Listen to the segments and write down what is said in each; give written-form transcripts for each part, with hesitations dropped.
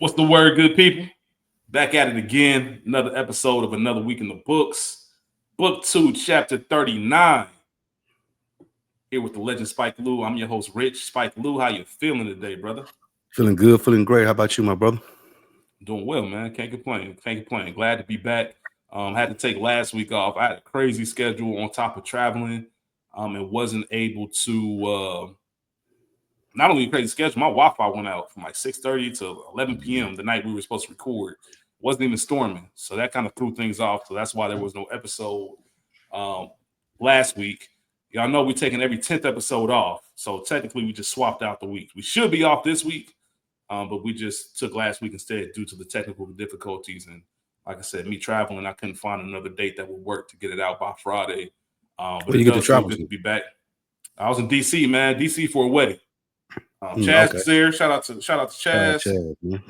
What's the word, good people? Back at it again. Another episode of Another Week in the Books. Book 2, Chapter 39. Here with the legend Spike Lou. I'm your host, Rich. Spike Lou, how you feeling today, brother? Feeling good, feeling great. How about you, my brother? Doing well, man. Can't complain. Glad to be back. Had to take last week off. I had a crazy schedule on top of traveling. And wasn't able to not only a crazy schedule, my Wi-Fi went out from like 6:30 to 11 p.m. the night we were supposed to record. Wasn't even storming, so that kind of threw things off. So that's why there was no episode last week. Y'all know we're taking every 10th episode off, so technically we just swapped out the weeks. We should be off this week, but we just took last week instead due to the technical difficulties. And like I said, me traveling, I couldn't find another date that would work to get it out by Friday. But you get to travel good to be back. I was in DC, man. DC for a wedding. Chaz was there. Shout out to Chaz. You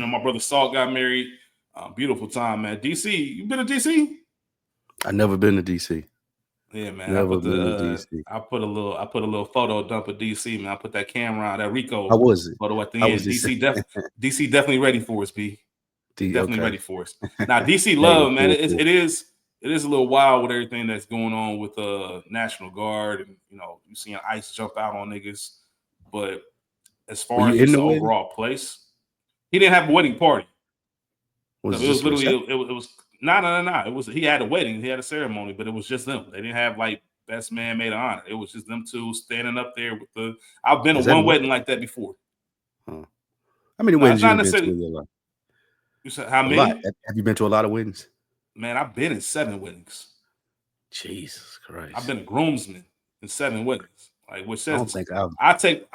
know, my brother Salt got married. Beautiful time, man. DC, you been to DC? I never been to DC. Yeah, man. I put a little photo dump of DC, man. I put that camera on that Rico. How was it? Photo at the end. DC definitely ready for us, B. Definitely ready for us. Now DC love, man. It is a little wild with everything that's going on with National Guard, and you know, you seeing ICE jump out on niggas. But as far as the overall place, he didn't have a wedding party. It was literally it was no. It was he had a wedding, he had a ceremony, but it was just them. They didn't have like best man maid of honor. It was just them two standing up there with the. I've been to one wedding like that before. Huh. How many weddings have you been to? You said how many? Have you been to a lot of weddings? Man, I've been in 7 weddings. Jesus Christ! I've been a groomsman in 7 weddings. Like which says I take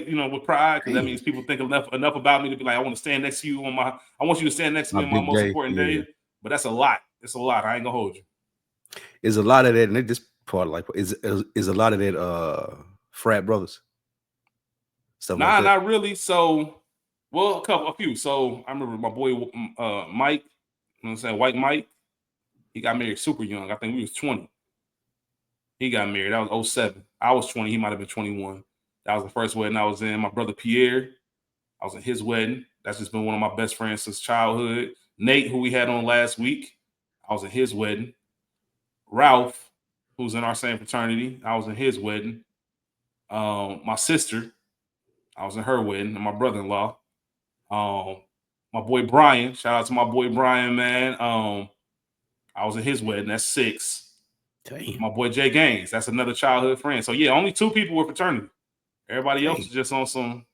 you know with pride, because that means people think enough about me to be like, I want to stand next to you I want you to stand next to me on my most important day. But that's a lot. It's a lot. I ain't gonna hold you. Is a lot of that, and this part like is a lot of that frat brothers. Stuff nah, like not really. So, well, a few. So I remember my boy Mike. You know what I'm saying, White Mike. He got married super young. I think we was 20. He got married. That was 07. I was 20. He might have been 21. That was the first wedding I was in. My brother Pierre, I was in his wedding. That's just been one of my best friends since childhood. Nate, who we had on last week, I was in his wedding. Ralph, who's in our same fraternity, I was in his wedding. My sister, I was in her wedding, and my brother-in-law. My boy Brian, shout out to my boy Brian, man. I was in his wedding. That's 6. Damn. My boy Jay Gaines, that's another childhood friend. So yeah, only 2 people were fraternity. Everybody else is just on some.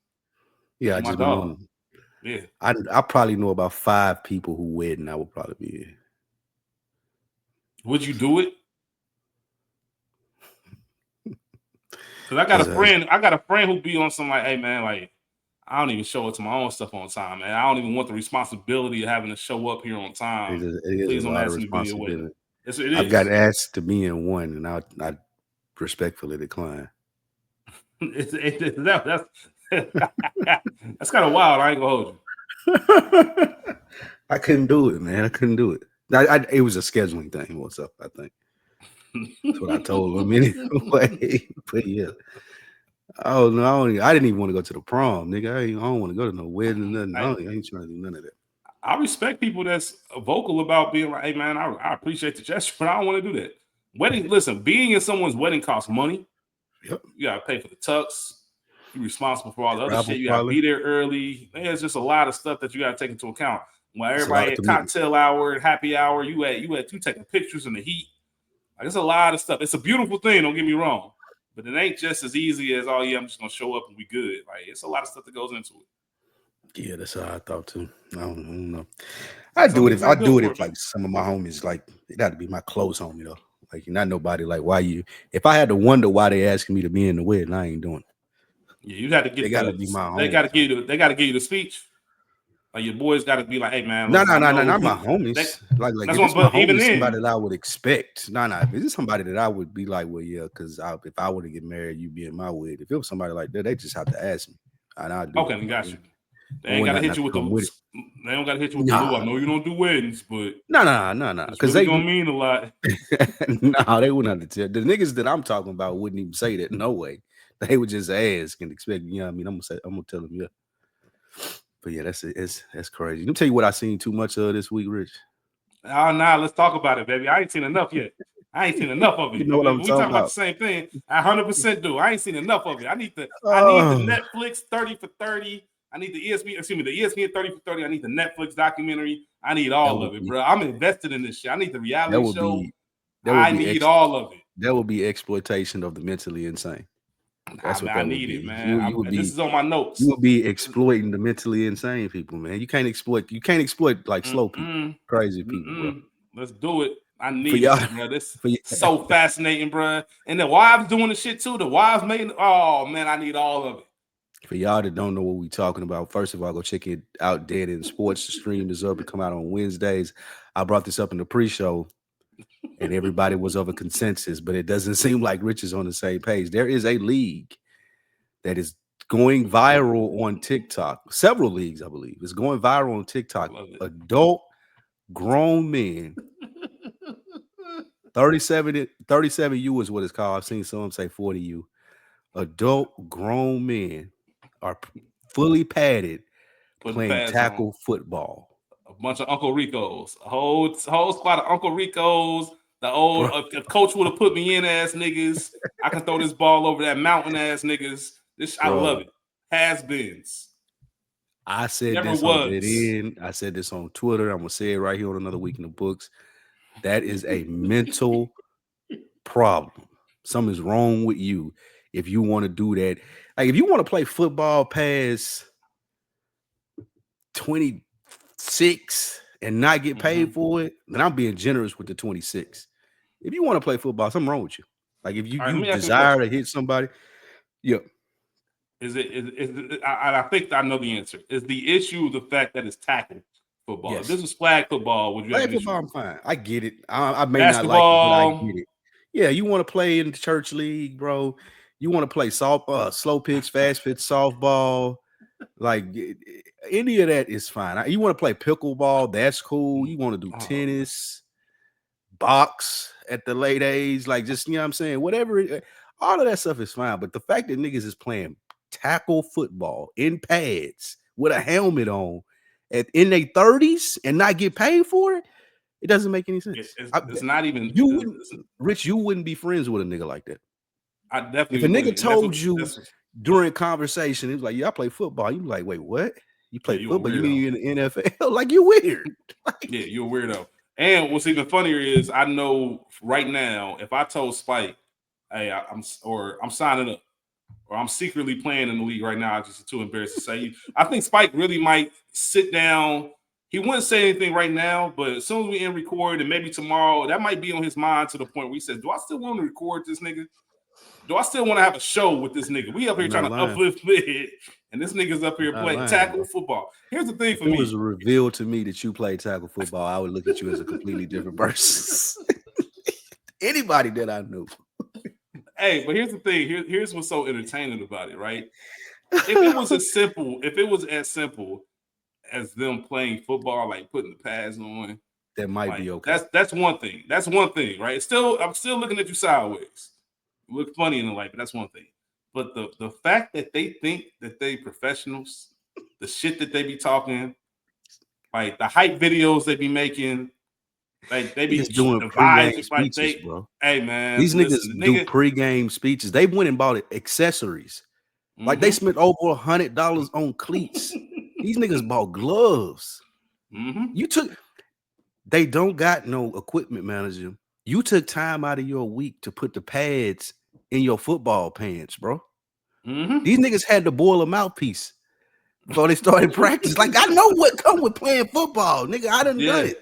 Yeah, I just been on. Yeah, I probably know about 5 people who wedding I would probably be in. Would you do it? Because I got a friend who be on some like, hey man, like I don't even show up to my own stuff on time, man. I don't even want the responsibility of having to show up here on time. Please don't ask me to be your wedding. I've got asked to be in one, and I respectfully decline. That's kind of wild. I ain't gonna hold you. I couldn't do it, man. I couldn't do it. It was a scheduling thing. What's up? I think that's what I told him anyway. But yeah, oh no, I didn't even want to go to the prom, nigga. I don't want to go to no wedding, nothing. I ain't trying to do none of that. I respect people that's vocal about being like, hey man, I appreciate the gesture, but I don't want to do that. Wedding, listen, being in someone's wedding costs money. Yep. You gotta pay for the tux. You're responsible for all the other shit. You gotta be there early. There's just a lot of stuff that you gotta take into account. When everybody at cocktail hour, happy hour, you taking pictures in the heat. Like it's a lot of stuff. It's a beautiful thing, don't get me wrong. But it ain't just as easy as, oh yeah, I'm just gonna show up and be good. Like it's a lot of stuff that goes into it. Yeah, that's how I thought too. I don't know. I do it if like some of my homies, like it had to be my close homie though. Like not nobody like why you. If I had to wonder why they asking me to be in the wedding, I ain't doing it. Yeah, you got to get. They got to be my. They got to give you. They got to give you the speech. Like your boys got to be like, hey man. No, not my homies. Like that's if it's my homies, even somebody that I would expect. If it's somebody that I would be like, well, yeah, because if I were to get married, you be in my wedding. If it was somebody like that, they just have to ask me, and I'll do. Okay, got you. They ain't gotta hit you with the. They don't gotta hit you with the. I know you don't do weddings, but no, because they gonna mean a lot. No, they wouldn't have to tell. The niggas that I'm talking about wouldn't even say that. No way. They would just ask and expect. You know what I mean? I'm gonna tell them, yeah. But yeah, that's crazy. Let me tell you what I seen too much of this week, Rich. Oh, nah, let's talk about it, baby. I ain't seen enough yet. I ain't seen enough of it. You know what I'm We talking talk about the about. same thing. I 100% do. I ain't seen enough of it. I need the Oh, Netflix 30 for 30. I need the ESPN 30 for 30. I need the Netflix documentary. I need all of it, bro. I'm invested in this shit. I need the reality show. I need all of it. That would be exploitation of the mentally insane. That's what that would be. I need it, man. You would be. This is on my notes. You would be exploiting the mentally insane people, man. You can't exploit like slow people, crazy people, bro. Let's do it. I need it, bro. This so fascinating, bro. And the wives doing the shit too. The wives making. Oh man, I need all of it. For y'all that don't know what we talking about, first of all, go check it out. Dead in Sports. The stream is up. It come out on Wednesdays. I brought this up in the pre-show, and everybody was of a consensus, but it doesn't seem like Rich is on the same page. There is a league that is going viral on TikTok. Several leagues, I believe, is going viral on TikTok. Adult grown men. 37 U is what it's called. I've seen some say 40 U. Adult grown men are fully padded playing tackle football. A bunch of Uncle Ricos. A whole squad of Uncle Ricos. The old coach would have put me in ass niggas. I can throw this ball over that mountain ass niggas. I love it. Has-beens. I said this on it. I said this on Twitter. I'm gonna say it right here on Another Week in the Books. That is a mental problem. Something's wrong with you if you want to do that. Like if you want to play football past 26 and not get paid for it, then I'm being generous with the 26. If you want to play football, something wrong with you. Like if you desire to hit somebody, yeah. I think I know the answer. Is the issue the fact that it's tackle football? Yes. If this is flag football, would you have an issue? I'm fine. I get it. I may basketball, not like it, but I get it. Yeah, you want to play in the church league, bro. You want to play softball, slow pitch, fast pitch, softball. Like any of that is fine. You want to play pickleball, that's cool. You want to do tennis, box at the late age, like just, you know what I'm saying? Whatever, all of that stuff is fine. But the fact that niggas is playing tackle football in pads with a helmet on in their 30s and not get paid for it, it doesn't make any sense. It's not even Rich, you wouldn't be friends with a nigga like that. I definitely if a nigga told you during conversation, he was like, yeah, I play football. You like, wait, what? You play football? You mean you in the NFL? Like, you weird. Yeah, you're a weirdo. And what's even funnier is I know right now, if I told Spike, hey, I'm signing up, or I'm secretly playing in the league right now, I'm just too embarrassed to say. I think Spike really might sit down. He wouldn't say anything right now, but as soon as we end record, and maybe tomorrow, that might be on his mind to the point where he says, do I still want to record this nigga? Do I still want to have a show with this nigga? We up here trying to uplift it, and this nigga's up here playing tackle football. Here's the thing for me. If it was revealed to me that you play tackle football, I would look at you as a completely different person. Anybody that I knew. Hey, but here's the thing. Here's what's so entertaining about it, right? If it was as simple as them playing football, like putting the pads on, that might be okay. That's one thing. That's one thing, right? I'm still looking at you sideways. You look funny in the light, but that's one thing. But the fact that they think that they professionals, the shit that they be talking, like the hype videos they be making, like they be doing pre-game speeches, bro. Hey man, these niggas do pre-game speeches. They went and bought accessories. Like they spent over $100 on cleats. These niggas bought gloves. They don't got no equipment manager. You took time out of your week to put the pads in your football pants, bro. These niggas had to boil a mouthpiece before they started practice. Like, I know what come with playing football, nigga. I done done it.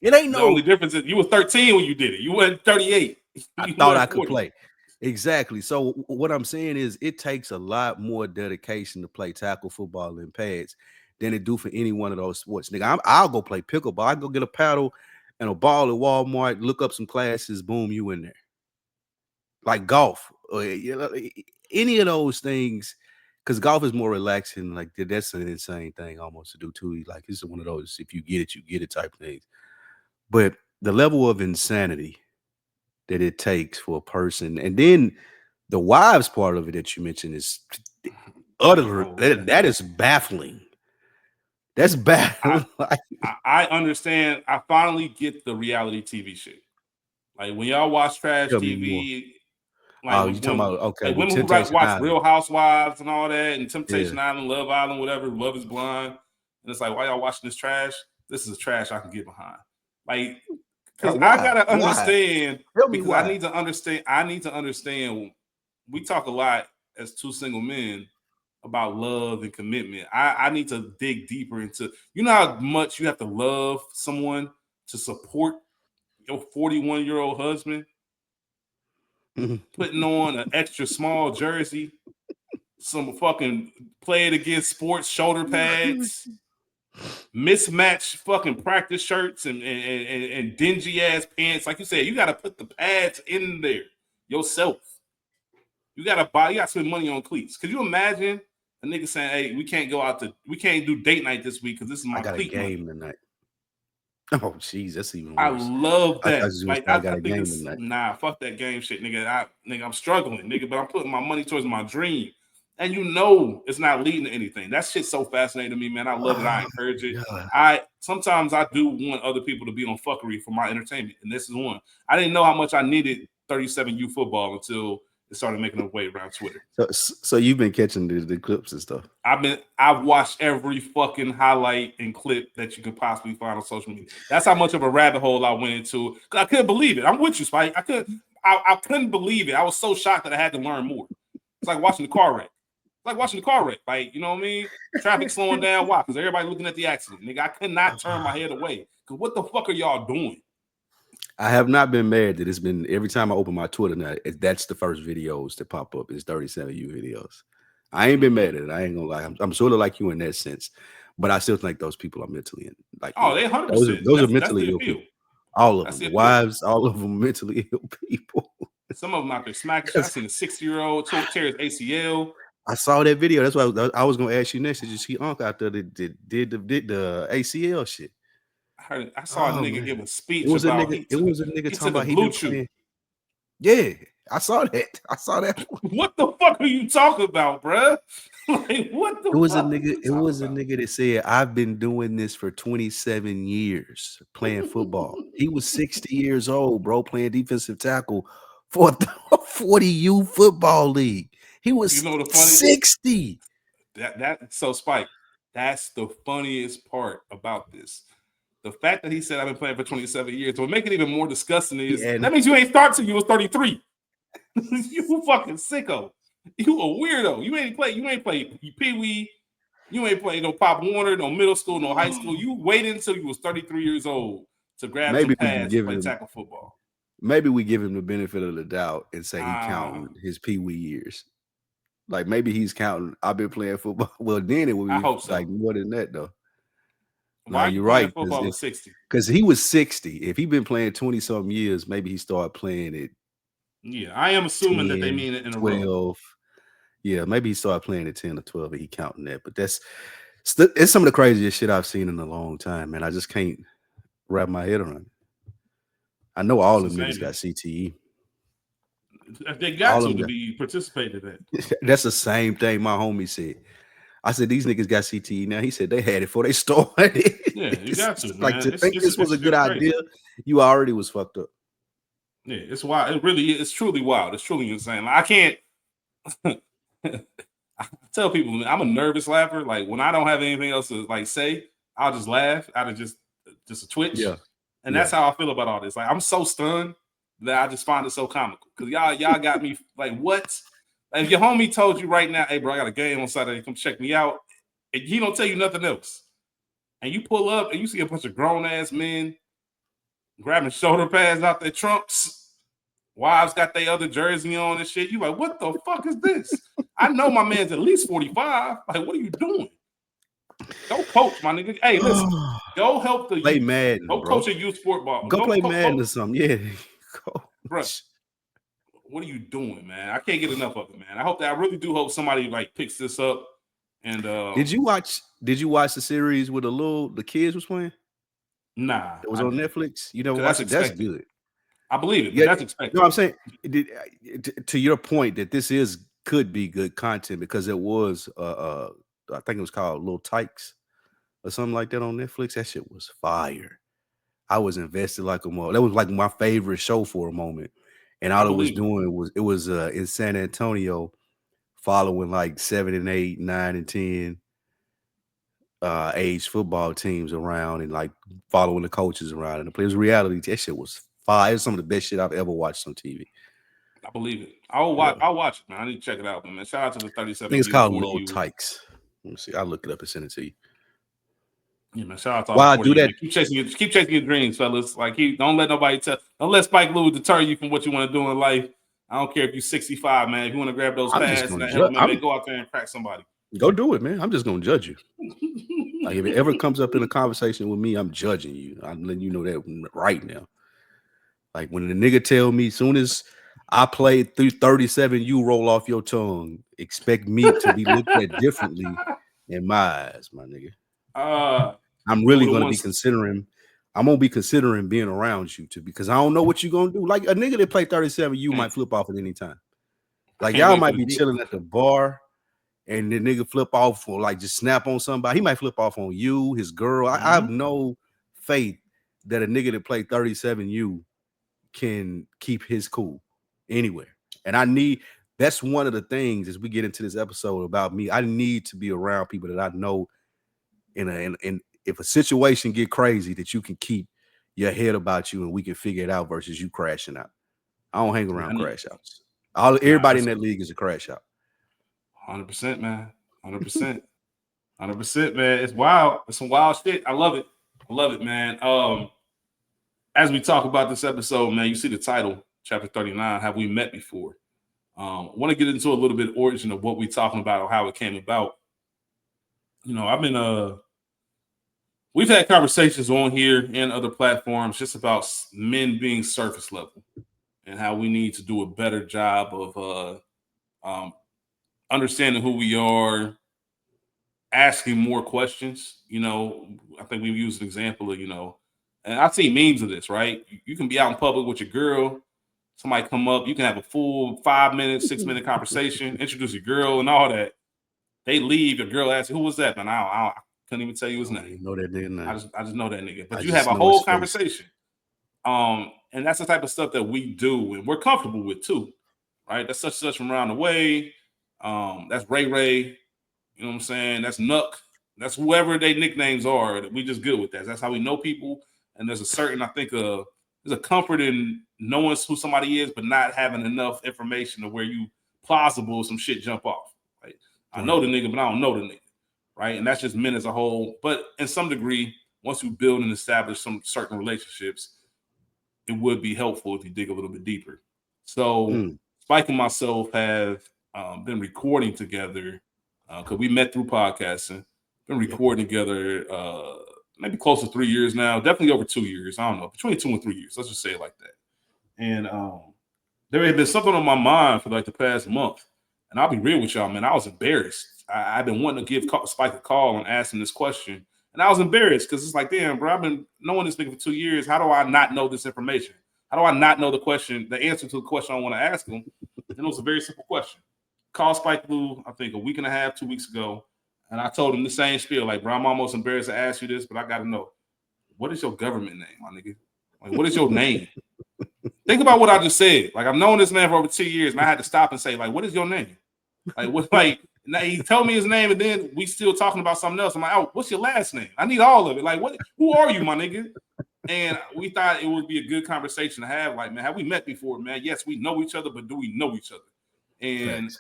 It ain't the only difference is you were 13 when you did it. You weren't 38. I thought I could play. Exactly. So what I'm saying is it takes a lot more dedication to play tackle football in pads than it do for any one of those sports. Nigga, I'll go play pickleball. I go get a paddle and a ball at Walmart, look up some classes, boom, you in there. Like golf, or, any of those things, because golf is more relaxing. Like that's an insane thing almost to do too. Like this is one of those, if you get it type of things. But the level of insanity that it takes for a person, and then the wives part of it that you mentioned is utter. That is baffling. That's bad. I understand. I finally get the reality TV shit. Like when y'all watch trash TV, like you talking about like with women who Temptation watch Island. Real Housewives and all that, and Temptation Island, Love Island, whatever, Love Is Blind, and it's like, why y'all watching this trash? This is trash I can get behind. Like, because I gotta understand. Because I need to understand. I need to understand. We talk a lot as two single men about love and commitment. I need to dig deeper into. You know how much you have to love someone to support your 41-year-old husband putting on an extra small jersey, some fucking Play It Against sports shoulder pads, mismatched fucking practice shirts, and dingy ass pants. Like you said, you got to put the pads in there yourself. You got to spend money on cleats. Could you imagine a nigga saying, "Hey, we can't do date night this week because this is my cleat game money tonight." Oh, jeez, that's even worse. I love that. I think it's fuck that game shit, nigga. I'm struggling, nigga, but I'm putting my money towards my dream. And you know it's not leading to anything. That shit's so fascinating to me, man. I love it. I encourage it. Sometimes I do want other people to be on fuckery for my entertainment, and this is one. I didn't know how much I needed 37U football until it started making its way around Twitter. So you've been catching the clips and stuff. I've watched every fucking highlight and clip that you could possibly find on social media. That's how much of a rabbit hole I went into. I couldn't believe it. I'm with you, Spike. I couldn't believe it. I was so shocked that I had to learn more. It's like watching the car wreck. Like, you know what I mean? Traffic slowing down. Why? Because everybody looking at the accident. Nigga, I could not turn my head away. Because what the fuck are y'all doing? I have not been mad that it's been every time I open my Twitter now, that's the first videos that pop up is 37U videos. I ain't been mad at it. I ain't gonna lie. I'm sort of like you in that sense, but I still think those people are mentally like. Oh, they 100%. Those are mentally ill people. All of them, wives, all of them mentally ill people. Some of them out there smacking. I seen a 60-year-old tear his ACL. I saw that video. That's why I was gonna ask you next. Did you see Unc out there that did the ACL shit? I saw a nigga give a speech. It was a nigga talking about he blue chew. Yeah, I saw that. What the fuck are you talking about, bruh? Like, what the? It was a nigga that said, "I've been doing this for 27 years playing football." He was 60 years old, bro, playing defensive tackle for the 40U football league. He was 60. So Spike, that's the funniest part about this. The fact that he said I've been playing for 27 years, what make it even more disgusting is that means you ain't start till you was 33. You fucking sicko. You a weirdo. You ain't play Pee-wee. You ain't play no Pop Warner, no middle school, no high school. You waited until you was 33 years old to grab some pads and play tackle football. Maybe we give him the benefit of the doubt and say he counting his Pee-wee years. Like maybe he's counting. I've been playing football. Well, then it would be like more than that though. Why you're right. Football at 60? Because he was 60. If he'd been playing 20-something years, maybe he started playing it. Yeah, I am assuming 10, that they mean it in 12. A row. Yeah, maybe he started playing at 10 or 12 and he counting that. But it's some of the craziest shit I've seen in a long time, man. I just can't wrap my head around it. I know all of them niggas got CTE. They got to be participated in. That's the same thing my homie said. I said, these niggas got CTE now. He said they had it before they started. Yeah, you got to, like, to think this was a good idea, you already was fucked up. Yeah, it's wild. It really is. It's truly wild. It's truly insane. Like, I can't I tell people I'm a nervous laugher. Like when I don't have anything else to like say, I'll just laugh out of just a twitch. Yeah. And that's how I feel about all this. Like I'm so stunned that I just find it so comical. Cause y'all got me like, what? Like, if your homie told you right now, hey bro, I got a game on Saturday, come check me out. And he don't tell you nothing else. And you pull up and you see a bunch of grown ass men grabbing shoulder pads out their trunks. Wives got their other jersey on and shit. You like, what the fuck is this? I know my man's at least 45. Like, what are you doing? Go coach, my nigga. Hey, listen. Go help the play youth. Madden. Go bro. coach a youth sport ball. Go play Madden or something. Yeah. Bro, what are you doing, man? I can't get enough of it, man. I really do hope somebody like picks this up. And Did you watch the series with the kids was playing? Nah. It was on Netflix. You never watched it? That's good. I believe it, but that's expected. No, I'm saying to your point that this could be good content because it was I think it was called Little Tykes or something like that on Netflix. That shit was fire. I was invested like a mother. That was like my favorite show for a moment. And I all it was believe it. doing was in San Antonio, following like 7 and 8, 9 and 10 age football teams around, and like following the coaches around, and the players. Reality, that shit was fire. It's some of the best shit I've ever watched on TV. I believe it. I'll Yeah. watch it, man. I need to check it out, man. Shout out to the I think it's 37U, called 40U. Low Tykes. Let me see. I'll look it up and send it to you. Yeah, man. Shout out to all While I 40 do you, that, man. Keep chasing your dreams, fellas. Like don't let nobody don't let Spike Lee deter you from what you want to do in life. I don't care if you're 65, man. If you want to grab those I'm just pads and gonna that judge. helmet, man, go out there and crack somebody. Go do it, man. I'm just gonna judge you. Like if it ever comes up in a conversation with me, I'm judging you. I'm letting you know that right now. Like when the nigga tell me, soon as I played through 37, you roll off your tongue. Expect me to be looked at differently in my eyes, my nigga. I'm really gonna be considering. I'm gonna be considering being around you too, because I don't know what you're gonna do. Like a nigga that play 37, you might flip off at any time. Like y'all might be chilling at the bar, and the nigga flip off or like just snap on somebody. He might flip off on you, his girl. I have no faith that a nigga that play 37U can keep his cool anywhere. And that's one of the things as we get into this episode about me. I need to be around people that I know in if a situation get crazy, that you can keep your head about you and we can figure it out versus you crashing out. I don't hang around crash outs. Everybody in that league is a crash out. 100%, man. 100%. 100%, man. It's wild. It's some wild shit. I love it. I love it, man. As we talk about this episode, man, you see the title, Chapter 39, Have We Met Before? I want to get into a little bit of origin of what we're talking about or how it came about. You know, we've had conversations on here and other platforms just about men being surface level and how we need to do a better job of understanding who we are, asking more questions. You know, I think we've used an example of, and I've seen memes of this, right? You can be out in public with your girl, somebody come up, you can have a full 5-minute, 6-minute conversation, introduce your girl and all that. They leave, your girl asks, who was that, man? I couldn't even tell you his name. Know that nigga name. I just know that nigga. But you have a whole conversation. And that's the type of stuff that we do and we're comfortable with too. Right? That's such from around the way. That's Ray Ray. You know what I'm saying? That's Nuck. That's whoever their nicknames are. We just good with that. That's how we know people. And there's a certain, I think, there's a comfort in knowing who somebody is, but not having enough information to where you plausible some shit jump off. Right? I know the nigga, but I don't know the nigga. Right? And that's just men as a whole. But in some degree, once you build and establish some certain relationships, it would be helpful if you dig a little bit deeper. So Spike and myself have been recording together because we met through podcasting. Been recording together maybe close to 3 years now. Definitely over 2 years. I don't know, between 2 and 3 years. Let's just say it like that. And there had been something on my mind for like the past month. And I'll be real with y'all, man. I was embarrassed. I've been wanting to give Spike a call and ask him this question. And I was embarrassed because it's like, damn, bro, I've been knowing this nigga for 2 years. How do I not know this information? How do I not know the answer to the question I want to ask him? And it was a very simple question. Called Spike Blue, I think a week and a half, 2 weeks ago. And I told him the same spiel. Like, bro, I'm almost embarrassed to ask you this, but I got to know. What is your government name, my nigga? Like, what is your name? Think about what I just said. Like, I've known this man for over 2 years, and I had to stop and say, like, what is your name? Like, what? Like, he told me his name, and then we still talking about something else. I'm like, oh, what's your last name? I need all of it. Like, what? Who are you, my nigga? And we thought it would be a good conversation to have. Like, man, have we met before, man? Yes, we know each other, but do we know each other? And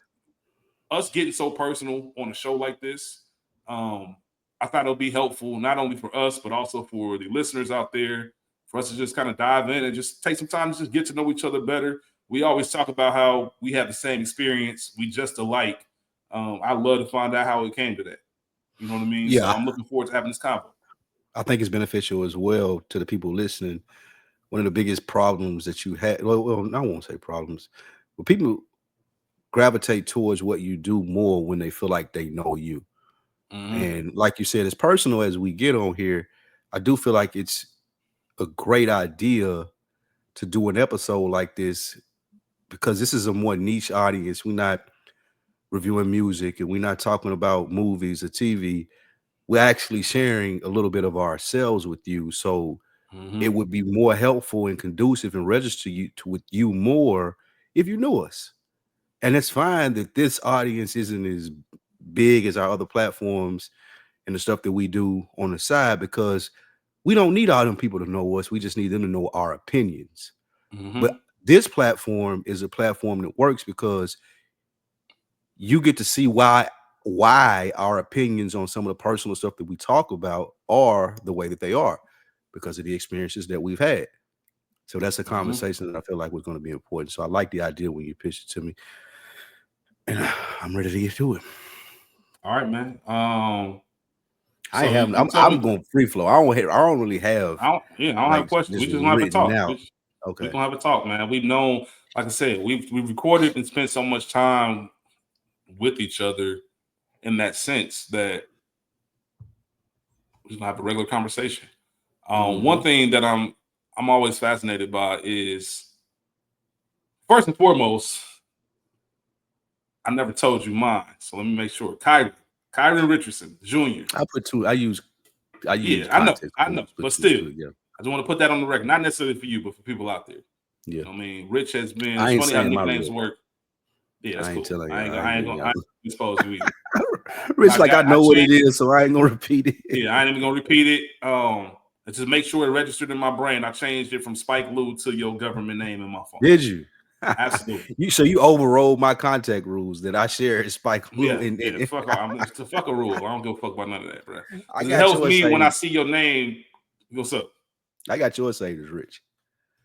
us getting so personal on a show like this, I thought it'll be helpful not only for us, but also for the listeners out there, for us to just kind of dive in and just take some time to just get to know each other better. We always talk about how we have the same experience, we just alike. I love to find out how it came to that. You know what I mean? Yeah. So I'm looking forward to having this convo. I think it's beneficial as well to the people listening. One of the biggest problems that you had, well, I won't say problems, but people gravitate towards what you do more when they feel like they know you. And like you said, as personal as we get on here, I do feel like it's a great idea to do an episode like this because this is a more niche audience. We're not reviewing music and we're not talking about movies or TV. we're actually sharing a little bit of ourselves with you. So it Mm-hmm. would be more helpful and conducive and register you to with you more if you knew us. And it's fine that this audience isn't as big as our other platforms and the stuff that we do on the side, because we don't need all them people to know us. We just need them to know our opinions. Mm-hmm. But this platform is a platform that works because you get to see why our opinions on some of the personal stuff that we talk about are the way that they are, because of the experiences that we've had. So that's a Mm-hmm. conversation that I feel like was going to be important. So I like the idea when you pitched it to me, and I'm ready to get to it. All right, man. I So have you told I'm me going free flow. I don't really have I don't have a like question. We just just gonna have a written talk. out. We Okay. gonna have a talk, man. We've known, like I said, we've recorded and spent so much time with each other in that sense that we're just gonna have a regular conversation. One Mm-hmm. thing that I'm always fascinated by is, first and foremost, I never told you mine, so let me make sure. Kyrie Richardson Jr. I Yeah, use context I know, clues, put but two and still, two together. I just want to put that on the record, not necessarily for you, but for people out there. Yeah. You know what I mean? Rich has been. I It's ain't funny how saying my nicknames real. work. Yeah, that's I ain't cool. telling you. I ain't giving I y'all. ain't expose you either. Rich, like I I know what it changed. is, so I ain't gonna repeat it. Yeah, I ain't even gonna repeat it. Let's just make sure it registered in my brain. I changed it from Spike Lou to your government name in my phone. Did you? Absolutely. You overrode my contact rules that I share at Spike Lou. Yeah. Fuck all. Fuck a rule. I don't give a fuck about none of that, bro. I Because it got helps yours me when I saved. see your name. What's up? I got yours saved as Rich.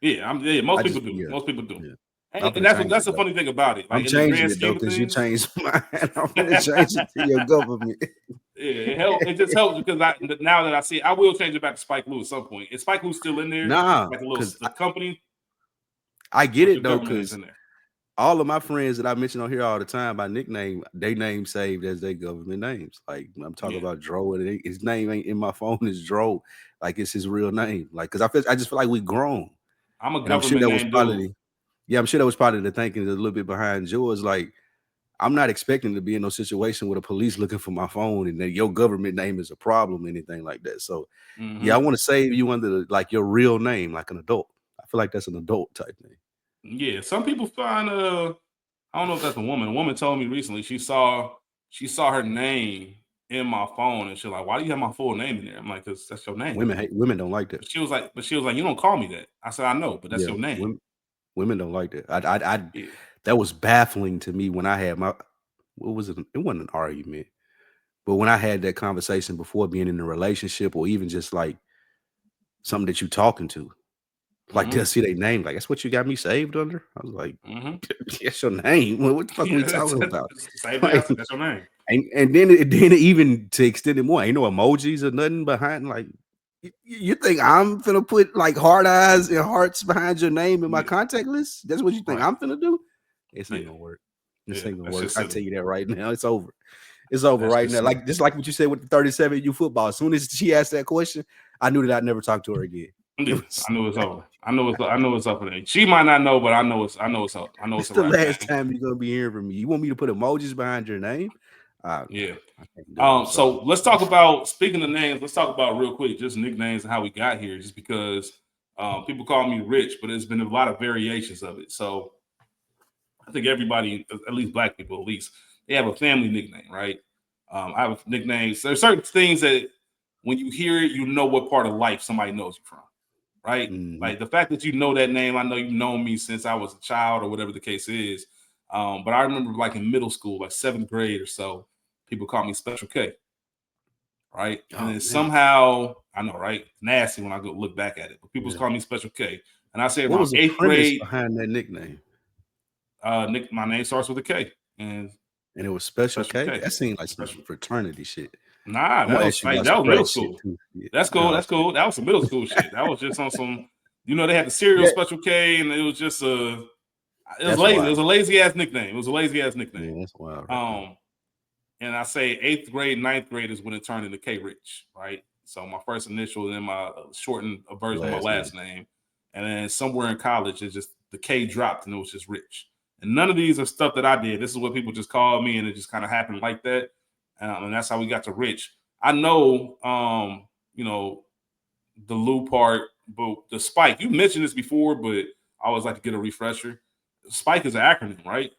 Yeah, most I people just do. Most Most people do. yeah. I'm And gonna change that's it the though. funny thing about it. Like I'm in the changing grand it though scheme of because you things, changed mine. I'm gonna change it to your government. It just helps because now that I see it, I will change it back to Spike Lee at some point. Is Spike Lee still in there? Nah, Like a little because the company, I get or it your though, government name's because in there? all of my friends that I mention on here all the time by nickname, they name saved as their government names. Like I'm talking Yeah, about Dro, and his name ain't in my phone is Dro, like it's his real name. Like because I just feel like we grown, I'm a and I'm sure government that was name dude. probably I'm sure that was probably the thinking a little bit behind yours. Like I'm not expecting to be in no situation with a police looking for my phone and that your government name is a problem, anything like that. So yeah, I Mm-hmm. want to save you under like your real name, like an adult. I feel like that's an adult type name. Yeah, some people find I don't know if that's a woman. A woman told me recently she saw her name in my phone and she's like, "Why do you have my full name in there?" I'm like, "Cause that's your name." Women don't like that. But she was like, "You don't call me that." I said, "I know, but that's Yeah, your name." women don't like that. I Yeah. that was baffling to me when I had my what was it? It wasn't an argument, but when I had that conversation before being in a relationship or even just like something that you talking to, like they'll Mm-hmm. see their name, like that's what you got me saved under. I was like, Mm-hmm. that's your name. What the fuck are we Yeah, talking about? same thing. I Like, said, that's your name. and then even to extend it more, ain't no emojis or nothing behind. Like, you think I'm finna put like heart eyes and hearts behind your name in my Yeah. contact list? That's what you think Right. I'm finna do? This ain't Yeah. gonna work. This Yeah. ain't gonna That's work. just I silly. tell you that right now. It's over. It's over That's right just now. silly. Like just like what you said with the 37U football. As soon as she asked that question, I knew that I'd never talk to her again. It Yeah, was I know it's over. I know it's up for that. She might not know, but I know it's up. I know it's it's a the wrap, last man. time you're gonna be hearing from me. You want me to put emojis behind your name? Yeah. I can't do it. I'm sorry. So let's talk about, speaking of names, let's talk about real quick just nicknames and how we got here. Just because people call me Rich, but there's been a lot of variations of it. So I think everybody, at least black people, at least, they have a family nickname, right? I have nicknames. There's certain things that when you hear it, you know what part of life somebody knows you from, right? Mhm. Like the fact that you know that name, I know you've known me since I was a child or whatever the case is. But I remember like in middle school, like seventh grade or so, people called me Special K, right? And Oh then man. somehow, I know, right? Nasty when I go look back at it, but people Yeah. call me Special K. And I say What around was the eighth premise grade, behind that nickname? Nick, my name starts with a K, and And it was Special Special K? K, That seemed like some special. fraternity shit. Nah, I'm gonna ask you about some that was middle frat shit school. too. Yeah. That's cool. Oh, That's cool. That was some middle school shit. That was just on some, they had the cereal yeah. Special K, and it was just it was That's lazy. It wild. was a lazy ass nickname. It was a lazy ass Yeah, nickname. that's wild right there. Um, and I say eighth grade, ninth grade is when it turned into K Rich, right? So my first initial and then my shortened version of my Last name. last name, and then somewhere in college, it's just the K dropped and it was just Rich. And none of these are stuff that I did. This is what people just called me, and it just kind of happened like that. And that's how we got to Rich. I know, the Lou part, but the Spike. You mentioned this before, but I always like to get a refresher. Spike is an acronym, right?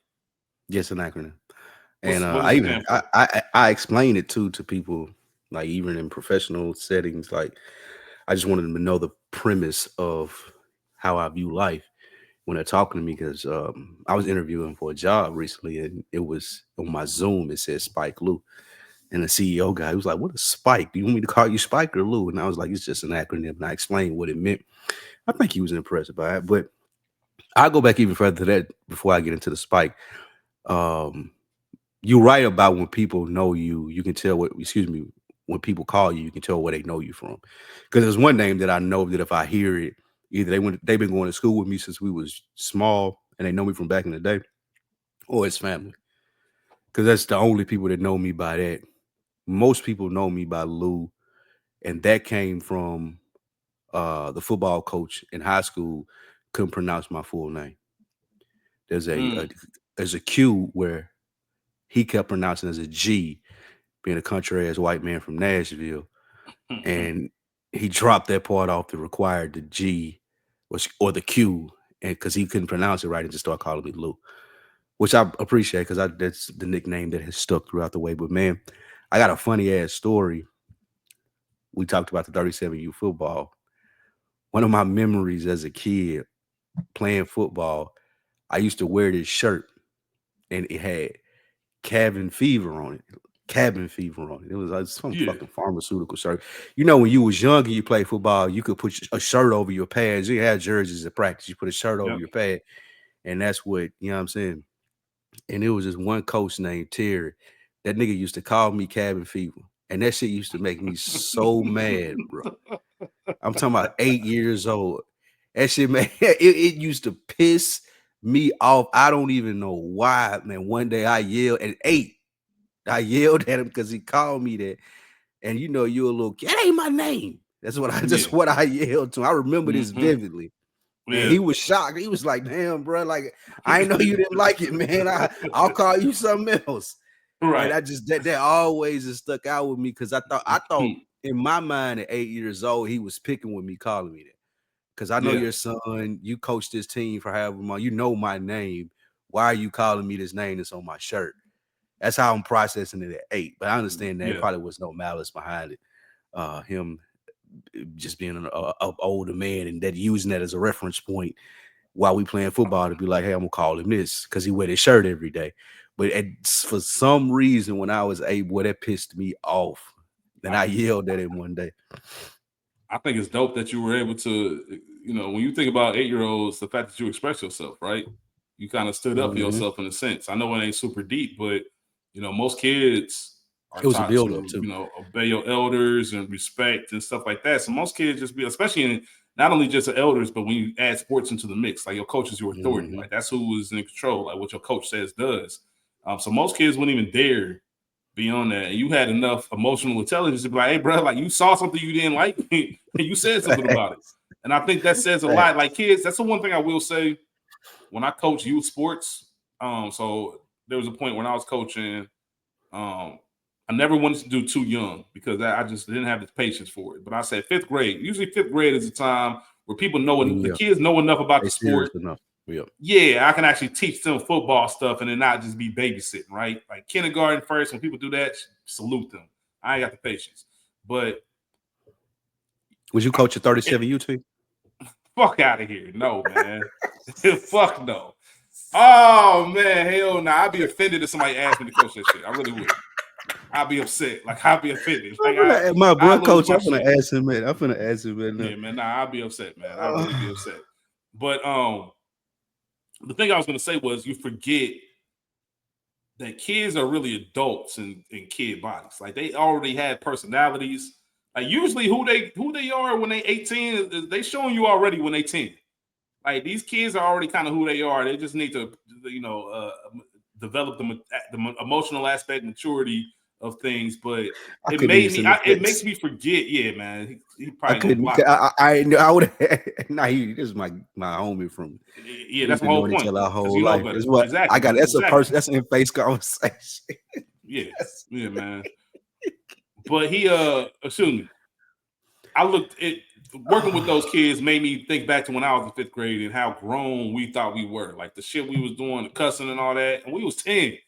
Yes, an acronym. And What I does it even stand for? I explain it too to people, like even in professional settings. Like I just wanted them to know the premise of how I view life when they're talking to me, because I was interviewing for a job recently, and it was on my Zoom. It said Spike Lou, and the CEO guy was like, "What is Spike? Do you want me to call you Spike or Lou?" And I was like, "It's just an acronym." And I explained what it meant. I think he was impressed by it, but I'll go back even further to that before I get into the Spike. Um, you're right about when people know you, you can tell what, excuse me, when people call you, you can tell where they know you from. Because there's one name that I know that if I hear it, either they've been going to school with me since we was small and they know me from back in the day, or it's family. Because that's the only people that know me by that. Most people know me by Lou, and that came from the football coach in high school couldn't pronounce my full name. There's there's a Q where he kept pronouncing as a G, being a country ass white man from Nashville, and he dropped that part off to require the G or the Q, and because he couldn't pronounce it right, and just started calling me Lou, which I appreciate because that's the nickname that has stuck throughout the way. But man, I got a funny ass story. We talked about the 37U football. One of my memories as a kid playing football, I used to wear this shirt, and it had cabin fever on it. Cabin fever on it. It was like some Yeah. fucking pharmaceutical shirt. You know, when you was young and you played football, you could put a shirt over your pads. You had jerseys at practice. You put a shirt over Yep. your pad, and that's what, you know what I'm saying? And it was just one coach named Terry. That nigga used to call me cabin fever. And that shit used to make me so mad, bro. I'm talking about 8 years old. That shit, man, it used to piss me off. I don't even know why, man. One day I yelled at 8. I yelled at him because he called me that. And you know, you're a little kid. That ain't my name. That's what I Yeah. just what I yelled to him. I remember this vividly. And Yeah. he was shocked. He was like, damn, bro. Like, I didn't know you didn't like it, man. I'll call you something else. And Right. I just that always has stuck out with me because I thought in my mind at 8 years old, he was picking with me, calling me that. Because I know Yeah. your son, you coach this team for however long, you know my name. Why are you calling me this name that's on my shirt? That's how I'm processing it at 8. But I understand that Yeah. probably was no malice behind it. Him just being an older man and that using that as a reference point while we playing football to be like, hey, I'm gonna call him this because he wear his shirt every day. But for some reason, when I was 8, boy, that pissed me off. And I yelled at him one day. I think it's dope that you were able to, when you think about 8-year-olds, the fact that you express yourself, right? You kind of stood up for Mhm. yourself in a sense. I know it ain't super deep, but most kids are It was a taught build up to, too. obey your elders and respect and stuff like that. So most kids just be, especially in not only just the elders, but when you add sports into the mix, like your coach is your authority, Mhm. like that's who is in control, like what your coach says does. So most kids wouldn't even dare beyond that. And you had enough emotional intelligence to be like, hey, bro, like you saw something you didn't like and you said something about it. And I think that says a lot. Like kids, that's the one thing I will say when I coach youth sports. So there was a point when I was coaching, I never wanted to do too young because I just didn't have the patience for it. But I said 5th grade. Usually 5th grade is a time where people know, the Yeah, kids know enough about they the serious sport. enough. Yeah. Yeah, I can actually teach them football stuff and then not just be babysitting, right? Like kindergarten first, when people do that, salute them. I ain't got the patience. But Was you coach a 37U team? fuck out of here. No, man. Fuck no. Oh man, hell no. I'd be offended if somebody asked me to coach that shit. I really would. I'd be upset. Like I'd be offended. Like My I bro lose coach, my I'm gonna shit. ask him, man. I'm gonna ask him, man. Yeah, man. Nah, I'd be upset, man. I'd really be upset. But the thing I was gonna say was you forget that kids are really adults in kid bodies. Like they already had personalities. Like usually who they are when they 18, they showing you already when they 10. Like these kids are already kind of who they are. They just need to, develop the emotional aspect, maturity of things. But I it couldn't even made me, send the it makes text. me forget. Yeah, man, he I probably gonna couldn't. block me. I would. Nah, this is my homie from. Yeah, We've that's my been whole knowing each point other our because whole you know life. better. That's what I Exactly, got. That's a exactly. person. That's an in face conversation. Yeah, Yes. yeah, man. But he excuse me. I looked at working with those kids made me think back to when I was in 5th grade and how grown we thought we were. Like the shit we was doing, the cussing and all that. And we was 10.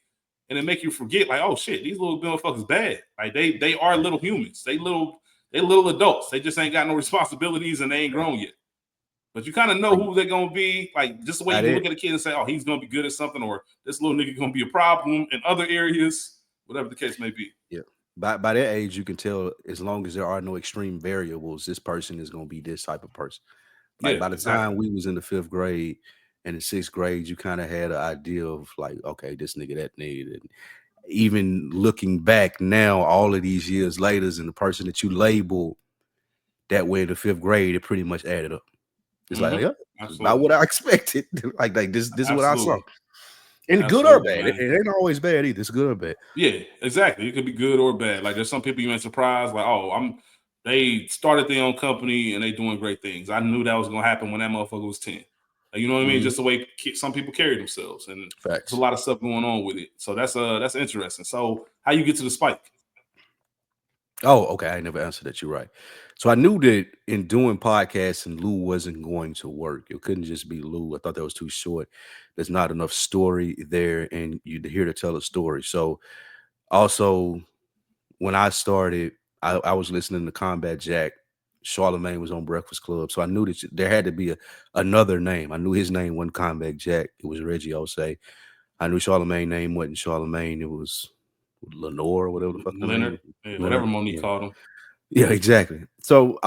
And it make you forget, like, oh shit, these little motherfuckers bad. Like they are little humans. They little adults. They just ain't got no responsibilities and they ain't grown yet. But you kind of know who they're gonna be, like just the way you can look at a kid and say, oh, he's gonna be good at something, or this little nigga gonna be a problem in other areas, whatever the case may be. Yeah. By that age, you can tell as long as there are no extreme variables, this person is going to be this type of person. Like Yeah, by the exactly. time we was in the 5th grade and the 6th grade, you kind of had an idea of like, okay, this nigga, that nigga. And even looking back now, all of these years later, and the person that you labeled that way in the 5th grade, it pretty much added up. It's like, yeah, it's about what I expected. like this is what I saw. And good or bad. It ain't always bad either. It's good or bad. Yeah, exactly. It could be good or bad. Like there's some people you ain't surprised, like, oh, they started their own company and they doing great things. I knew that was gonna happen when that motherfucker was 10. Like, you know what I mean? Just the way some people carry themselves, and there's a lot of stuff going on with it. So that's interesting. So how you get to the spike? Oh, okay. I never answered that. You're right. So I knew that in doing podcasts and Lou wasn't going to work. It couldn't just be Lou. I thought that was too short. There's not enough story there, and you're here to tell a story. So also, when I started, I was listening to Combat Jack. Charlemagne was on Breakfast Club. So I knew that there had to be another name. I knew his name wasn't Combat Jack. It was Reggie Osei. I knew Charlemagne's name wasn't Charlemagne. It was Lenore or whatever the fuck the name Leonard, is. yeah, whatever Leonard. Monique Yeah. called him. Yeah, exactly. So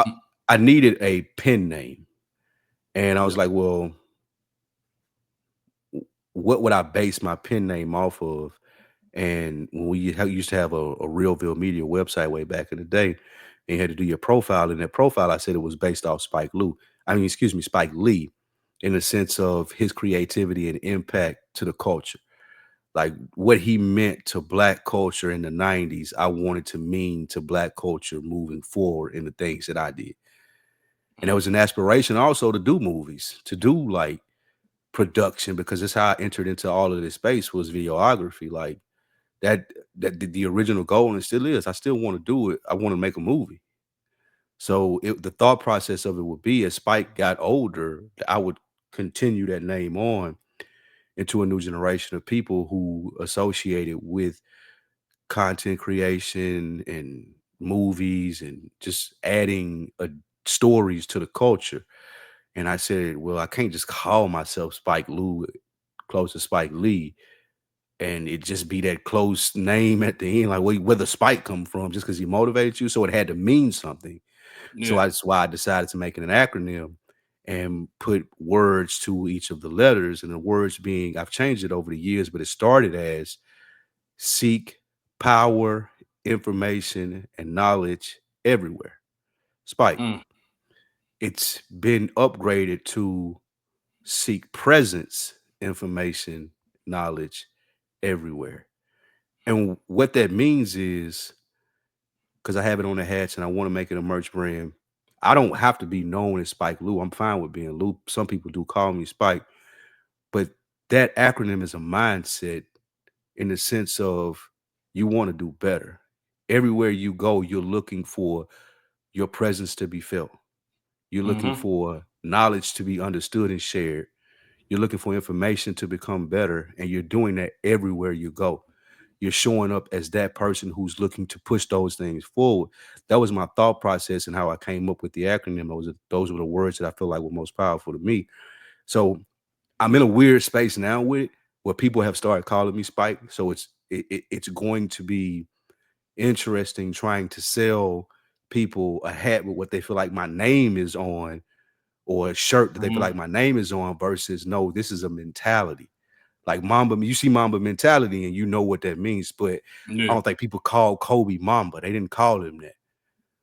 I needed a pen name. And I was like, well, what would I base my pen name off of? And when we used to have a Realville Media website way back in the day, and you had to do your profile. In that profile, I said it was based off Spike Lee, in the sense of his creativity and impact to the culture. Like what he meant to Black culture in the 90s, I wanted to mean to Black culture moving forward in the things that I did. And there was an aspiration also to do movies, to do like production, because that's how I entered into all of this space was videography. Like that the original goal, and it still is. I still want to do it. I want to make a movie. So the thought process of it would be as Spike got older, I would continue that name on into a new generation of people who associated with content creation and movies and just adding stories to the culture. And I said, well, I can't just call myself Spike Lou, close to Spike Lee, and it just be that close name at the end. Like, where the Spike come from? Just because he motivated you, so it had to mean something. Yeah. So that's why I decided to make it an acronym and put words to each of the letters. And the words being, I've changed it over the years, but it started as seek power, information, and knowledge everywhere. Spike. It's been upgraded to seek presence, information, knowledge everywhere. And what that means is, because I have it on the hats and I want to make it a merch brand, I don't have to be known as Spike Lou. I'm fine with being Lou. Some people do call me Spike, but that acronym is a mindset in the sense of you want to do better. Everywhere you go, you're looking for your presence to be felt. You're looking for knowledge to be understood and shared. You're looking for information to become better, and you're doing that everywhere you go. You're showing up as that person who's looking to push those things forward. That was my thought process and how I came up with the acronym. Those were the words that I feel like were most powerful to me. So I'm in a weird space now with it, where people have started calling me Spike. So it's going to be interesting trying to sell people a hat with what they feel like my name is on, or a shirt that they feel like my name is on, versus no, this is a mentality. Like Mamba, you see Mamba mentality and you know what that means, but I don't think people call Kobe Mamba. They didn't call him that.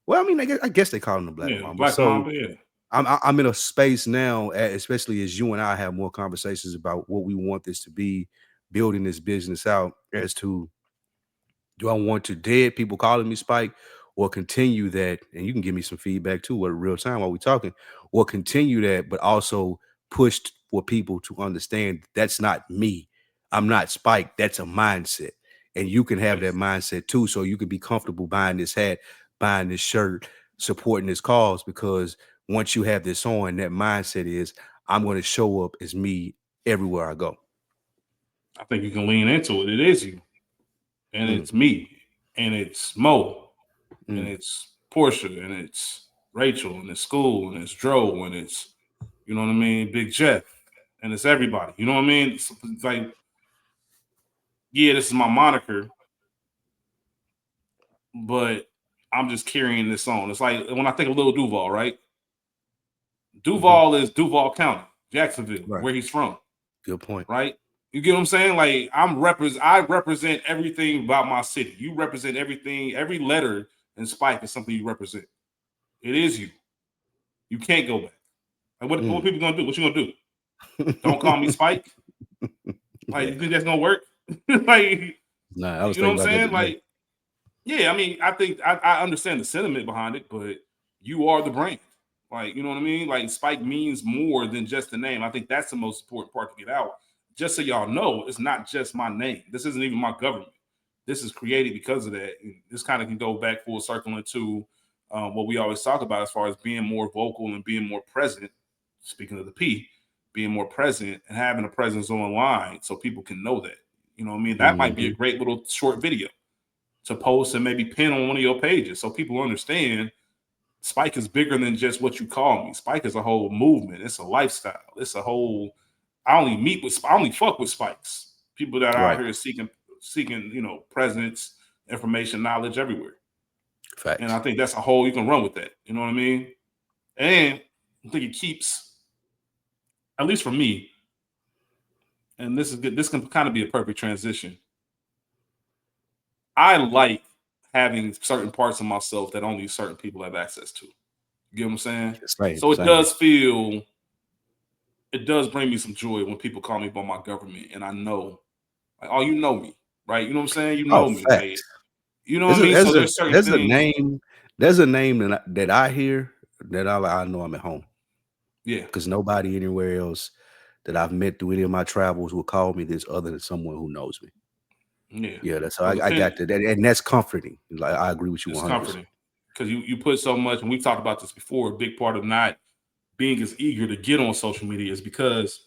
Well, I mean, I guess they call him the Black Mamba. Black So Mamba, yeah. I'm in a space now, especially as you and I have more conversations about what we want this to be, building this business out, as to, do I want to dead people calling me Spike, or continue that? And you can give me some feedback too, at real time while we're talking, or continue that, but also push for people to understand that's not me. I'm not Spike. That's a mindset. and you can have that mindset too. So you can be comfortable buying this hat, buying this shirt, supporting this cause, because once you have this on, that mindset is, I'm going to show up as me everywhere I go. I think you can lean into it. It is you, and it's me, and it's Mo, and it's Portia, and it's Rachel, and it's School, and it's Dro, and it's, you know what I mean, Big Jeff, and it's everybody. You know what I mean? It's like, yeah, this is my moniker, but I'm just carrying this on. It's like when I think of Lil Duval, right? Duval is Duval County, Jacksonville, Right. where he's from. Good point. Right? You get what I'm saying? Like I represent everything about my city. You represent everything. Every letter in Spike is something you represent. It is you. You can't go back. Like what people gonna do? What you gonna do? Don't call me Spike? Like you think that's gonna work? Like, nah, I was you know what I'm thinking saying? about that. Like, yeah, I mean, I think I understand the sentiment behind it, but you are the brand. Like, you know what I mean? Like Spike means more than just the name. I think that's the most important part to get out. Just so y'all know, it's not just my name. This isn't even my government. This is created because of that. And this kind of can go back full circle into what we always talk about as far as being more vocal and being more present. Speaking of the P, being more present and having a presence online so people can know that. You know what I mean? That might be a great little short video to post and maybe pin on one of your pages so people understand Spike is bigger than just what you call me. Spike is a whole movement. It's a lifestyle. It's a whole. I only fuck with Spikes. People that are out here seeking, presence, information, knowledge everywhere. Facts. And I think that's a whole, you can run with that. You know what I mean? And I think it keeps, at least for me, and this is good. This can kind of be a perfect transition. I like having certain parts of myself that only certain people have access to. You get what I'm saying? So it does bring me some joy when people call me by my government, and I know, like, oh, you know me, right? You know what I'm saying? You know me, like, you know what I mean? So there's certain things. There's a name that I hear that I know I'm at home. Yeah, because nobody anywhere else that I've met through any of my travels will call me this other than someone who knows me. Yeah, that's how I got that, and that's comforting. Like I agree with you 100%. It's comforting because you put so much, and we've talked about this before. A big part of not being as eager to get on social media is because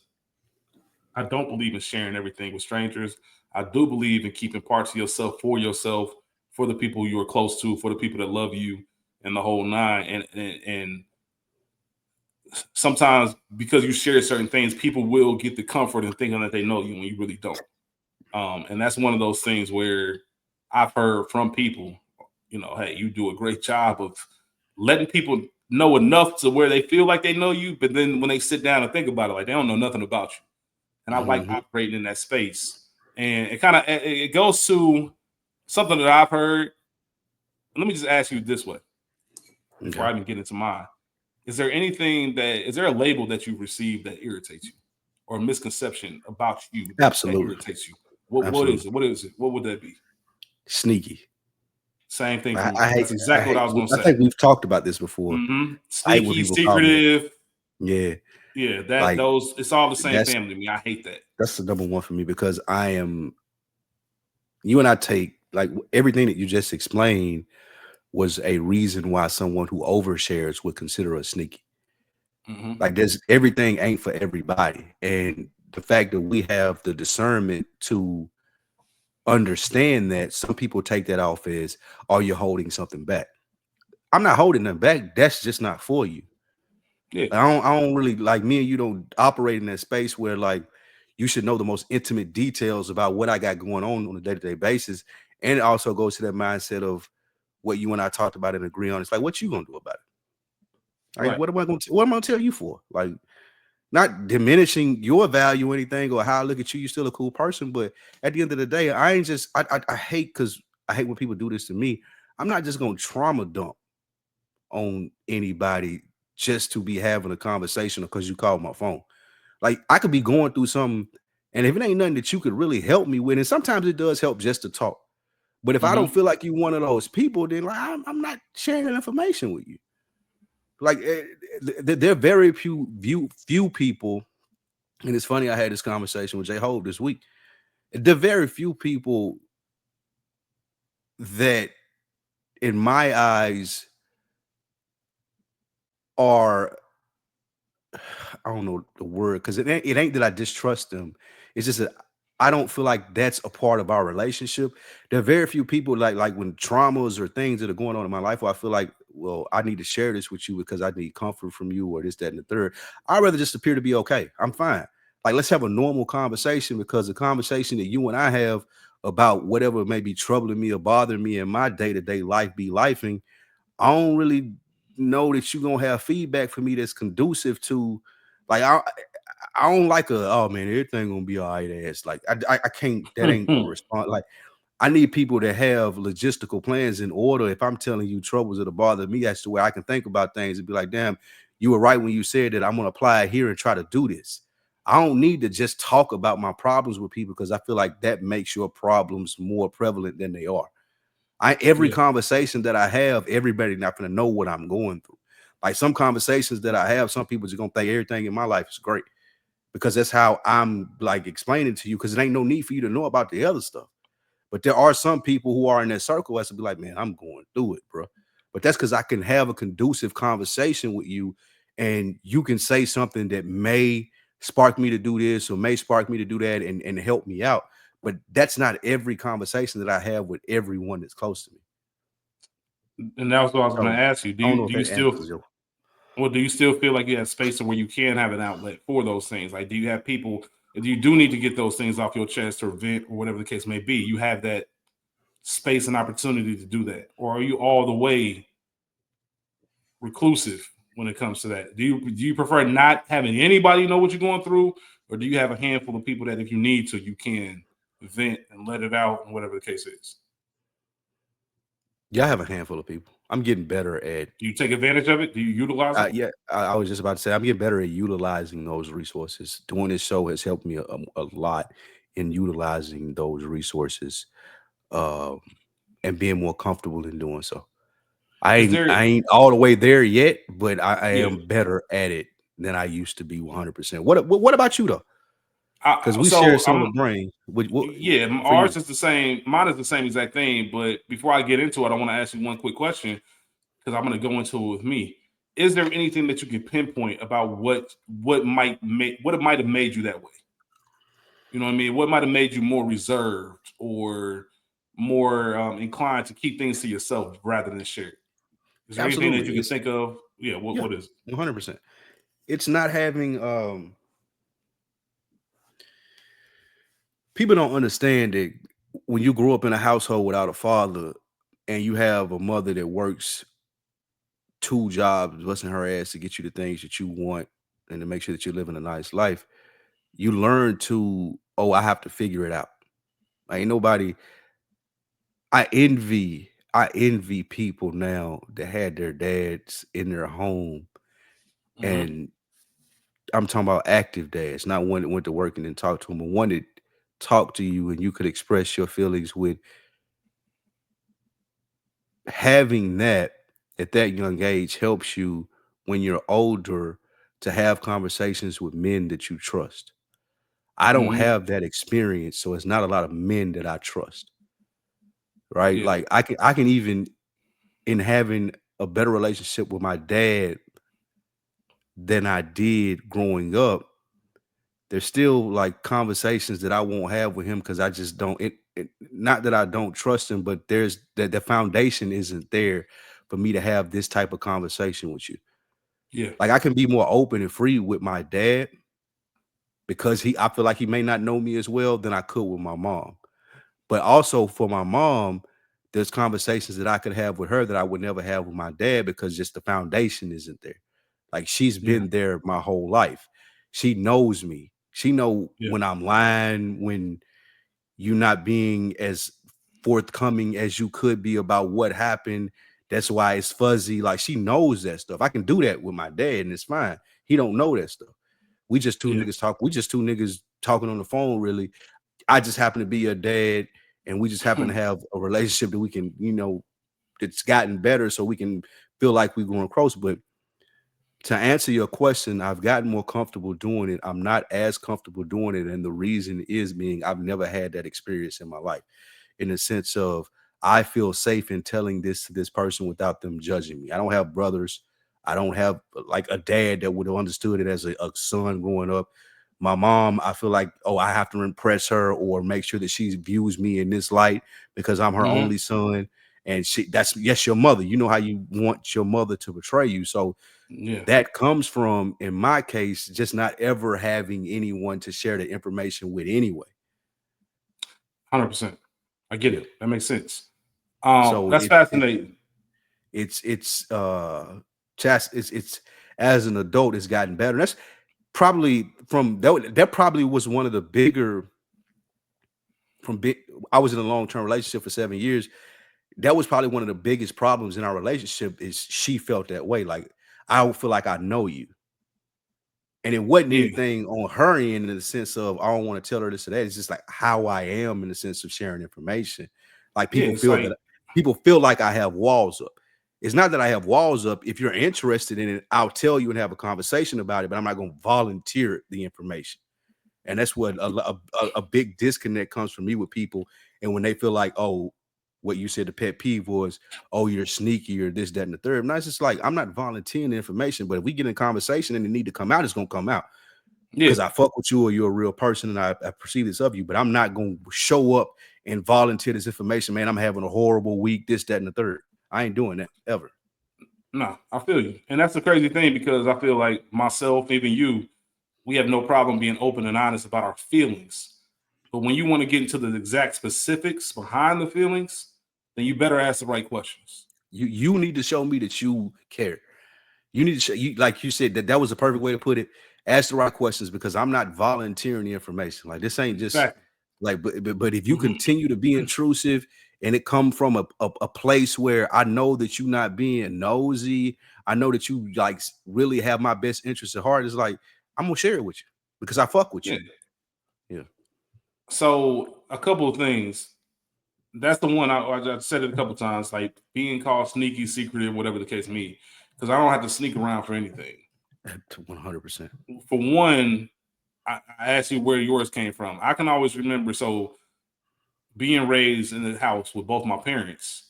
I don't believe in sharing everything with strangers. I do believe in keeping parts of yourself, for the people you are close to, for the people that love you, and the whole nine. And sometimes because you share certain things, people will get the comfort in thinking that they know you when you really don't. And that's one of those things where I've heard from people, hey, you do a great job of letting people know enough to where they feel like they know you, but then when they sit down and think about it, like they don't know nothing about you. And I like operating in that space. And it goes to something that I've heard. Let me just ask you this way before I even get into mine. Is there a label that you've received that irritates you, or a misconception about you that irritates you? What is it? What is it? What would that be? Sneaky. Same thing for me. That's exactly what I was going to say. I think we've talked about this before. Sneaky, secretive. Yeah. Yeah, it's all the same family to me. I hate that. That's the number one for me because you and I take like everything that you just explained was a reason why someone who overshares would consider us sneaky. Like everything ain't for everybody. And the fact that we have the discernment to understand that some people take that off as, are you holding something back? I'm not holding them back. That's just not for you. Yeah. I don't really, like, me and you don't operate in that space where like you should know the most intimate details about what I got going on a day-to-day basis. And it also goes to that mindset of what you and I talked about and agree on. It's like, what you gonna do about it? Like, what am I gonna tell you for? Like, not diminishing your value or anything or how I look at you. You're still a cool person, but at the end of the day, I hate because I hate when people do this to me. I'm not just gonna trauma dump on anybody just to be having a conversation because you called my phone. Like, I could be going through something, and if it ain't nothing that you could really help me with, and sometimes it does help just to talk. But if I don't feel like you one of those people, then like I'm not sharing that information with you. Like, there are very few people, and it's funny. I had this conversation with J. Hope this week. There are very few people that in my eyes are, I don't know the word, because it ain't that I distrust them. It's just that I don't feel like that's a part of our relationship. There are very few people like when traumas or things that are going on in my life where I feel like, well, I need to share this with you because I need comfort from you or this, that, and the third. I'd rather just appear to be okay. I'm fine. Like, let's have a normal conversation, because the conversation that you and I have about whatever may be troubling me or bothering me in my day-to-day life be lifing, I don't really know that you're gonna have feedback for me that's conducive to, like, I don't like a, oh man, everything gonna be all right ass. Like, I can't, that ain't a response. Like, I need people that have logistical plans in order. If I'm telling you troubles that bother me, that's the way I can think about things and be like, damn, you were right when you said that. I'm gonna apply it here and try to do this. I don't need to just talk about my problems with people, because I feel like that makes your problems more prevalent than they are. Every Yeah, conversation that I have, everybody not gonna know what I'm going through. Like, some conversations that I have, some people just gonna think everything in my life is great, because that's how I'm like explaining to you. Because it ain't no need for you to know about the other stuff. But there are some people who are in that circle has to be like, man, I'm going through it, bro. But that's because I can have a conducive conversation with you, and you can say something that may spark me to do this or may spark me to do that, and help me out. But that's not every conversation that I have with everyone that's close to me. and that was what I was going to So ask you. I don't know Do if you that still answers your. Well, do you still feel like you have space where you can have an outlet for those things? Like, do you have people, if you do need to get those things off your chest or vent or whatever the case may be, you have that space and opportunity to do that? Or are you all the way reclusive when it comes to that? Do you prefer not having anybody know what you're going through? Or do you have a handful of people that if you need to, you can vent and let it out and whatever the case is? Yeah, I have a handful of people. I'm getting better at. Do you take advantage of it? Do you utilize it? Yeah, I was just about to say I'm getting better at utilizing those resources. Doing this show has helped me a lot in utilizing those resources, um, and being more comfortable in doing so. I Is ain't there, I ain't all the way there yet, but I yeah. am better at it than I used to be 100%. What about you though? Because we share So similar brain. What yeah, for you? ours is the same. Mine is the same exact thing. But before I get into it, I want to ask you one quick question because I'm going to go into it with me. Is there anything that you can pinpoint about what it might have made you that way? You know what I mean? What might have made you more reserved or more inclined to keep things to yourself rather than share? Is there anything that Absolutely. you can think of? Yeah. Yeah, What is it? 100%. It's not having people don't understand that when you grow up in a household without a father and you have a mother that works two jobs, busting her ass to get you the things that you want and to make sure that you're living a nice life, you learn to, oh, I have to figure it out. Ain't nobody. I envy people now that had their dads in their home, Mm-hmm. and I'm talking about active dads, not one that went to work and then talked to them, but one that talked to you and you could express your feelings with. Having that at that young age helps you when you're older to have conversations with men that you trust. I don't Mm-hmm. have that experience, so it's not a lot of men that I trust, right? Yeah. Like, I can even, in having a better relationship with my dad than I did growing up, there's still like conversations that I won't have with him because I just don't. Not that I don't trust him, but there's that the foundation isn't there for me to have this type of conversation with you. Yeah. Like, I can be more open and free with my dad because I feel like he may not know me as well than I could with my mom. But also for my mom, there's conversations that I could have with her that I would never have with my dad because just the foundation isn't there. Like, she's Yeah. been there my whole life. She knows me. She know Yeah. when I'm lying, when you not being as forthcoming as you could be about what happened. That's why it's fuzzy. Like, she knows that stuff. I can do that with my dad and it's fine. He don't know that stuff. We just two Yeah. niggas talk. We just two niggas talking on the phone, really. I just happen to be your dad, and we just happen to have a relationship that we can, it's gotten better so we can feel like we're growing close. But to answer your question, I've gotten more comfortable doing it. I'm not as comfortable doing it. And the reason is being I've never had that experience in my life, in the sense of I feel safe in telling this to this person without them judging me. I don't have brothers. I don't have like a dad that would have understood it as a son growing up. My mom, I feel like, oh, I have to impress her or make sure that she views me in this light because I'm her only son. And that's yes, your mother. You know how you want your mother to portray you. So Yeah. that comes from, in my case, just not ever having anyone to share the information with anyway. 100%. I get it. That makes sense. So That's fascinating. it's it's as an adult, it's gotten better. That's probably that probably was one of the bigger from big. I was in a long-term relationship for 7 years. That was probably one of the biggest problems in our relationship is she felt that way. Like, I feel like I know you. And it wasn't Yeah. anything on her end in the sense of I don't want to tell her this or that. It's just like how I am in the sense of sharing information. Like Yeah. It's like, people feel like I have walls up. It's not that I have walls up. If you're interested in it, I'll tell you and have a conversation about it, but I'm not going to volunteer the information. And that's what a big disconnect comes from me with people. And when they feel like, oh, what you said, the pet peeve was, oh, you're sneaky or this, that, and the third. And it's just like, I'm not volunteering the information, but if we get in conversation and it need to come out, it's going to come out because I fuck with you or you're a real person and I perceive this of you, but I'm not going to show up and volunteer this information. Man, I'm having a horrible week, this, that, and the third. I ain't doing that ever. No, I feel you. And that's the crazy thing because I feel like myself, even you, we have no problem being open and honest about our feelings. But when you want to get into the exact specifics behind the feelings, then you better ask the right questions. You need to show me that you care. You need to show you, like you said, that was a perfect way to put it. Ask the right questions because I'm not volunteering the information. Like, this ain't just Exactly. like, but if you continue to be intrusive and it come from a place where I know that you not being nosy, I know that you like really have my best interest at heart. It's like, I'm gonna share it with you because I fuck with you. Yeah. Yeah. So a couple of things. That's the one I said it a couple of times, like being called sneaky, secretive, whatever the case may be, because I don't have to sneak around for anything. 100%. For one, I asked you where yours came from. I can always remember. So being raised in the house with both my parents.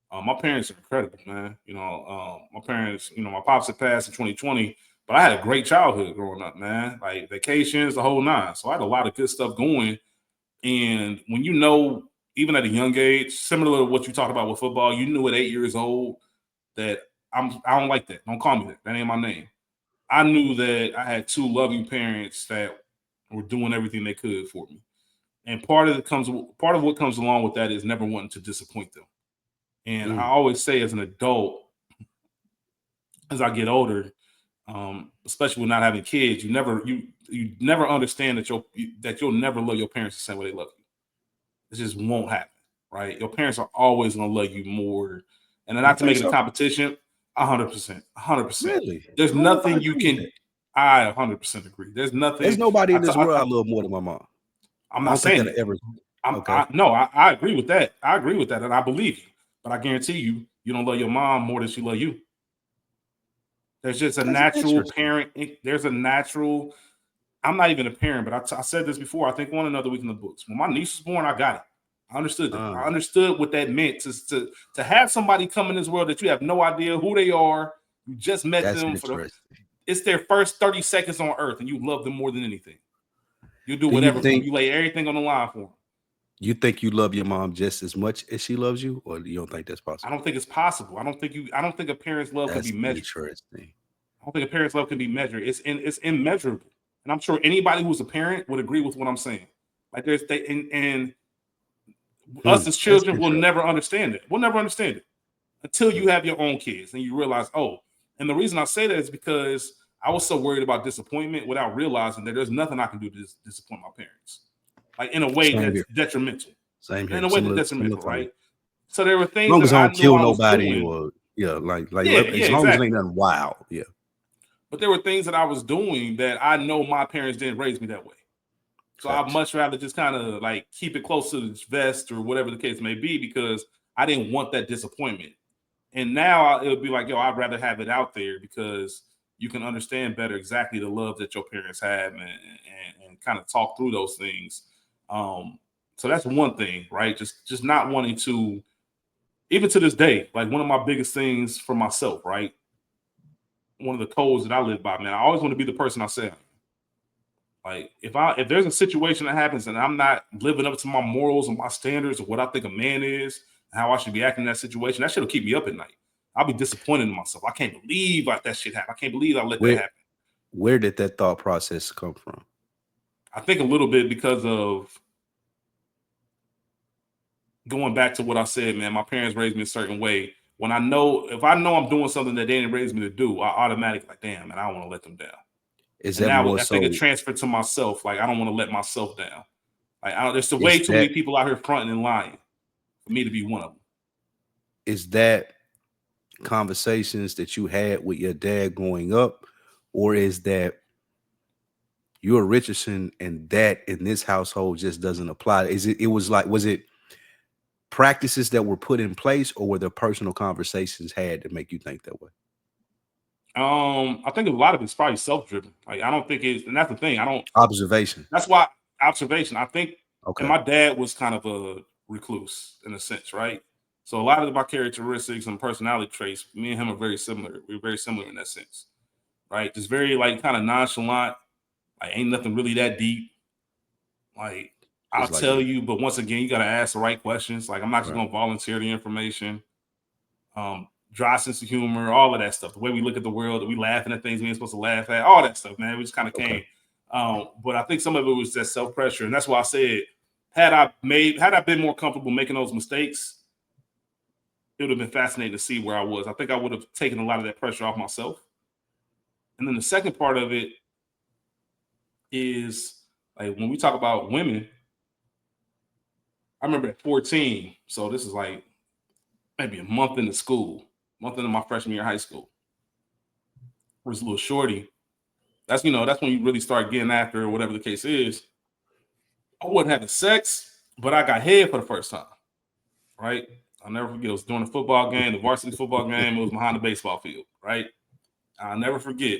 My parents are incredible, man. My parents, my pops had passed in 2020, but I had a great childhood growing up, man. Like vacations, the whole nine. So I had a lot of good stuff going. And when even at a young age, similar to what you talked about with football, you knew at 8 years old that I don't like that. Don't call me that. That ain't my name. I knew that I had two loving parents that were doing everything they could for me. And part of what comes along with that is never wanting to disappoint them. And I always say, as an adult, as I get older, especially with not having kids, you never understand that you'll never love your parents the same way they love you. It just won't happen, right? Your parents are always going to love you more, and You not to think make it a so? competition. 100%, 100%. Really? There's I don't know if I nothing you agree with can. that. I 100% agree. There's There's nothing. nobody I, in t- this I, world I I, love more than my mom. I'm I not don't think saying that that. ever. I'm, Okay. I no, I agree with that. I agree with that, and I believe you. But I guarantee you don't love your mom more than she love you. There's just a That's natural interesting. parent. There's a natural. I'm not even a parent, but I said this before. I think one another week in the books. When my niece was born, I got it. I understood that. I understood what that meant to have somebody come in this world that you have no idea who they are. You just met That's them interesting. it's their first 30 seconds on earth, and you love them more than anything. You do Do you whatever for them. think You lay everything on the line for them. you love your mom just as much as she loves you, or you don't think that's I possible? don't think it's possible. I don't think a parent's love can be That's measured. interesting. I don't think a parent's love can be measured. It's immeasurable. And I'm sure anybody who's a parent would agree with what I'm saying. Like and us as That's children will interesting. never understand it. We'll never understand it until you have your own kids and you realize, oh, and the reason I say that is because I was so worried about disappointment without realizing that there's nothing I can do to disappoint my parents. Like in a way Same that's here. detrimental. Same In here. a way that's Similar detrimental, thing. right? So there were As things long that as I I don't knew kill I was nobody, doing. or yeah, Yeah, as yeah, long as it ain't exactly. nothing wild. Yeah. But there were things that I was doing that I know my parents didn't raise me that way. So I'd Facts. much rather just kind of like keep it close to the vest or whatever the case may be because I didn't want that disappointment. And now it would be like, yo, I'd rather have it out there because you can understand better exactly the love that your parents have and kind of talk through those things. So that's one thing, right? Just not wanting to even to this day, like one of my biggest things for myself, right? One of the codes that I live by, man. I always want to be the person I say I am. Like if there's a situation that happens and I'm not living up to my morals and my standards of what I think a man is, and how I should be acting in that situation, that shit'll keep me up at night. I'll be disappointed in myself. I can't believe like that shit happened. I can't believe I let that happen. Where did that thought process come from? I think a little bit because of going back to what I said, man. My parents raised me a certain way. When if I know I'm doing something that they didn't raise me to do, I automatically like, damn, man, I don't want to let them down. Is and that now more I so? think it transferred to myself. Like I don't want to let myself down. Like there's way too many people out here fronting and lying for me to be one of them. Is that conversations that you had with your dad growing up, or is that you're Richardson and that in this household just doesn't apply? Was it practices that were put in place, or were there personal conversations had to make you think that way? I think a lot of it's probably self-driven. Like I don't think it's, and that's the thing. I don't observation. That's why observation. I think, okay. And my dad was kind of a recluse in a sense, right? So a lot of my characteristics and personality traits, me and him are very similar. We're very similar in that sense, right? Just very like kind of nonchalant. Like ain't nothing really that deep. Like I'll tell you, but once again, you got to ask the right questions. Like I'm not just gonna volunteer the information. Dry sense of humor, all of that stuff. The way we look at the world, we laughing at things we ain't supposed to laugh at, all that stuff, man. We just kind of came. But I think some of it was just self-pressure. And that's why I said, had I been more comfortable making those mistakes, it would have been fascinating to see where I was. I think I would have taken a lot of that pressure off myself. And then the second part of it is like when we talk about women, I remember at 14, so this is like maybe a month into my freshman year of high school. Was a little shorty. That's when you really start getting after, or whatever the case is. I wasn't having sex, but I got head for the first time. Right? I'll never forget. It was during the football game, the varsity football game. It was behind the baseball field. Right? I'll never forget.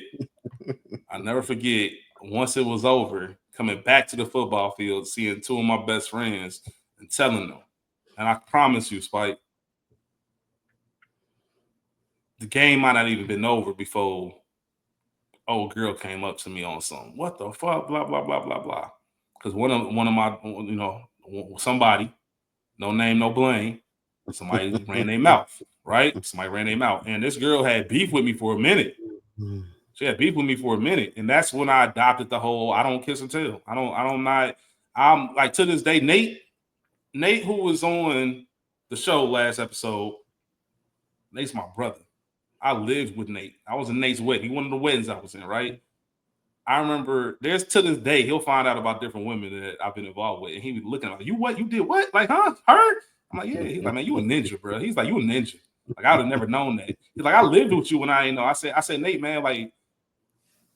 Once it was over, coming back to the football field, seeing two of my best friends and telling them. And I promise you, Spike, the game might not even been over before old girl came up to me on something. What the fuck? Blah blah blah blah blah. Because one of my somebody, no name, no blame, somebody ran their mouth, right? Somebody ran their mouth, and this girl had beef with me for a minute. She had beef with me for a minute, and that's when I adopted the whole I don't kiss and tell. I'm like to this day, Nate, who was on the show last episode, Nate's my brother. I lived with Nate. I was in Nate's wedding. He one of the weddings I was in, right? I remember there's to this day, he'll find out about different women that I've been involved with. And he be looking at me, you what? You did what? Like, huh? Her? I'm like, yeah. He's like, man, you a ninja, bro. He's like, you a ninja. Like, I would have never known that. He's like, I lived with you when I ain't know. I said, Nate, man, like,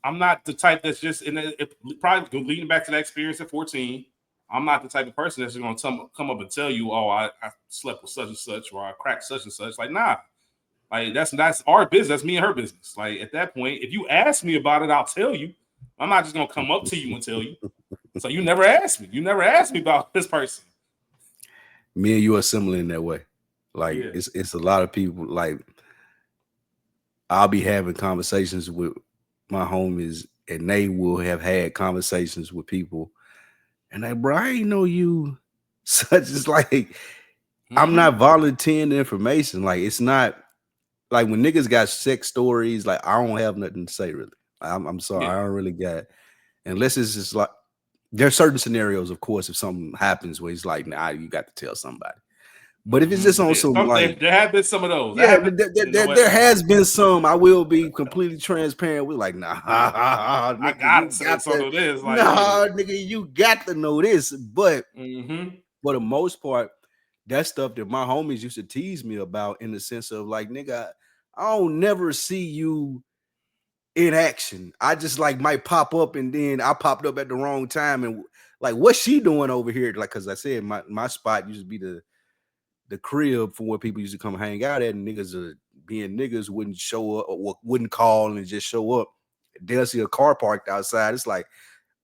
I'm not the type that's just, and it probably leading back to that experience at 14, I'm not the type of person that's going to come up and tell you, oh, I slept with such and such, or I cracked such and such. Like, nah. Like, that's our business. That's me and her business. Like, at that point, if you ask me about it, I'll tell you. I'm not just going to come up to you and tell you. So you never asked me. You never asked me about this person. Me and you are similar in that way. Like, it's a lot of people, like, I'll be having conversations with my homies, and they will have had conversations with people. And like, bro, I ain't know you such as like, I'm not volunteering the information. Like, it's not like when niggas got sex stories, like I don't have nothing to say really. I'm sorry, I don't really got, unless it's just like there are certain scenarios, of course, if something happens where it's like, nah, you got to tell somebody. But if it's just on some like, there have been some of those. Yeah, there has been some. I will be completely transparent. We're like, nah, nigga, I gotta say some of this. Like, nah, nigga, you got to know this. But for the most part, that stuff that my homies used to tease me about, in the sense of like, nigga, I don't never see you in action. I just like might pop up, and then I popped up at the wrong time, and like, what's she doing over here? Like, cause I said my spot used to be the crib for where people used to come hang out at, and niggas being niggas wouldn't show up or wouldn't call and just show up. They'll see a car parked outside. It's like,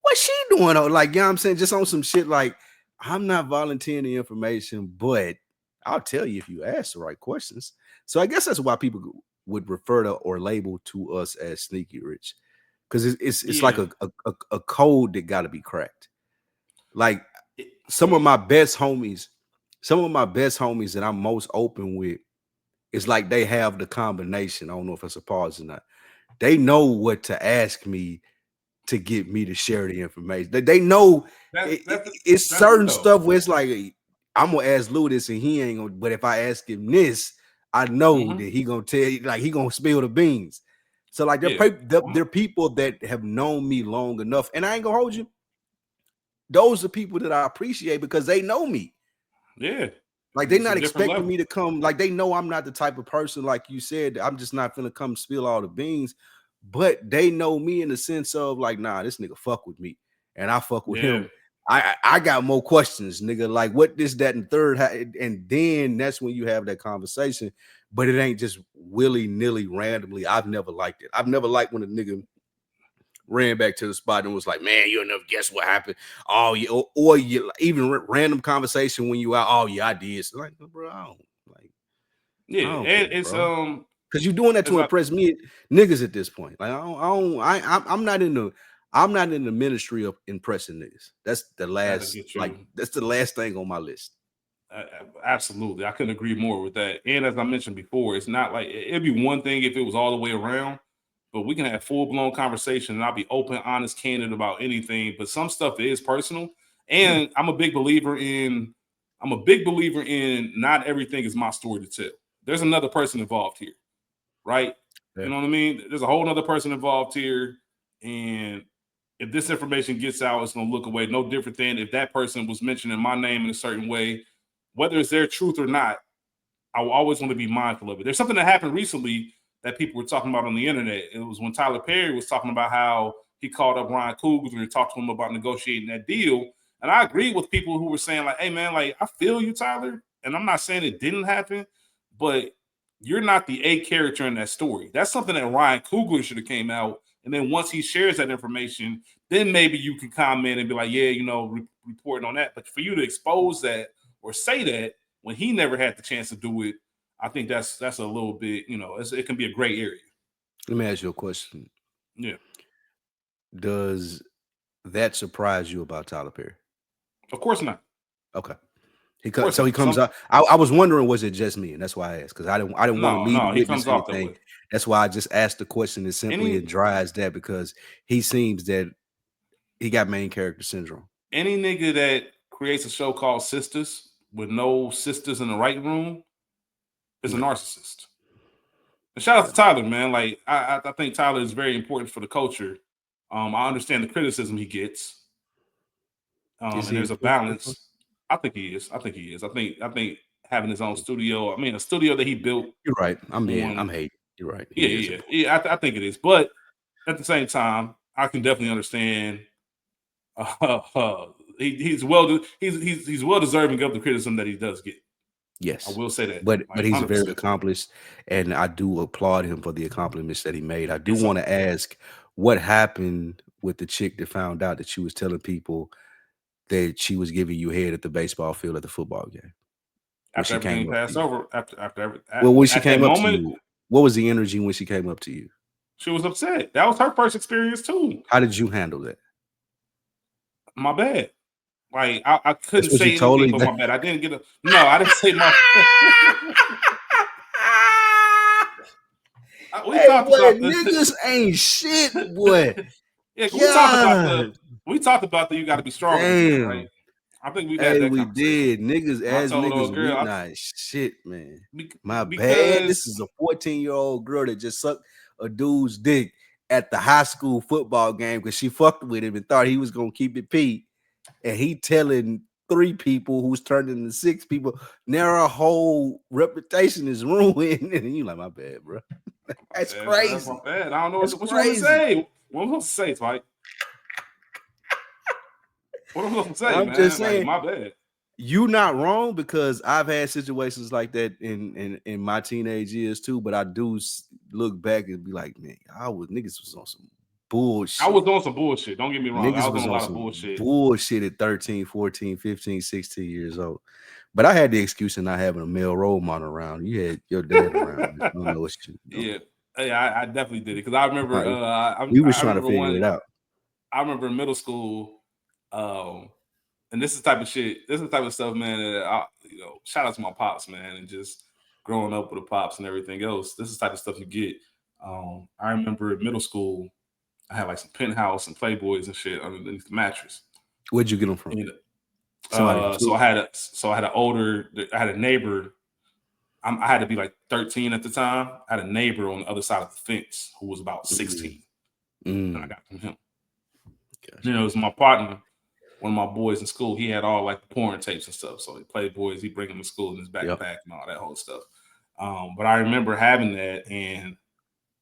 what's she doing? Like, you know what I'm saying? Just on some shit like, I'm not volunteering the information, but I'll tell you if you ask the right questions. So I guess that's why people would refer to or label to us as sneaky rich, because it's like Yeah. a code that got to be cracked. Like some of Yeah. my best homies, that I'm most open with, it's like they have the combination. I don't know if it's a pause or not. They know what to ask me to get me to share the information. They know it's That's it certain though. stuff where it's like I'm gonna ask Lou this and he ain't gonna. But if I ask him this, I know that he gonna tell you, like he gonna spill the beans. So like Yeah. they're people that have known me long enough, and I ain't gonna hold you. Those are people that I appreciate because they know me. Yeah. Like they're It's a not different expecting level. me to come. Like they know I'm not the type of person, like you said, I'm just not gonna come spill all the beans. But they know me in the sense of like, nah, this nigga fuck with me, and I fuck with Yeah. him. I got more questions, nigga. Like what this, that, and third, and then that's when you have that conversation. But it ain't just willy nilly, randomly. I've never liked it. I've never liked when a nigga ran back to the spot and was like, "Man, you'll never guess what happened." Oh, yeah, or you even random conversation when you out. Oh, yeah, I did. So like, bro, Yeah. I don't care, And it's bro. Because you're doing that it's to like impress me, niggas. At this point, like I'm not in the. I'm not in the ministry of impressing niggas. That's the that'll last, get like you. that's the last thing on my list. Absolutely, I couldn't agree more with that. And as I mentioned before, it's not like it'd be one thing if it was all the way around, but we can have full blown conversation, and I'll be open, honest, candid about anything. But some stuff is personal, Yeah. and I'm a big believer in. I'm a big believer in not everything is my story to tell. There's another person involved here, right? Yeah. You know what I mean? There's a whole other person involved here, and if this information gets out, it's gonna look away no different than if that person was mentioning my name in a certain way, whether it's their truth or not. I will always want to be mindful of it. There's something that happened recently that people were talking about on the internet. It was when Tyler Perry was talking about how he called up Ryan Coogler and talked to him about negotiating that deal. And I agree with people who were saying, like, hey man, like I feel you, Tyler. And I'm not saying it didn't happen, but you're not the A character in that story. That's something that Ryan Coogler should have came out. And then once he shares that information, then maybe you can comment and be like, yeah, reporting on that. But for you to expose that or say that when he never had the chance to do it, I think that's a little bit, it can be a gray area. Let me ask you a question. Yeah. Does that surprise you about Tyler Perry? Of course not. Okay. Of course So he not. comes out. I was wondering, was it just me? And that's why I asked, because I didn't want to No, lead a no, he witness comes off that anything. way. That's why I just asked the question as simply and Any dry as that, because he seems that he got main character syndrome. any nigga that creates a show called Sisters with no sisters in the right room is a Yeah. narcissist. And shout out to Tyler, man. Like I think Tyler is very important for the culture. I understand the criticism he gets. Is And he there's a important? balance. I think he is. I think having his own studio. I mean, a studio that he built You're right. I'm on. hating. You're right. Yeah, He is yeah, important. yeah. I think it is, but at the same time, I can definitely understand. He's he's well deserving of the criticism that he does get. I Yes. will say that, But like he's very 100%. accomplished, and I do applaud him for the accomplishments that he made. I do And want so to ask what happened with the chick that found out that she was telling people that she was giving you head at the baseball field at the football game when after she everything came up to passed you. over, Well, when she at that came up to moment, you, what was the energy when she came up to you? she was upset. That was her first experience too. How did you handle that? My bad. Like I That's couldn't what you say told anything her. but my bad. I didn't get a no. I didn't say my. We Hey, talked boy, about the. niggas ain't shit, boy. Yeah, God we talked about the you got to be stronger than that, right? damn. I think we've had Hey, that we conversation. did. Niggas And I as told niggas, old we girl, not shit, man. My bad. This because is a 14-year-old girl that just sucked a dude's dick at the high school football game because she fucked with him and thought he was gonna keep it P. And he telling 3 people who's turned into 6 people. Now her whole reputation is ruined. And you like, my bad, bro. That's that's my crazy. bad. I don't know That's what you want me to crazy. say. What am I supposed to say, Spike? What am I supposed to say, I'm just man? Like saying, my bad. you not wrong, because I've had situations like that in my teenage years too. But I do look back and be like, man, niggas was on some I bullshit. was doing some bullshit. Don't get me wrong. I Niggas was was doing a on lot of some bullshit. bullshit at 13, 14, 15, 16 years old. But I had the excuse of not having a male role model around. You had your dad around. I don't know what you Yeah. Yeah, I definitely did it because I remember we was I trying to remember figure it out. I remember in middle school, and this is the type of shit, this is the type of stuff, man, that shout out to my pops, man, and just growing up with the pops and everything else. This is the type of stuff you get. I remember in middle school, I had like some penthouse and Playboys and shit underneath the mattress. Where'd you get them from? And, Somebody so I had a neighbor. I had to be like 13 at the time. I had a neighbor on the other side of the fence who was about 16. And I got from him. Gotcha. It was my partner, one of my boys in school. He had all like the porn tapes and stuff. So he played boys. He bring them to school in his backpack and all that whole stuff. But I remember having that, and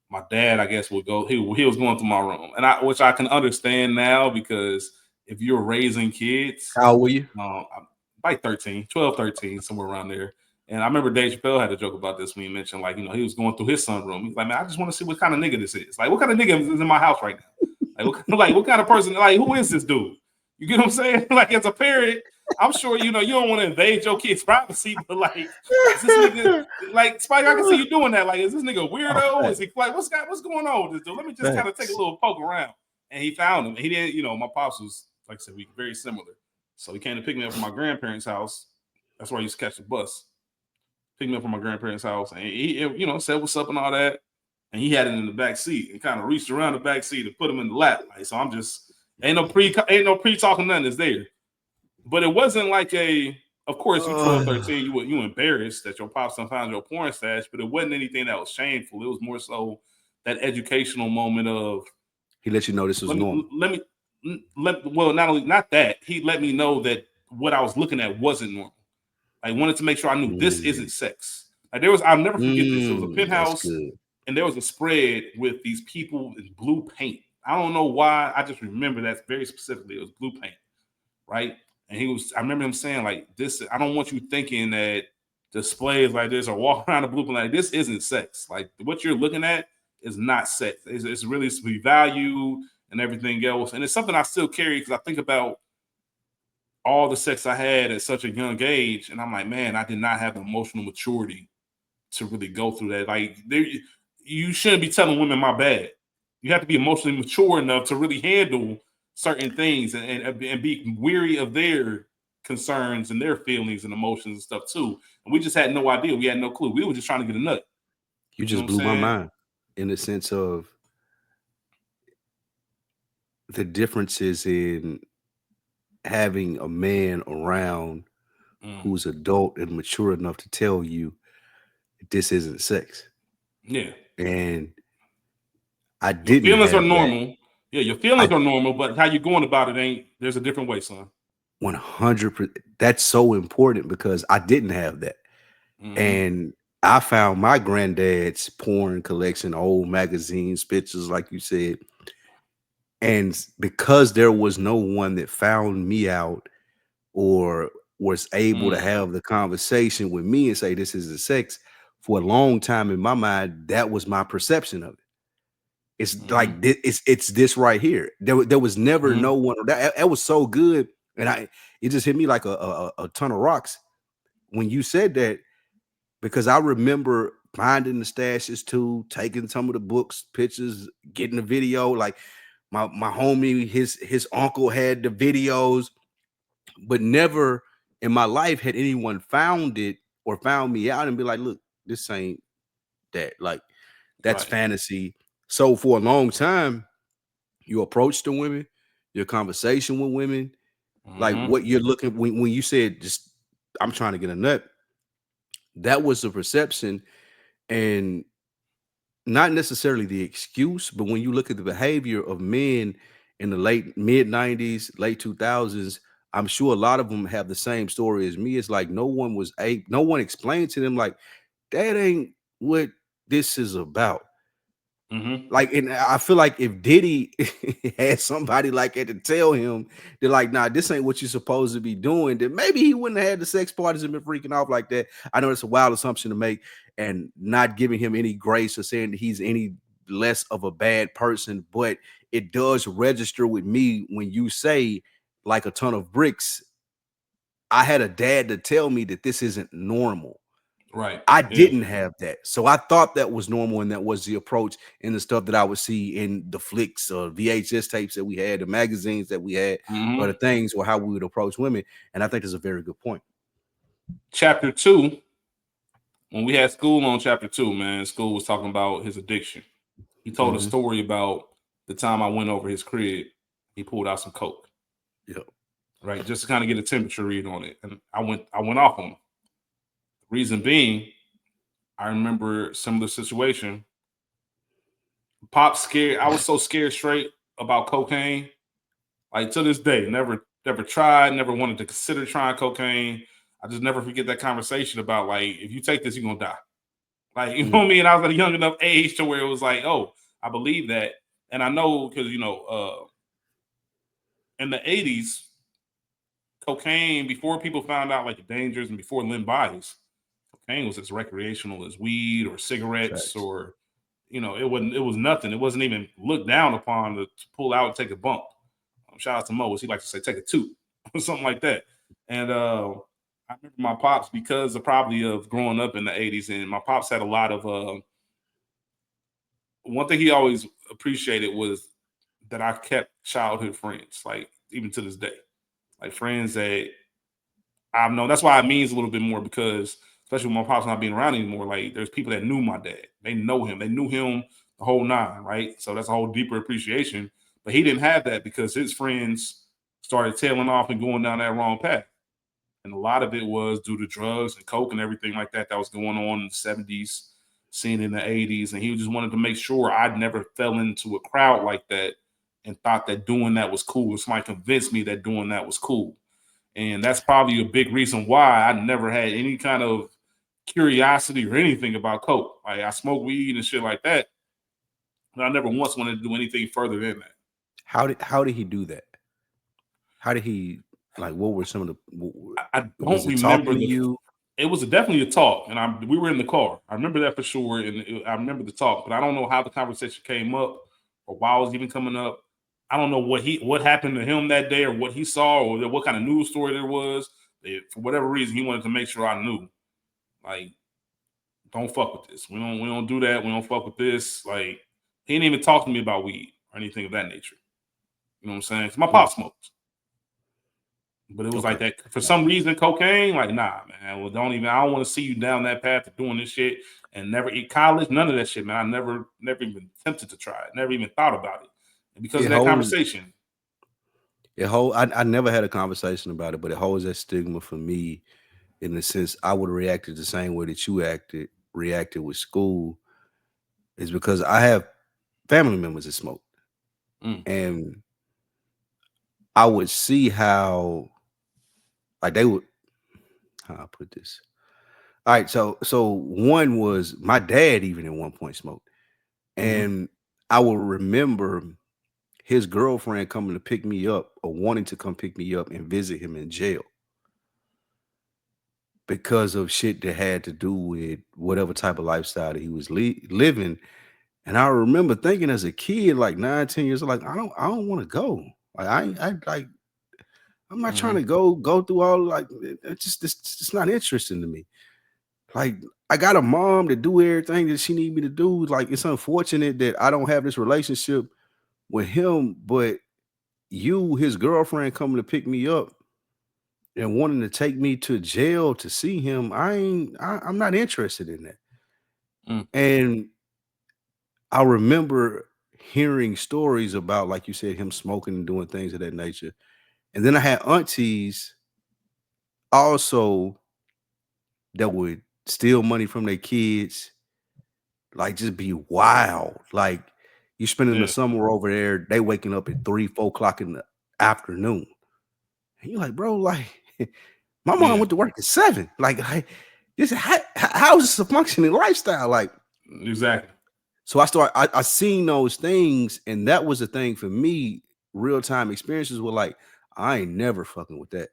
my dad, I guess, would go. He was going through my room, and which I can understand now, because if you're raising kids, how old were you? Like 13, 12, 13, somewhere around there. And I remember Dave Chappelle had a joke about this when he mentioned, like, he was going through his son's room. He's like, man, I just want to see what kind of nigga this is. Like, what kind of nigga is in my house right now? Like, what kind of person? Like, who is this dude? You get what I'm saying? Like, as a parent, I'm sure you don't want to invade your kid's privacy, but like, is this nigga, like, Spike, I can see you doing that. Like, is this nigga weirdo? Is he like, what's going on with this dude? Let me just kind of take a little poke around. And he found him. And he didn't, my pops was, like I said, we very similar. So he came to pick me up from my grandparents' house. That's where I used to catch the bus. Pick me up from my grandparents' house, and he said what's up and all that. And he had it in the back seat and kind of reached around the back seat and put him in the lap. Like, so I'm just ain't no pre talking nothing is there. But it wasn't like of course you 12, 13, you embarrassed that your pops found your porn stash, but it wasn't anything that was shameful. It was more so that educational moment of he let you know this was normal. Not that, he let me know that what I was looking at wasn't normal. I wanted to make sure I knew this isn't sex. Like, I'll never forget this. There was a penthouse, and there was a spread with these people in blue paint. I don't know why. I just remember that very specifically. It was blue paint, right? And I remember him saying, like, this, I don't want you thinking that displays like this or walk around the blue paint like this isn't sex. Like, what you're looking at is not sex. It's really to be valued and everything else. And it's something I still carry, because I think about all the sex I had at such a young age, and I'm like, man, I did not have the emotional maturity to really go through that. Like, you shouldn't be telling women my bad. You have to be emotionally mature enough to really handle certain things and be weary of their concerns and their feelings and emotions and stuff too. And we just had no idea. We had no clue. We were just trying to get a nut. You just blew my mind in the sense of the differences in having a man around who's adult and mature enough to tell you this isn't sex. Yeah. And I didn't. Your feelings are normal. Yeah, your feelings are normal, but how you going about it there's a different way, son. 100%. That's so important, because I didn't have that. And I found my granddad's porn collection, old magazines, pictures, like you said. And because there was no one that found me out or was able to have the conversation with me and say, this is the sex, for a long time in my mind, that was my perception of it. It's like, it's this right here. There was never no one that was so good. And it just hit me like a ton of rocks when you said that, because I remember finding the stashes too, taking some of the books, pictures, getting the video. Like my homie, his uncle had the videos, but never in my life had anyone found it or found me out and be like, look, this ain't that. Like, that's fantasy. So for a long time, you approach the women, your conversation with women, like what you're looking, when you said, just, I'm trying to get a nut, that was the perception. And not necessarily the excuse, but when you look at the behavior of men in the mid 90s, late 2000s, I'm sure a lot of them have the same story as me. It's like no one explained to them, like, that ain't what this is about. Like, and I feel like if Diddy had somebody like that to tell him, they're like, nah, this ain't what you're supposed to be doing, then maybe he wouldn't have had the sex parties and been freaking off like that. I know it's a wild assumption to make, and not giving him any grace or saying that he's any less of a bad person, but it does register with me when you say, like a ton of bricks, I had a dad to tell me that this isn't normal. Right. I Yeah. didn't have that. So I thought that was normal and that was the approach and the stuff that I would see in the flicks or VHS tapes that we had, the magazines that we had, or the things or how we would approach women. And I think that's a very good point. Chapter 2, when we had school on chapter 2, man, school was talking about his addiction. He told a story about the time I went over his crib. He pulled out some coke. Yep. Right, just to kind of get a temperature read on it. And I went off on him. Reason being, I remember similar situation. Pop scared. I was so scared straight about cocaine. Like to this day, never tried, never wanted to consider trying cocaine. I just never forget that conversation about like, if you take this, you're gonna die. Like, you know what I mean? I was at a young enough age to where it was like, oh, I believe that. And I know because, in the 80s, cocaine, before people found out like the dangers and before limb bodies, cocaine was as recreational as weed or cigarettes or, it was nothing. It wasn't even looked down upon to pull out and take a bump. Shout out to Mo, as he likes to say, take a toot or something like that. And I remember my pops, because of probably of growing up in the 80s, and my pops had a lot of one thing he always appreciated was that I kept childhood friends, like even to this day, like friends that I've known. That's why it means a little bit more, because especially with my pops not being around anymore, like there's people that knew my dad. They know him. They knew him the whole nine, right? So that's a whole deeper appreciation. But he didn't have that because his friends started tailing off and going down that wrong path. And a lot of it was due to drugs and coke and everything like that was going on in the 70s, seen in the 80s. And he just wanted to make sure I never fell into a crowd like that and thought that doing that was cool. Somebody convinced me that doing that was cool. And that's probably a big reason why I never had any kind of curiosity or anything about coke. Like I smoke weed and shit like that, but I never once wanted to do anything further than that. How did he do that? How did he, like, what were some of the, I was don't it remember talking to you? It was definitely a talk, and we were in the car. I remember that for sure, and I remember the talk, but I don't know how the conversation came up or why it was even coming up. I don't know what happened to him that day or what he saw or what kind of news story there was. For whatever reason, he wanted to make sure I knew, like, don't fuck with this. We don't do that. We don't fuck with this. Like, he didn't even talk to me about weed or anything of that nature. You know what I'm saying? 'Cause my pop smokes. But it was like that for some reason, cocaine, like, nah, man. Well, I don't want to see you down that path of doing this shit and never eat college. None of that shit, man. I never even attempted to try it, never even thought about it. And because of that conversation. I never had a conversation about it, but it holds that stigma for me in the sense I would have reacted the same way that you reacted with school, is because I have family members that smoke. And I would see how, like, they would, how I put this. All right, so one was my dad even at one point smoked. And I will remember his girlfriend coming to pick me up or wanting to come pick me up and visit him in jail because of shit that had to do with whatever type of lifestyle that he was living. And I remember thinking as a kid, like 9, 10 years old, like, I don't want to go. Like, I'm not trying to go through all, like, it's just not interesting to me. Like, I got a mom to do everything that she need me to do. Like, it's unfortunate that I don't have this relationship with him, but his girlfriend, coming to pick me up and wanting to take me to jail to see him, I'm not interested in that. And I remember hearing stories about, like you said, him smoking and doing things of that nature. And then I had aunties also that would steal money from their kids, like just be wild. Like, you spending the summer over there, they waking up at 3, 4 o'clock in the afternoon. And you're like, bro, like, my mom went to work at 7. Like this, how is this a functioning lifestyle? Like, exactly. So I seen those things, and that was the thing for me. Real-time experiences were like, I ain't never fucking with that.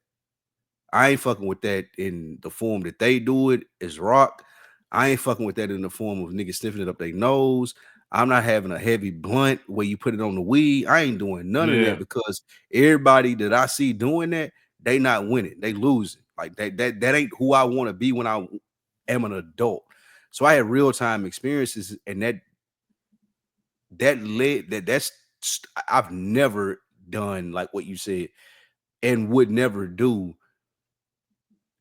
I ain't fucking with that in the form that they do it as rock. I ain't fucking with that in the form of niggas sniffing it up their nose. I'm not having a heavy blunt where you put it on the weed. I ain't doing none of that, because everybody that I see doing that, they not winning. They losing. Like that ain't who I want to be when I am an adult. So I had real time experiences, and that's I've never done like what you said, and would never do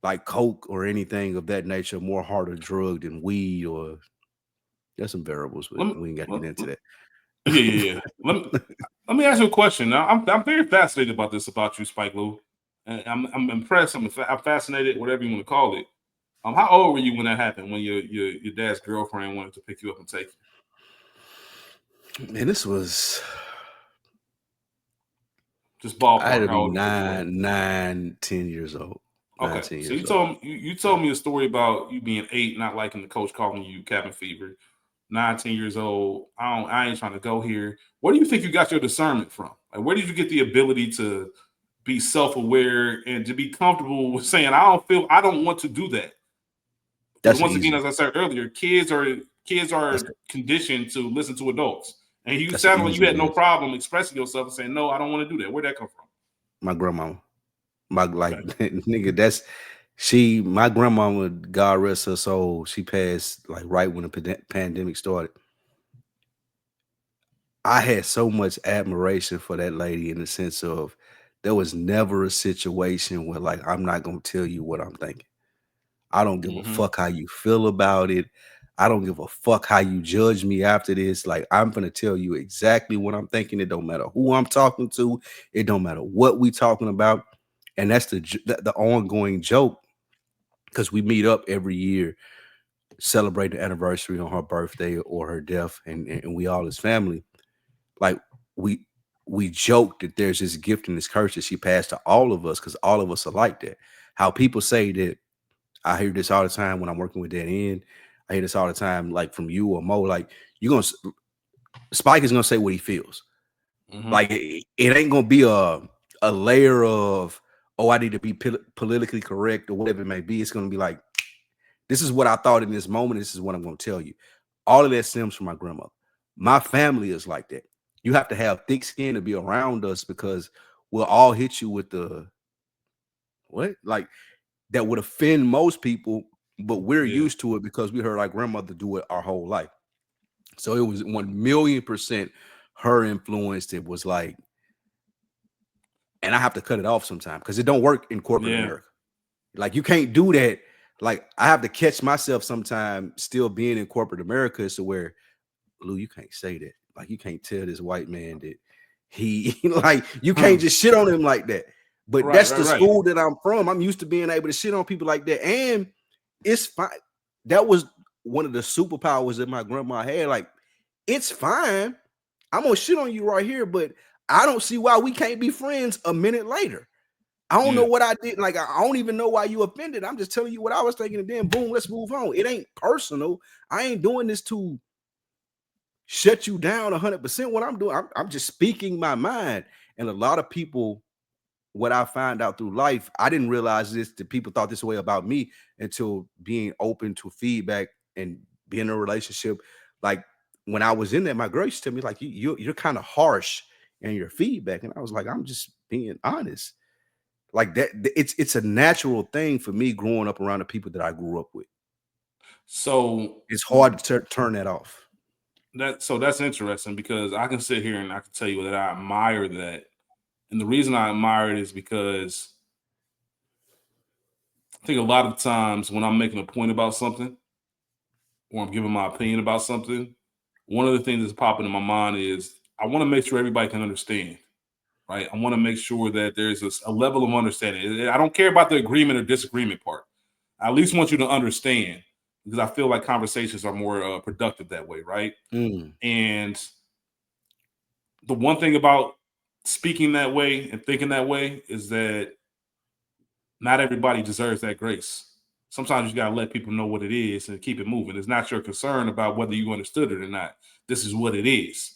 like coke or anything of that nature, more harder drug than weed, or there's some variables, but we ain't got to get into that. Yeah. Let me ask you a question. Now, I'm very fascinated about this about you, Spike Lou. And I'm impressed. I'm fascinated, whatever you want to call it. How old were you when that happened? When your dad's girlfriend wanted to pick you up and take you? Man, this was just I had ballpark. to How be old you think you were? 10 years old. Okay, 10 so years old. you told me a story about you being 8, not liking the coach calling you cabin fever. 19 years old. I ain't trying to go here. Where do you think you got your discernment from? Like, where did you get the ability to be self-aware and to be comfortable with saying, I don't want to do that? Because That's once again, easy. as I said earlier, kids are That's conditioned to listen to adults. And you that's an sounded like you easy had no answer. problem expressing yourself and saying, no, I don't want to do that. Where'd that come from? My grandmama. My like Okay. nigga, my grandmama, God rest her soul, she passed like right when the pandemic started. I had so much admiration for that lady in the sense of there was never a situation where like I'm not gonna tell you what I'm thinking. I don't give a Mm-hmm. fuck how you feel about it. I don't give a fuck how you judge me after this. Like I'm gonna tell you exactly what I'm thinking. It don't matter who I'm talking to. It don't matter what we talking about. And that's the ongoing joke because we meet up every year, celebrate the anniversary on her birthday or her death, and we all as family. Like we we joke that there's this gift and this curse that she passed to all of us because all of us are like that. How people say that I hear this all the time when I'm working with that end. I hear this all the time, like from you or Mo. Like Spike is gonna say what he feels. Mm-hmm. Like it ain't gonna be a layer of I need to be politically correct or whatever it may be. It's gonna be like this is what I thought in this moment. This is what I'm gonna tell you. All of that stems from my grandmother. My family is like that. You have to have thick skin to be around us because we'll all hit you with the what like that would offend most people, but we're Yeah. used to it because we heard our grandmother do it our whole life. So it was 1,000,000% her influence that was like, and I have to cut it off sometime because it don't work in corporate Yeah. America. Like you can't do that. Like I have to catch myself sometime still being in corporate America to where, Lou, you can't say that. Like you can't tell this white man that he like you can't just shit on him like that. But Right, that's right, the right. school that I'm from. I'm used to being able to shit on people like that. And it's fine. That was one of the superpowers that my grandma had. Like, it's fine. I'm gonna shit on you right here, but I don't see why we can't be friends a minute later. I don't know Yeah. what I did. Like, I don't even know why you offended. I'm just telling you what I was thinking, and then boom, let's move on. It ain't personal. I ain't doing this to shut you down 100%. What I'm doing, I'm just speaking my mind. And a lot of people, what I find out through life, I didn't realize this that people thought this way about me until being open to feedback and being in a relationship. Like when I was in there, my girl used to tell me, like, you're kind of harsh in your feedback. And I was like, I'm just being honest. Like that, it's a natural thing for me growing up around the people that I grew up with. So It's hard to turn that off. that's interesting because I can sit here and I can tell you that I admire that. And the reason I admire it is because I think a lot of times when I'm making a point about something or I'm giving my opinion about something, one of the things that's popping in my mind is I want to make sure everybody can understand, right? I want to make sure that there's a level of understanding. I don't care about the agreement or disagreement part. I at least want you to understand because I feel like conversations are more productive that way, right? Mm. And the one thing about speaking that way and thinking that way is that not everybody deserves that grace. Sometimes you got to let people know what it is and keep it moving. It's not your concern about whether you understood it or not. This is what it is.